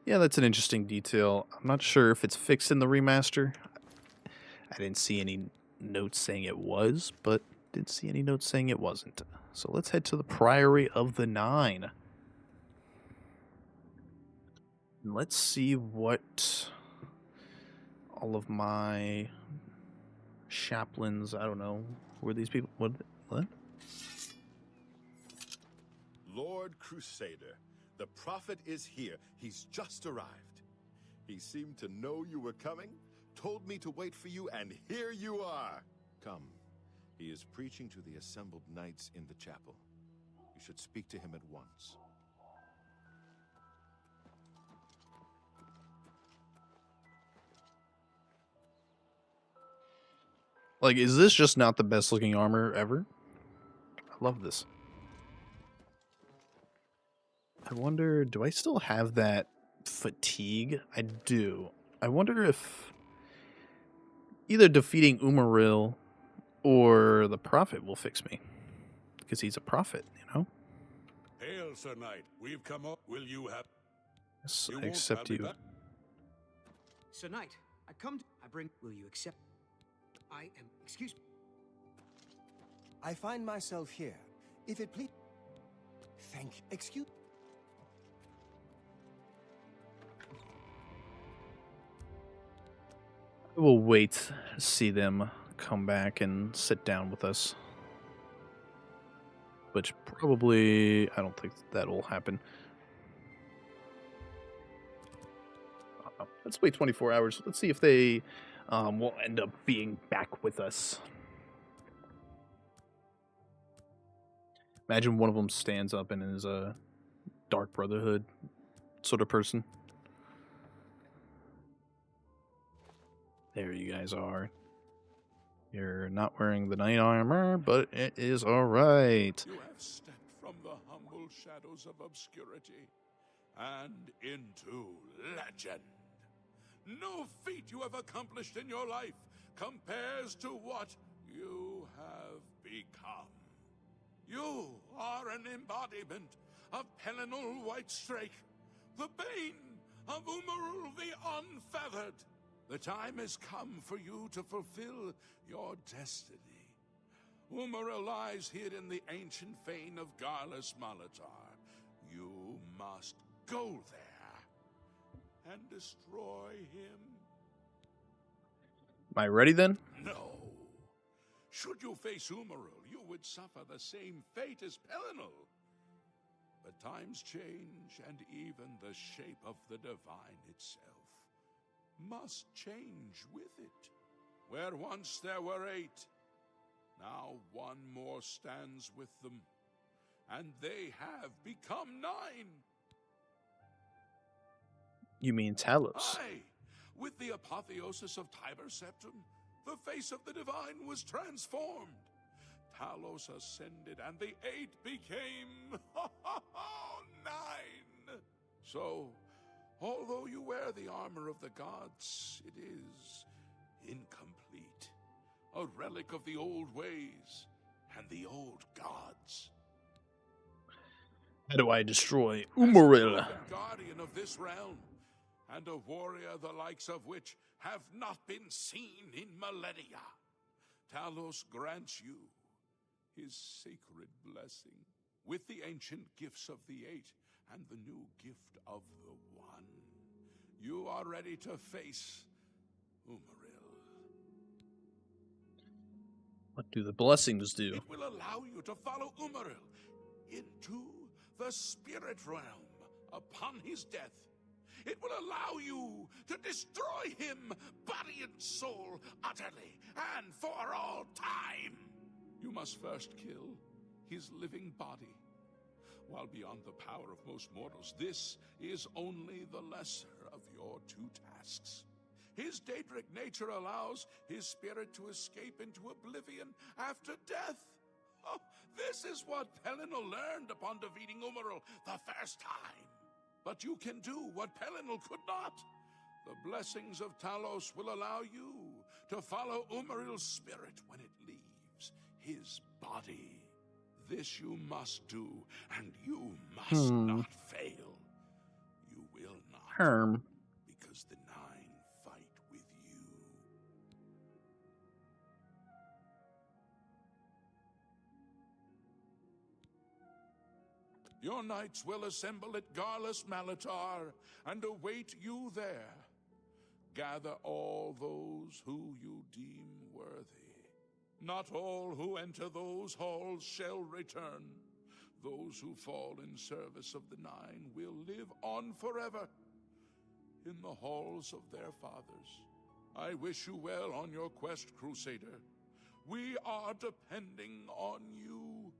Yeah, that's an interesting detail. I'm not sure if it's fixed in the remaster. I didn't see any notes saying it was, but didn't see any notes saying it wasn't. So let's head to the Priory of the Nine. Let's see what all of my chaplains, I don't know, who are these people? What? Lord Crusader, the prophet is here. He's just arrived. He seemed to know you were coming, told me to wait for you, and here you are. Come. He is preaching to the assembled knights in the chapel. You should speak to him at once. Like, is this just not the best looking armor ever? I love this. I wonder, do I still have that fatigue? I do. I wonder if either defeating Umaril or the prophet will fix me. Because he's a prophet, you know? Hail, Sir Knight. We've come up. Will you have... Yes, You I won't, accept I'll be you. back. Sir Knight, I come to... I bring... Will you accept... I am... Excuse me. I find myself here. If it please... Excuse... I will wait to see them come back and sit down with us. Which probably, I don't think that'll happen. Let's wait 24 hours. Let's see if they will end up being back with us. Imagine one of them stands up and is a Dark Brotherhood sort of person. There you guys are. You're not wearing the knight armor, but it is alright. You have stepped from the humble shadows of obscurity and into legend. No feat you have accomplished in your life compares to what you have become. You are an embodiment of Pelinal Whitestrake, the bane of Umarul the Unfeathered. The time has come for you to fulfill your destiny. Umaril lies hid in the ancient fane of Garlus Malatar. You must go there and destroy him. Am I ready then? No. Should you face Umaril, you would suffer the same fate as Pelinal. But times change, and even the shape of the divine itself must change with it. Where once there were 8, now one more stands with them, and they have become 9. You mean Talos? Aye, with the apotheosis of Tiber Septum, the face of the divine was transformed. Talos ascended, and the 8 became 9. So, although you wear the armor of the gods, it is incomplete. A relic of the old ways and the old gods. How do I destroy As a Umaril? beloved guardian of this realm, and a warrior the likes of which have not been seen in millennia, Talos grants you his sacred blessing with the ancient gifts of the 8 and the new gift of the 1. You are ready to face Umaril. What do the blessings do? It will allow you to follow Umaril into the spirit realm upon his death. It will allow you to destroy him, body and soul, utterly and for all time. You must first kill his living body. While beyond the power of most mortals, this is only the lesser of your 2 tasks. His Daedric nature allows his spirit to escape into oblivion after death. Oh, this is what Pelinal learned upon defeating Umaril the first time. But you can do what Pelinal could not. The blessings of Talos will allow you to follow Umaril's spirit when it leaves his body. This you must do, and you must not fail. You will not. Because the 9 fight with you. Your knights will assemble at Garlus Malatar and await you there. Gather all those who you deem worthy. Not all who enter those halls shall return. Those who fall in service of the Nine will live on forever in the halls of their fathers. I wish you well on your quest, Crusader. We are depending on you.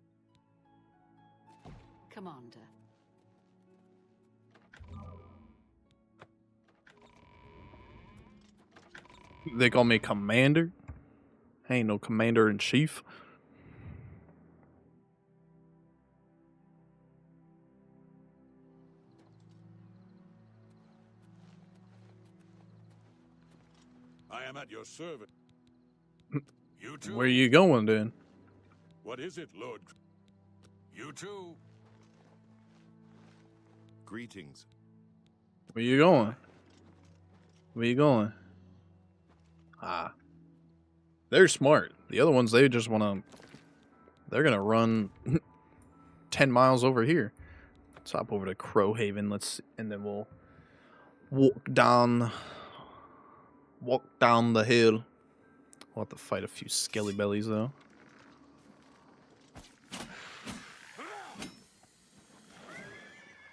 Commander. They call me Commander? I ain't no Commander-in-Chief. I am at your service. You too. Where you going, then? What is it, Lord? You too. Greetings. Where you going? Where you going? Ah. They're smart. The other ones, they just want to... They're going to run 10 miles over here. Let's hop over to Crowhaven. And then we'll walk down the hill. We'll have to fight a few skelly bellies, though.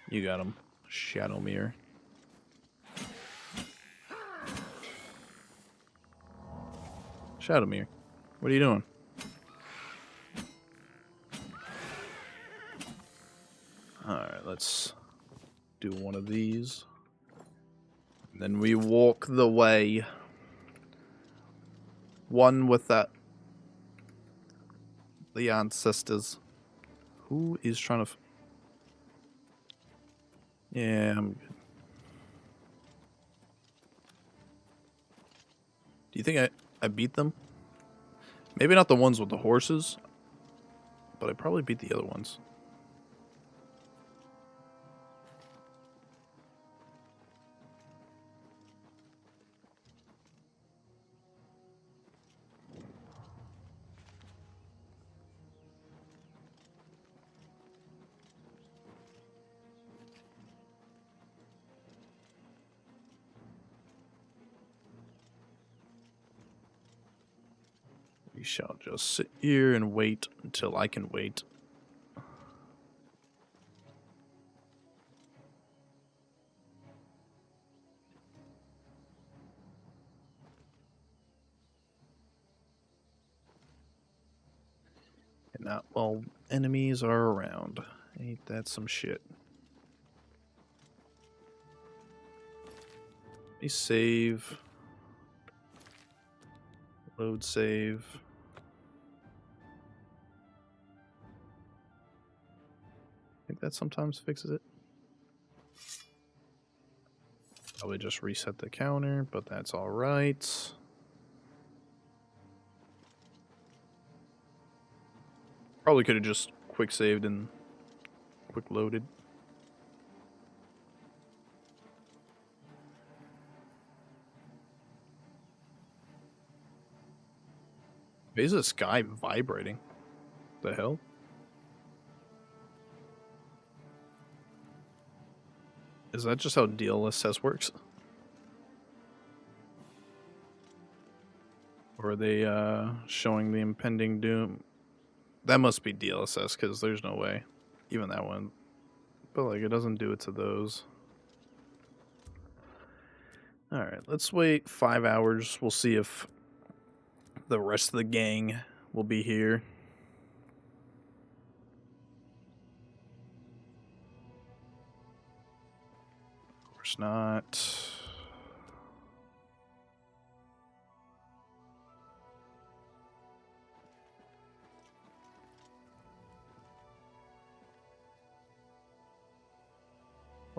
You got him, Shadowmere. Shadowmere, what are you doing? Alright, let's do one of these. Then we walk the way. One with the ancestors. Who is trying to... Yeah, I'm good. Do you think I beat them? Maybe not the ones with the horses, but I probably beat the other ones. We shall just sit here and wait until I can wait. And not while enemies are around. Ain't that some shit? Let me save. Load save. I think that sometimes fixes it. Probably just reset the counter, but that's alright. Probably could have just quick saved and quick loaded. Is the sky vibrating? The hell? Is that just how DLSS works? Or are they showing the impending doom? That must be DLSS, because there's no way. Even that one. But like, it doesn't do it to those. Alright, let's wait 5 hours. We'll see if the rest of the gang will be here. Of course not.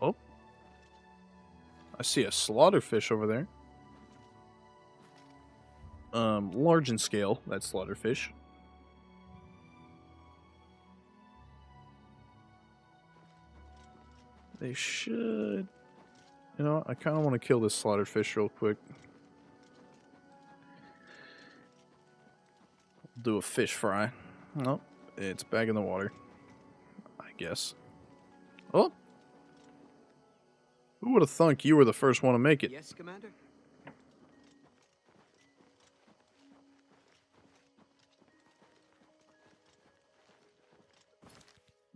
Oh. I see a slaughterfish over there. Large in scale, that slaughterfish. They should... You know, I kind of want to kill this slaughterfish real quick. Do a fish fry. Nope, it's back in the water. I guess. Oh! Who would have thunk you were the first one to make it? Yes, Commander?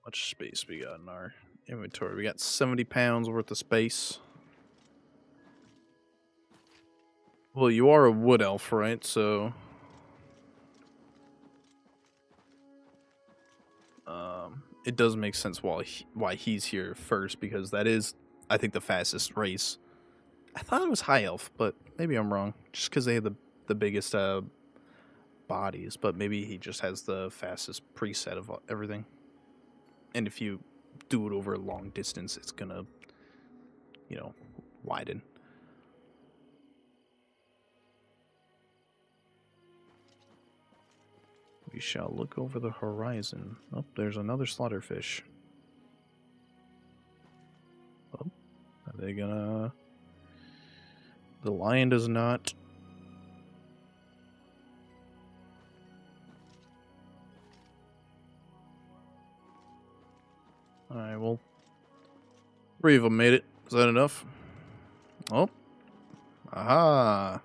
Much space we got in our inventory. We got 70 pounds worth of space. Well, you are a wood elf, right? So, it does make sense why he's here first, because that is, I think, the fastest race. I thought it was high elf, but maybe I'm wrong. Just because they have the biggest bodies, but maybe he just has the fastest preset of everything. And if you do it over a long distance, it's gonna, widen. We shall look over the horizon. Oh, there's another slaughterfish. Oh, are they gonna... The lion does not. Alright, well. 3 of them made it. Is that enough? Oh. Aha.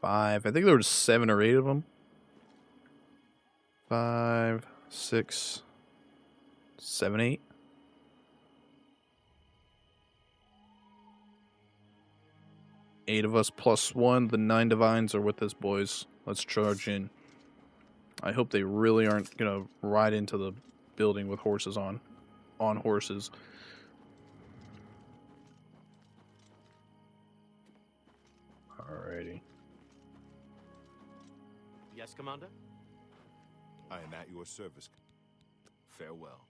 Five. I think there were 7 or 8 of them. 5, 6, 7, 8. Eight of us plus 1. The 9 divines are with us, boys. Let's charge in. I hope they really aren't gonna ride into the building with horses on horses. Alrighty. Yes, Commander? I am at your service. Farewell.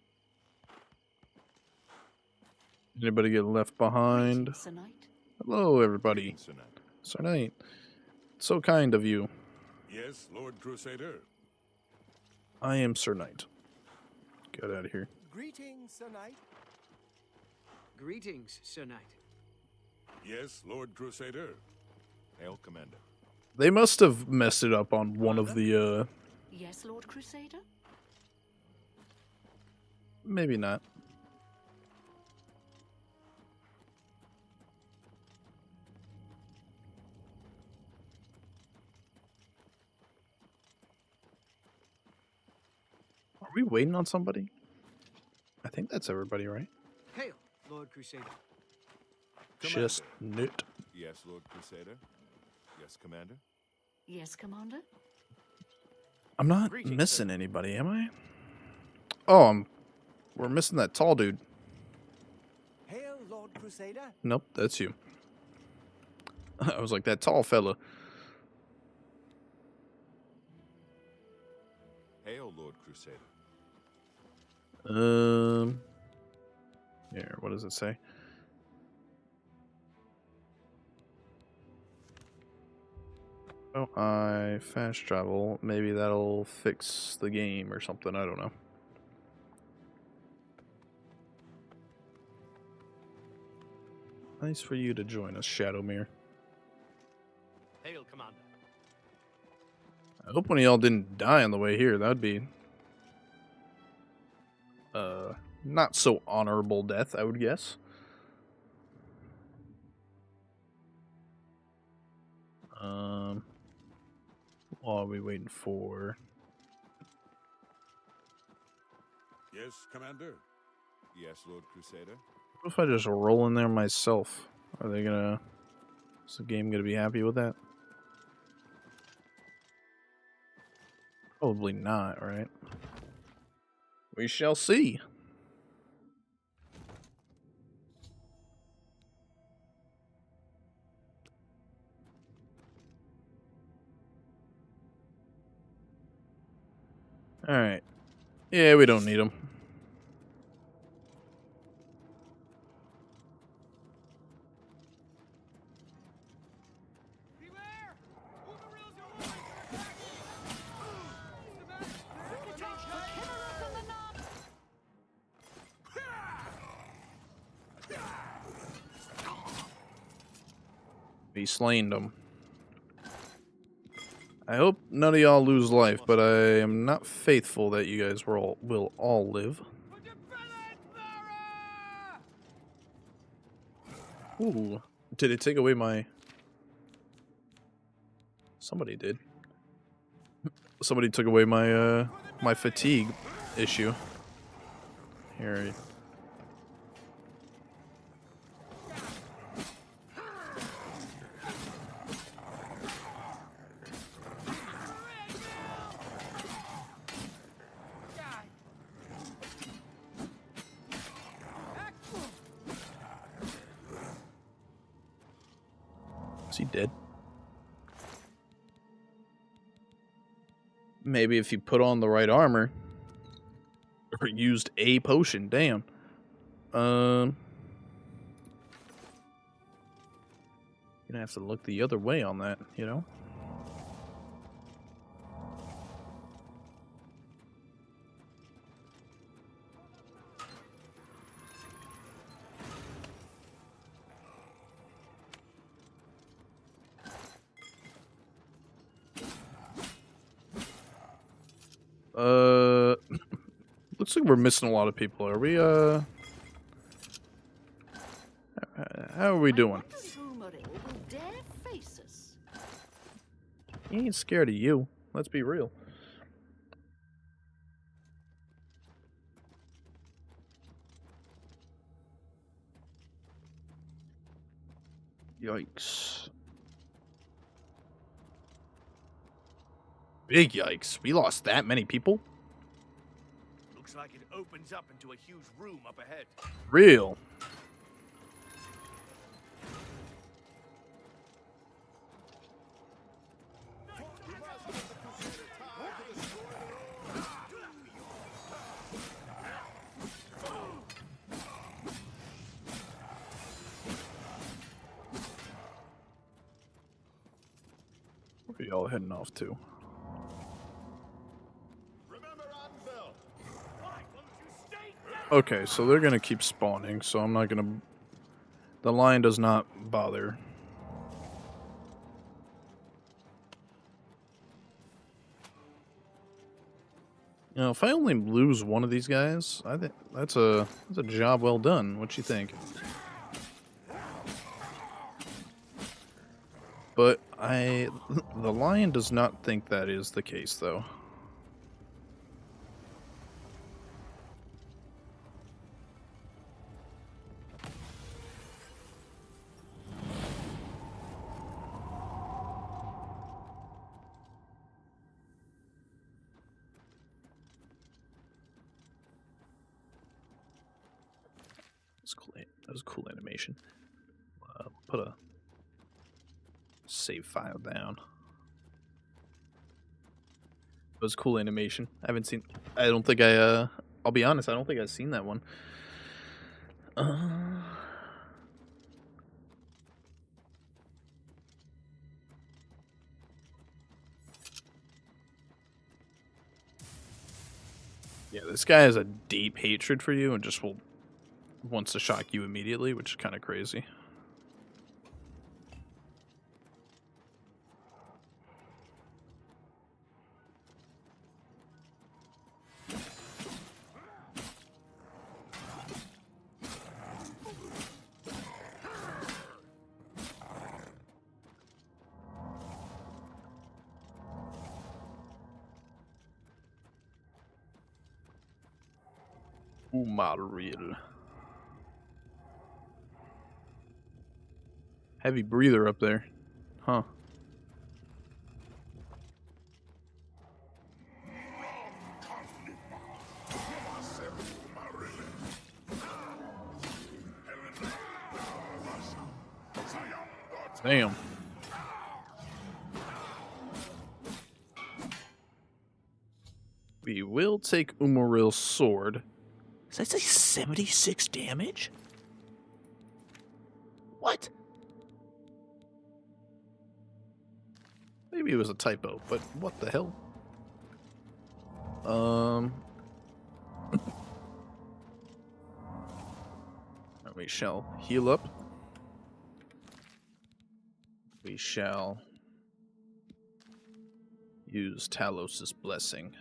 Anybody get left behind? Greetings, Sir Knight. Hello, everybody. Greetings, Sir Knight. Sir Knight. So kind of you. Yes, Lord Crusader. I am Sir Knight. Get out of here. Greetings, Sir Knight. Greetings, Sir Knight. Yes, Lord Crusader. Hail, Commander. They must have messed it up on one of the, Yes, Lord Crusader? maybe not. Are we waiting on somebody? I think that's everybody, right? Hail, Lord Crusader. Just nit. Yes, Lord Crusader. Yes, Commander. Yes, Commander? I'm not Greetings, missing sir. anybody, am I? Oh, we're missing that tall dude. Hail, Lord Crusader. Nope, that's you. I was like, that tall fella. Hail, Lord Crusader. Here, what does it say? Oh, I fast travel. Maybe that'll fix the game or something. I don't know. Nice for you to join us, Shadowmere. Hail, Commander. I hope one of y'all didn't die on the way here. That would be not so honorable death, I would guess. What are we waiting for? Yes, Commander. Yes, Lord Crusader. What if I just roll in there myself? Are they gonna... Is the game gonna be happy with that? Probably not, right? We shall see. Alright. Yeah, we don't need them. We slain them. I hope none of y'all lose life, but I am not faithful that you guys will all live. Ooh, did it take away my... Somebody did. Somebody took away my, my fatigue issue. Here. Is he dead? Maybe if you put on the right armor. Or used a potion, damn. You're gonna have to look the other way on that, you know? Looks like we're missing a lot of people. Are we, how are we doing? He ain't scared of you. Let's be real. Yikes. Big yikes. We lost that many people? Looks like it opens up into a huge room up ahead. Real. Where are y'all heading off to? Okay, so they're gonna keep spawning, so I'm not gonna... The lion does not bother. You know, if I only lose one of these guys, I think that's a job well done. What you think? But the lion does not think that is the case, though. That's cool. That was a cool animation. Put a save file down. It was cool animation. I haven't seen. I don't think I. I'll be honest. I don't think I've seen that one. Yeah, this guy has a deep hatred for you and just wants to shock you immediately, which is kind of crazy. Umaril. Heavy breather up there. Huh. Damn. We will take Umaril's sword. Does that say 76 damage? What? Maybe it was a typo, but what the hell? We shall heal up. We shall Use Talos' blessing.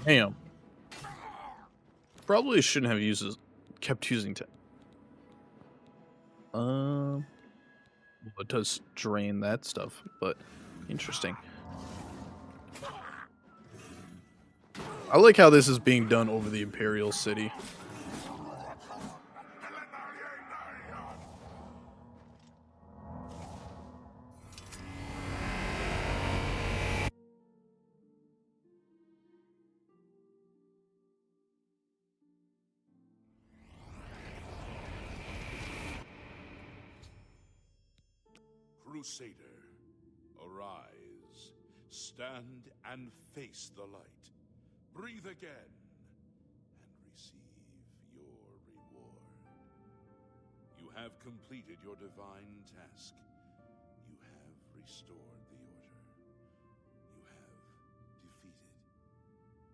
Damn. Probably shouldn't have kept using well, it does drain that stuff, but interesting. I like how this is being done over the Imperial City. Crusader, arise. Stand and face the light. Breathe again and receive your reward. You have completed your divine task. You have restored the Order. You have defeated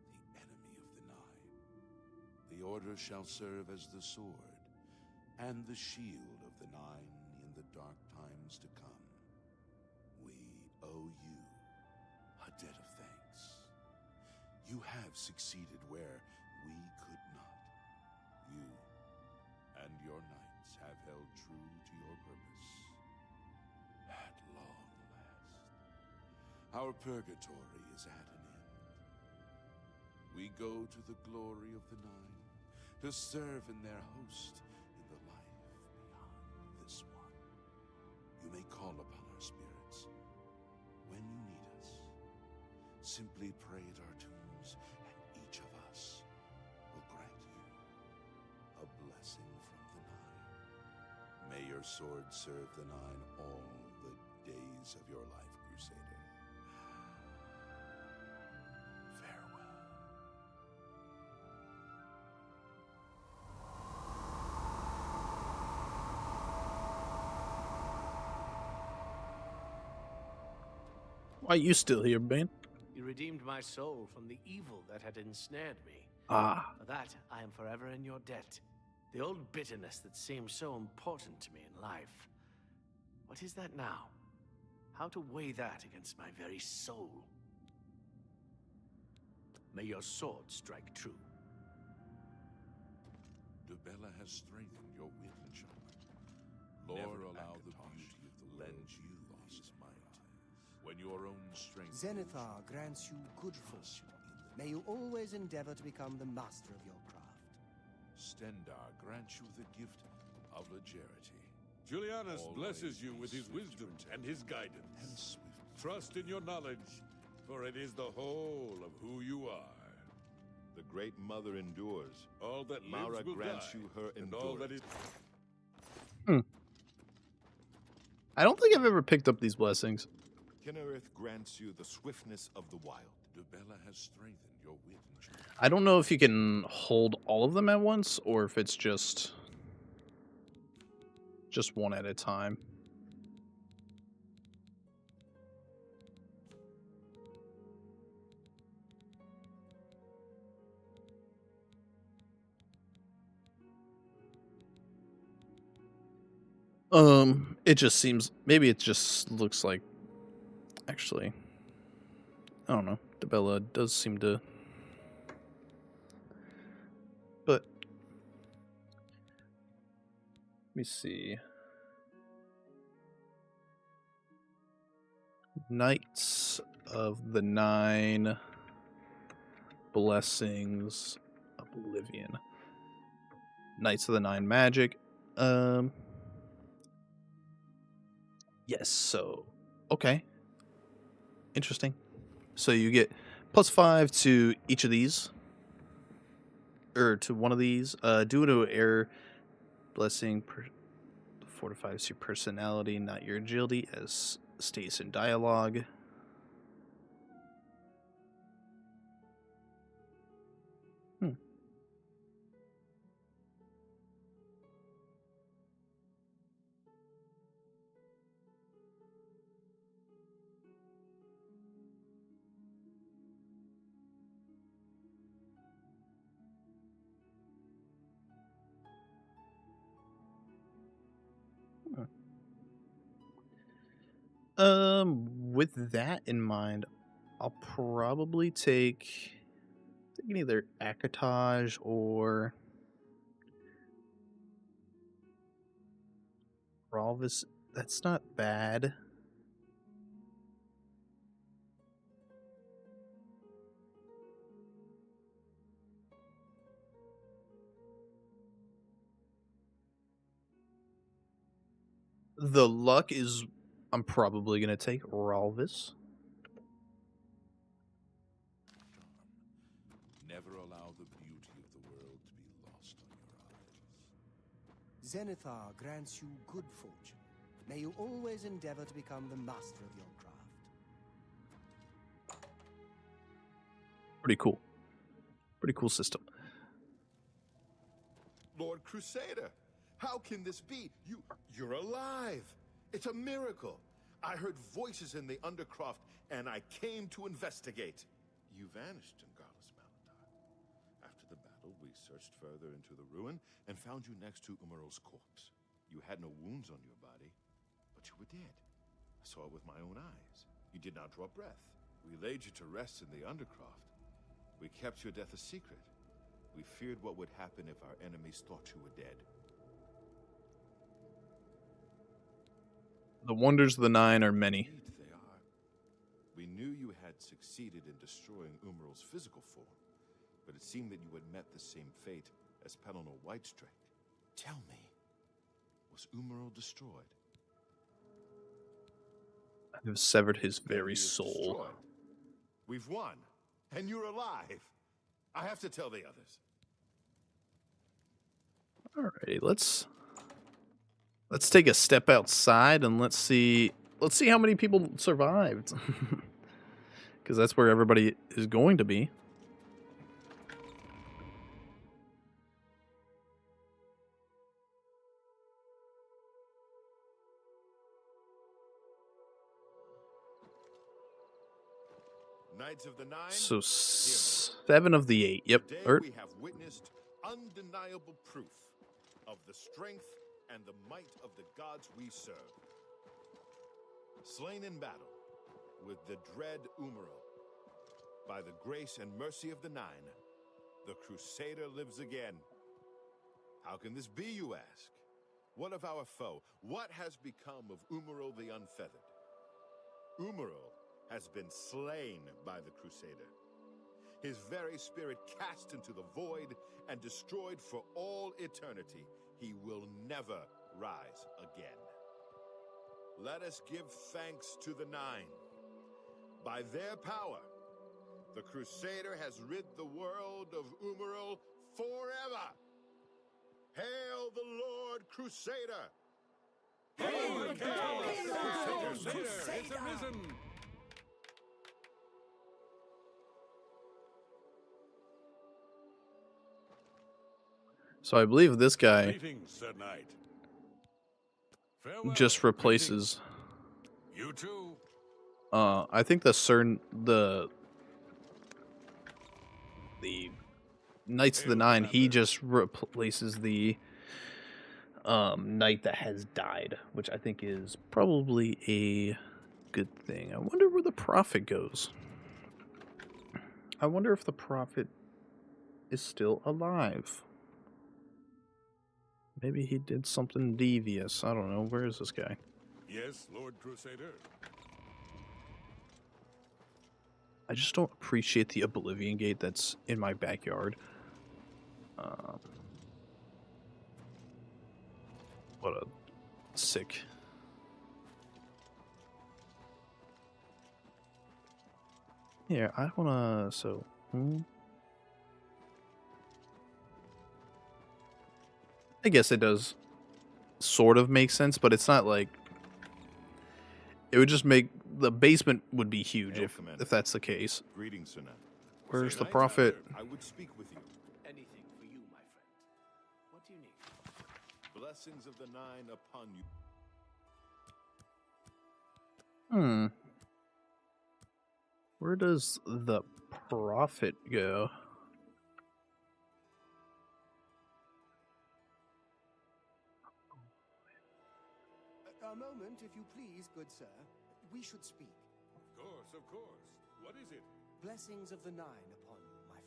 the enemy of the Nine. The Order shall serve as the sword and the shield of the Nine in the dark times to come. We owe you a debt of thanks. You have succeeded where we could not. You and your knights have held true to your purpose. At long last, our purgatory is at an end. We go to the glory of the Nine to serve in their host in the life beyond this one. You may call upon our spirits when you need us. Simply pray at our tombs, and each of us will grant you a blessing from the Nine. May your sword serve the Nine all the days of your life, Crusader. Farewell. Why are you still here, Bane? You redeemed my soul from the evil that had ensnared me. Ah. For that, I am forever in your debt. The old bitterness that seemed so important to me in life. What is that now? How to weigh that against my very soul? May your sword strike true. Dubella has strengthened your wit and charm. Never allow the beauty of the lend you his might. When your own strength... Zenithar grants you good fortune. May you always endeavor to become the master of your craft. Stendarr grants you the gift of legerity. Julianus Always blesses you be with his swift wisdom to and his and guidance. swift. Trust in your knowledge, for it is the whole of who you are. The Great Mother endures. All that Mara lives will grants die, you her and all that endurance. is... I don't think I've ever picked up these blessings. Kinnereth grants you the swiftness of the wild. Dubella has strengthened your wit and charm. I don't know if you can hold all of them at once or if it's just one at a time. It just seems, maybe it just looks like, actually, I don't know, Dubella does seem to, but, let me see. Knights of the Nine, Blessings, Oblivion. Knights of the Nine Magic. Yes, so, okay. Interesting. So you get +5 to each of these. or to one of these. Due to air blessing fortifies your personality, not your agility, as states in dialogue. With that in mind, I'll probably take either Akataj or Ralvis. That's not bad. The luck is, I'm probably gonna take Ralvis. Never allow the beauty of the world to be lost on your eyes. Zenithar grants you good fortune. May you always endeavor to become the master of your craft. Pretty cool. Pretty cool system. Lord Crusader, how can this be? You're alive. It's a miracle. I heard voices in the Undercroft, and I came to investigate. You vanished in Garlus Malatar. After the battle, we searched further into the ruin and found you next to Umarul's corpse. You had no wounds on your body, but you were dead. I saw it with my own eyes. You did not draw breath. We laid you to rest in the Undercroft. We kept your death a secret. We feared what would happen if our enemies thought you were dead. The wonders of the Nine are many. Indeed, they are. We knew you had succeeded in destroying Umarul's physical form, but it seemed that you had met the same fate as Pelennor Whitestrake. Tell me, was Umarul destroyed? I have severed his Then very he is soul. destroyed. We've won, and you're alive. I have to tell the others. Alrighty, let's take a step outside and let's see how many people survived. Because that's where everybody is going to be. Knights of the Nine, So 7 of the 8. Yep. today we have witnessed undeniable proof of the strength and the might of the gods we serve. Slain in battle with the dread Umarul, by the grace and mercy of the Nine, the Crusader lives again. How can this be, you ask? What of our foe? What has become of Umarul the Unfeathered? Umarul has been slain by the Crusader. His very spirit cast into the void and destroyed for all eternity. He will never rise again. Let us give thanks to the Nine. By their power, the Crusader has rid the world of Umarul forever. Hail the Lord Crusader! Hail the Crusader is arisen! So I believe this guy Greetings, Sir Knight. Farewell. just replaces. You too. I think the Knights of the Nine, he just replaces the knight that has died, which I think is probably a good thing. I wonder where the Prophet goes. I wonder if the Prophet is still alive. Maybe he did something devious. I don't know. Where is this guy? Yes, Lord Crusader. I just don't appreciate the Oblivion gate that's in my backyard. What a sick. Yeah, I wanna. So. I guess it does sort of make sense, but it's not like... It would just make... The basement would be huge Hail, if Commander. that's the case. Greetings, Sir Knight. Where's the Knight, prophet? I would speak with you. Anything for you, my friend. What do you need? Blessings of the Nine upon you. Where does the prophet go? A moment, if you please, good sir. We should speak. Of course, of course. What is it? Blessings of the Nine upon you, my friend.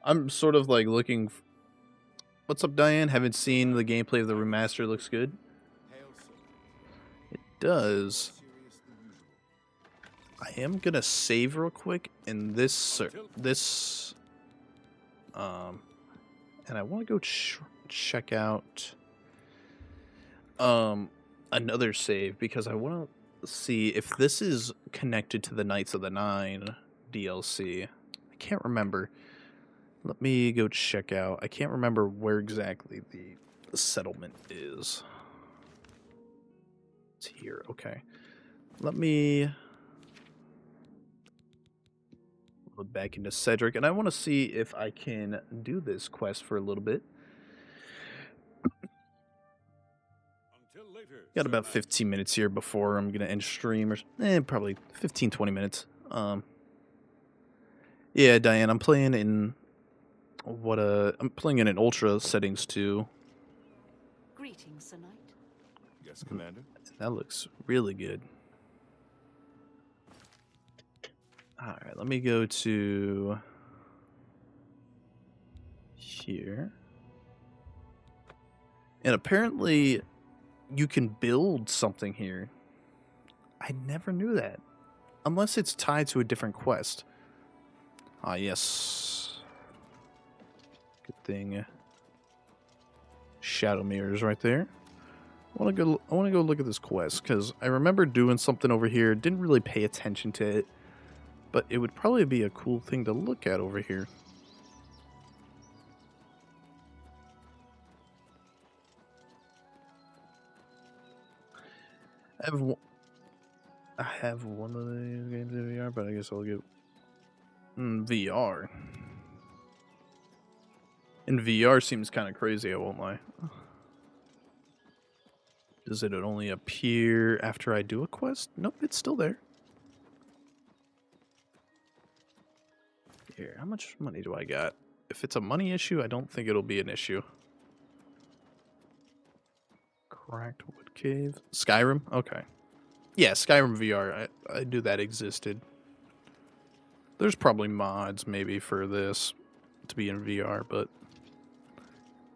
I'm sort of like looking... What's up, Diane? Haven't seen the gameplay of the remaster. Looks good. Hail, Sir. It does. Serious than usual. I am gonna save real quick in this and I want to go check out another save because I want to see if this is connected to the Knights of the Nine DLC. I can't remember. Let me go check out. I can't remember where exactly the settlement is. It's here. Okay. Let me look back into Cedric, and I want to see if I can do this quest for a little bit. Until later. Got Sir about Knight. 15 minutes here before I'm going to end stream, or probably 15-20 minutes. Yeah, Diane, I'm playing in I'm playing in an ultra settings too. Greetings, Sir Knight. Yes, Commander. That looks really good. Alright, let me go to here. And apparently you can build something here. I never knew that. Unless it's tied to a different quest. Ah, yes. Good thing. Shadow mirrors right there. I want to go look at this quest because I remember doing something over here. Didn't really pay attention to it, but it would probably be a cool thing to look at over here. I have one of these games in VR, but I guess I'll get VR. And VR seems kind of crazy, I won't lie. Does it only appear after I do a quest? Nope, it's still there. Here, how much money do I got? If it's a money issue, I don't think it'll be an issue. Cracked Wood Cave. Skyrim? Okay. Yeah, Skyrim VR. I knew that existed. There's probably mods maybe for this to be in VR, but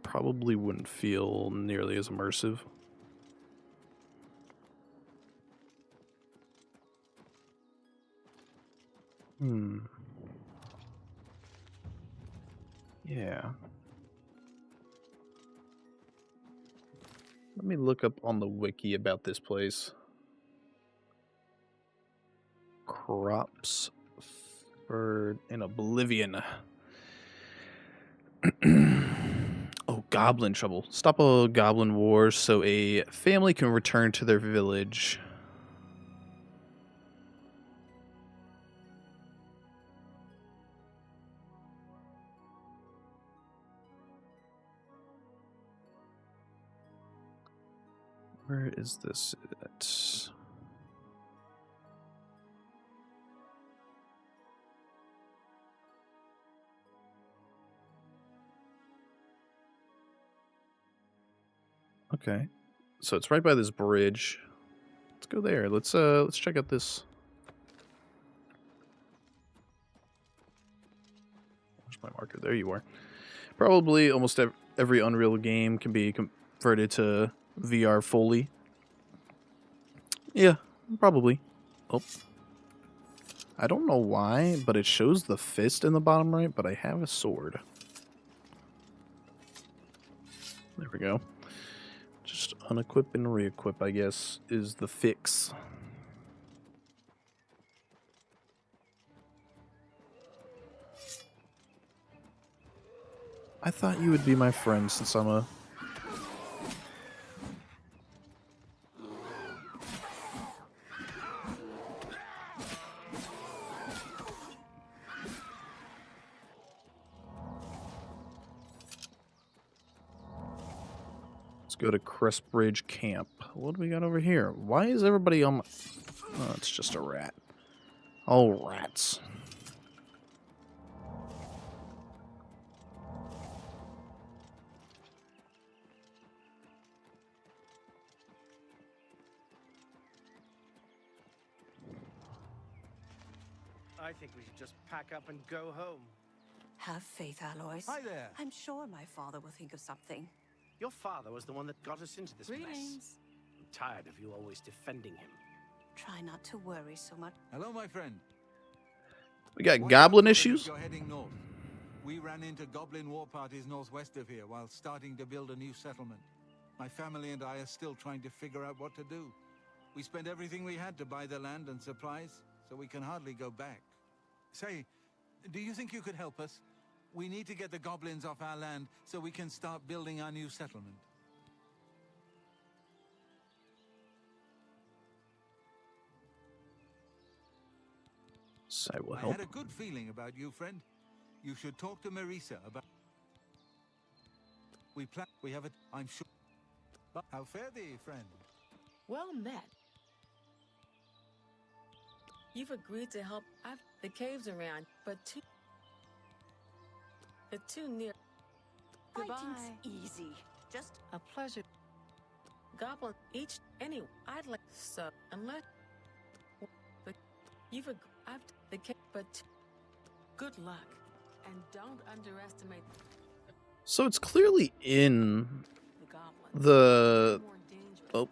probably wouldn't feel nearly as immersive. Yeah. Let me look up on the wiki about this place. Crops in Oblivion. Oh, goblin trouble. Stop a goblin war so a family can return to their village. Where is this at? Okay. So it's right by this bridge. Let's go there. Let's check out this. Where's my marker? There you are. Probably almost every Unreal game can be converted to VR fully. Yeah, probably. Oh. I don't know why, but it shows the fist in the bottom right, but I have a sword. There we go. Just unequip and re-equip, I guess, is the fix. I thought you would be my friend since I'm a... Let's go to Crestbridge Camp. What do we got over here? Why is everybody on my... Oh, it's just a rat. Oh, rats. I think we should just pack up and go home. Have faith, Alois. Hi there. I'm sure my father will think of something. Your father was the one that got us into this mess. Greetings. I'm tired of you always defending him. Try not to worry so much. Hello, my friend. We got goblin issues? You're heading north. We ran into goblin war parties northwest of here while starting to build a new settlement. My family and I are still trying to figure out what to do. We spent everything we had to buy the land and supplies, so we can hardly go back. Say, do you think you could help us? We need to get the goblins off our land so we can start building our new settlement. I will I help. had a good feeling about you, friend. You should talk to Marisa about... We have it, I'm sure. But how fare thee, friend? Well met. You've agreed to help. The caves around, but they're too near. Goodbye. Fighting's easy. Just A pleasure. Goblin each anyway. I'd like so unless. But you've agreed. The cave, but good luck, and don't underestimate. So it's clearly in the goblin. the... Oh,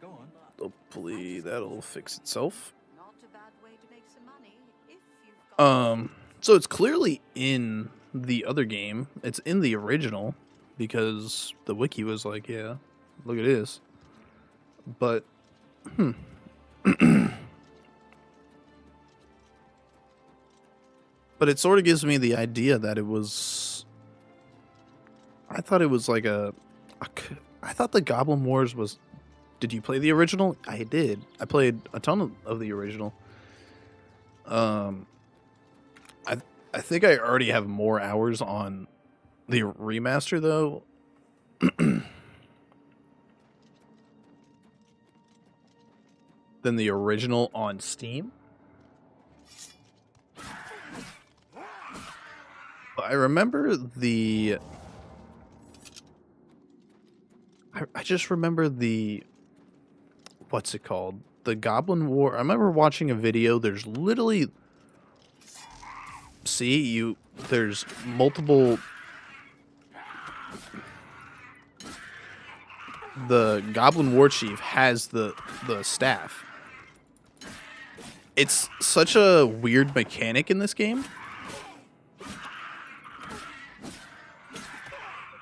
hopefully that'll fix itself. not a bad way to make some money if you've got So it's clearly in the other game. It's in the original because the wiki was like, yeah, look at this. But, but it sort of gives me the idea that it was... I thought it was like I thought the Goblin Wars was... Did you play the original? I did. I played a ton of the original. I think I already have more hours on the remaster, though. Than the original on Steam. I remember the... I just remember the... What's it called? The Goblin War. I remember watching a video. There's literally... See, there's multiple... The Goblin War Chief has the staff. It's such a weird mechanic in this game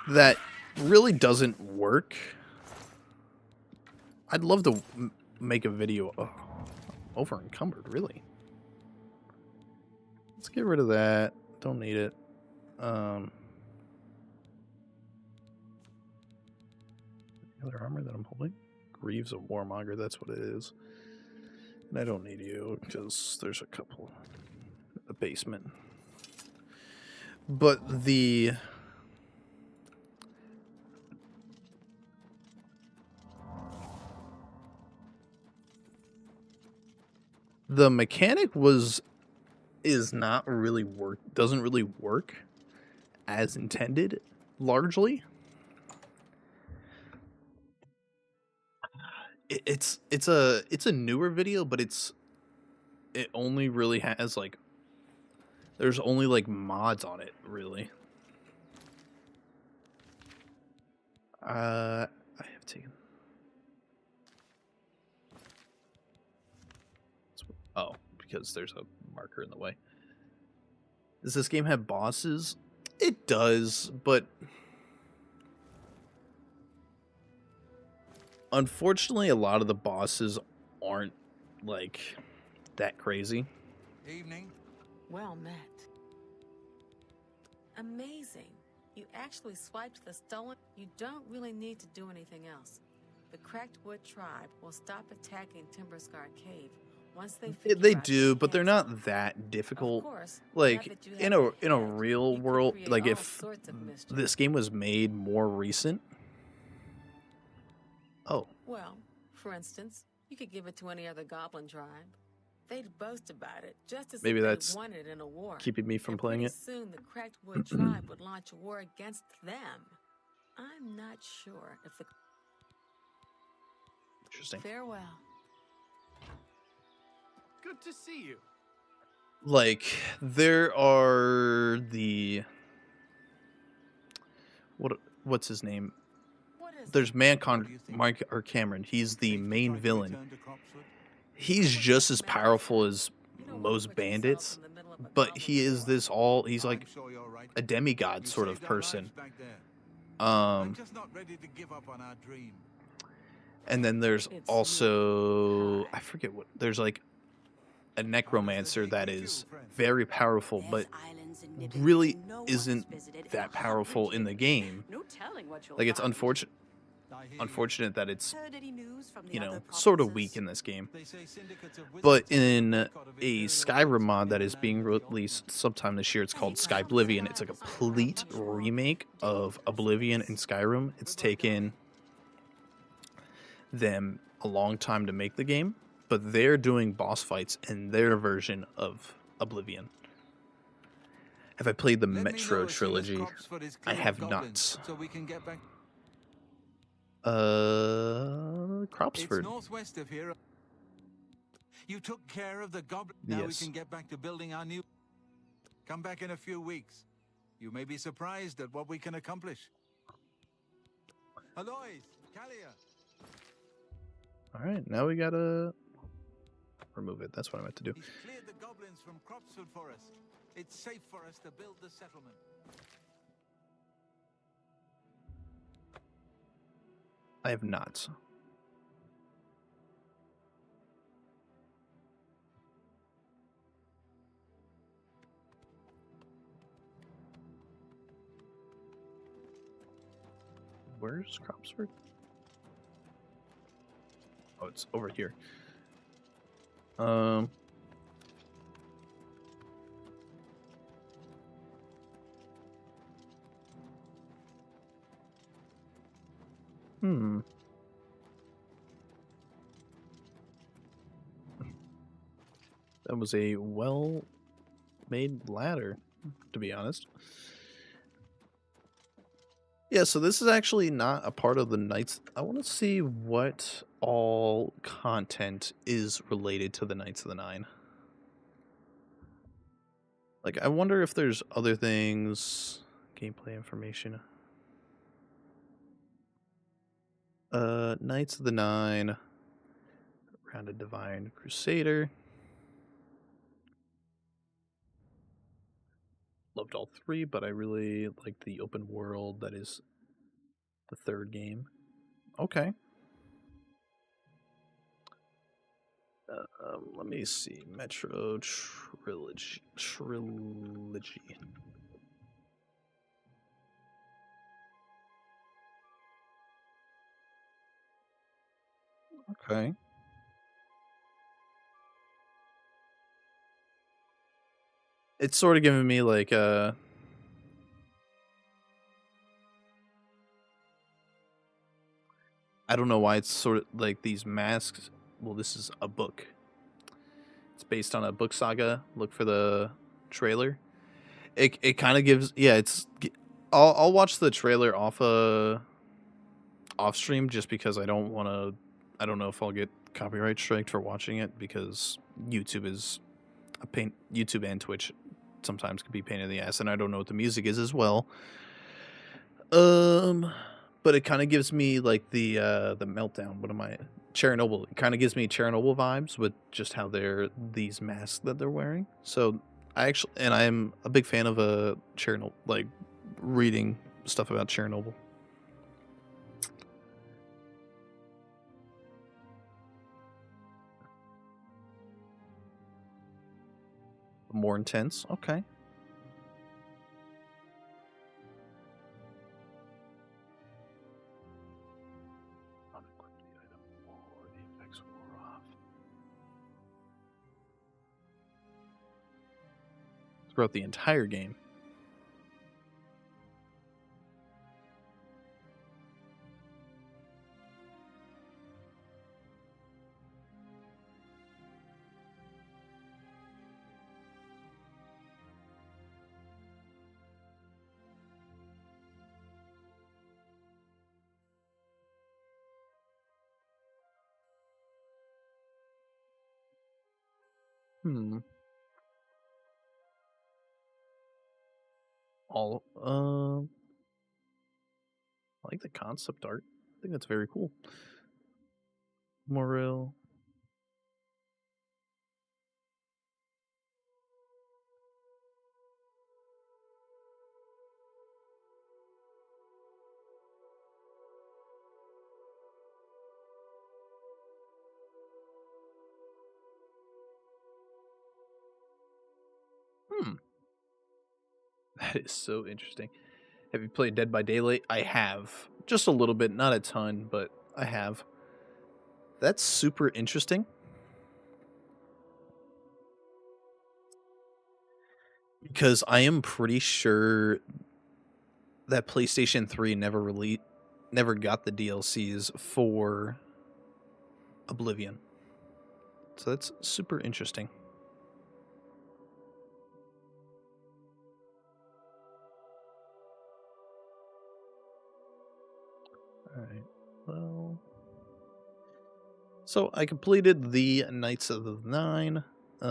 that really doesn't work. I'd love to make a video. Oh, over encumbered, really. Let's get rid of that. Don't need it. Other armor that I'm holding? Greaves of Warmonger, that's what it is. And I don't need you, because there's a couple in the basement. But the... The mechanic is not really doesn't really work as intended, largely. It's a newer video, but it only really has like there's only like mods on it, really. I have taken. Oh, because there's a marker in the way. Does this game have bosses? It does, but unfortunately, a lot of the bosses aren't like that crazy. Evening. Well met. Amazing. You actually swiped the stolen. You don't really need to do anything else. The Cracked Wood tribe will stop attacking Timberscar Cave once they figure They out do, the but they're answer. not that difficult. Of course, Like now that you in have a the head, real you could world, create like all if sorts of mischief. this game was made more recent. Oh, Well, for instance, you could give it to any other goblin tribe. They'd boast about it, just as maybe if that's they won it in a war. keeping me from And playing pretty it. soon the Cracked Wood tribe would launch a war against them. I'm not sure if the... Interesting. Farewell. Good to see you. Like there are the what's his name? What is There's Mancon Mike or Cameron. He's the main villain. He's just as powerful as most bandits, but he is this all. He's like a demigod sort of person. I'm just not ready to give up on our dream. And then there's also I forget what. There's like a necromancer that is very powerful, but really isn't that powerful in the game. Like it's unfortunate that it's, you know, sort of weak in this game. But in a Skyrim mod that is being released sometime this year, it's called Skyblivion. It's a complete remake of Oblivion and Skyrim. It's taken them a long time to make the game, but they're doing boss fights in their version of Oblivion. Have I played the Metro trilogy? I have not. So we can get back. Cropsford. It's northwest of here. You took care of the goblin. Now Yes. we can get back to building our new. Come back in a few weeks. You may be surprised at what we can accomplish. Alois, Kalia. All right, now we gotta remove it. That's what I meant to do. He's cleared the goblins from Cropsford for us. It's safe for us to build the settlement. I have not. Where's Cropsford? Oh, it's over here. That was a well-made ladder, to be honest. Yeah, so this is actually not a part of the Knights. I want to see what all content is related to the Knights of the Nine. Like, I wonder if there's other things. Gameplay information. Knights of the Nine. Rounded Divine Crusader. Loved all three, but I really like the open world that is the third game. Okay. Let me see. Metro Trilogy. Okay. It's sort of giving me like I don't know why it's sort of like these masks. Well, this is a book. It's based on a book saga. Look for the trailer. It kind of gives, yeah, it's I'll watch the trailer off stream just because I don't know if I'll get copyright striked for watching it because YouTube is a pain. YouTube and Twitch sometimes can be a pain in the ass, and I don't know what the music is as well. But it kind of gives me like the meltdown. What am I? Chernobyl. It kind of gives me Chernobyl vibes with just how these masks that they're wearing. So I'm a big fan of Chernobyl, like reading stuff about Chernobyl. More intense, okay. Throughout the entire game. All I like the concept art. I think that's very cool. Morel. That is so interesting. Have you played Dead by Daylight? I have. Just a little bit, not a ton, but I have. That's super interesting. Because I am pretty sure that PlayStation 3 never got the DLCs for Oblivion. So that's super interesting. Alright, well... So I completed the Knights of the Nine. They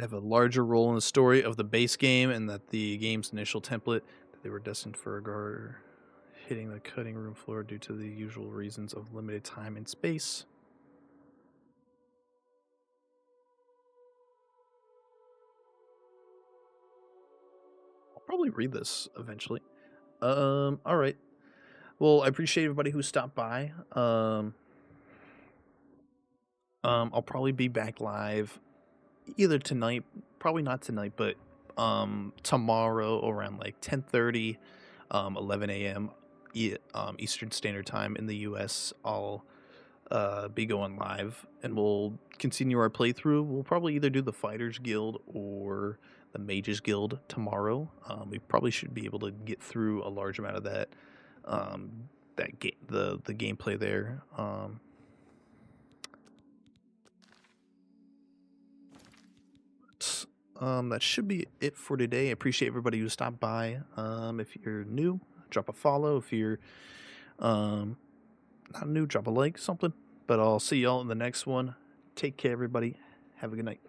have a larger role in the story of the base game, and that the game's initial template that they were destined for hitting the cutting room floor due to the usual reasons of limited time and space. I'll probably read this eventually. All right. Well, I appreciate everybody who stopped by. I'll probably be back live either tonight, probably not tonight, but tomorrow around like 10:30, 11 a.m. Eastern Standard Time in the U.S. I'll be going live, and we'll continue our playthrough. We'll probably either do the Fighters Guild or the Mages Guild tomorrow. We probably should be able to get through a large amount of that the gameplay there. That should be it for today. I appreciate everybody who stopped by. If you're new, drop a follow. If you're not new, drop a like, something. But I'll see y'all in the next one. Take care, everybody. Have a good night.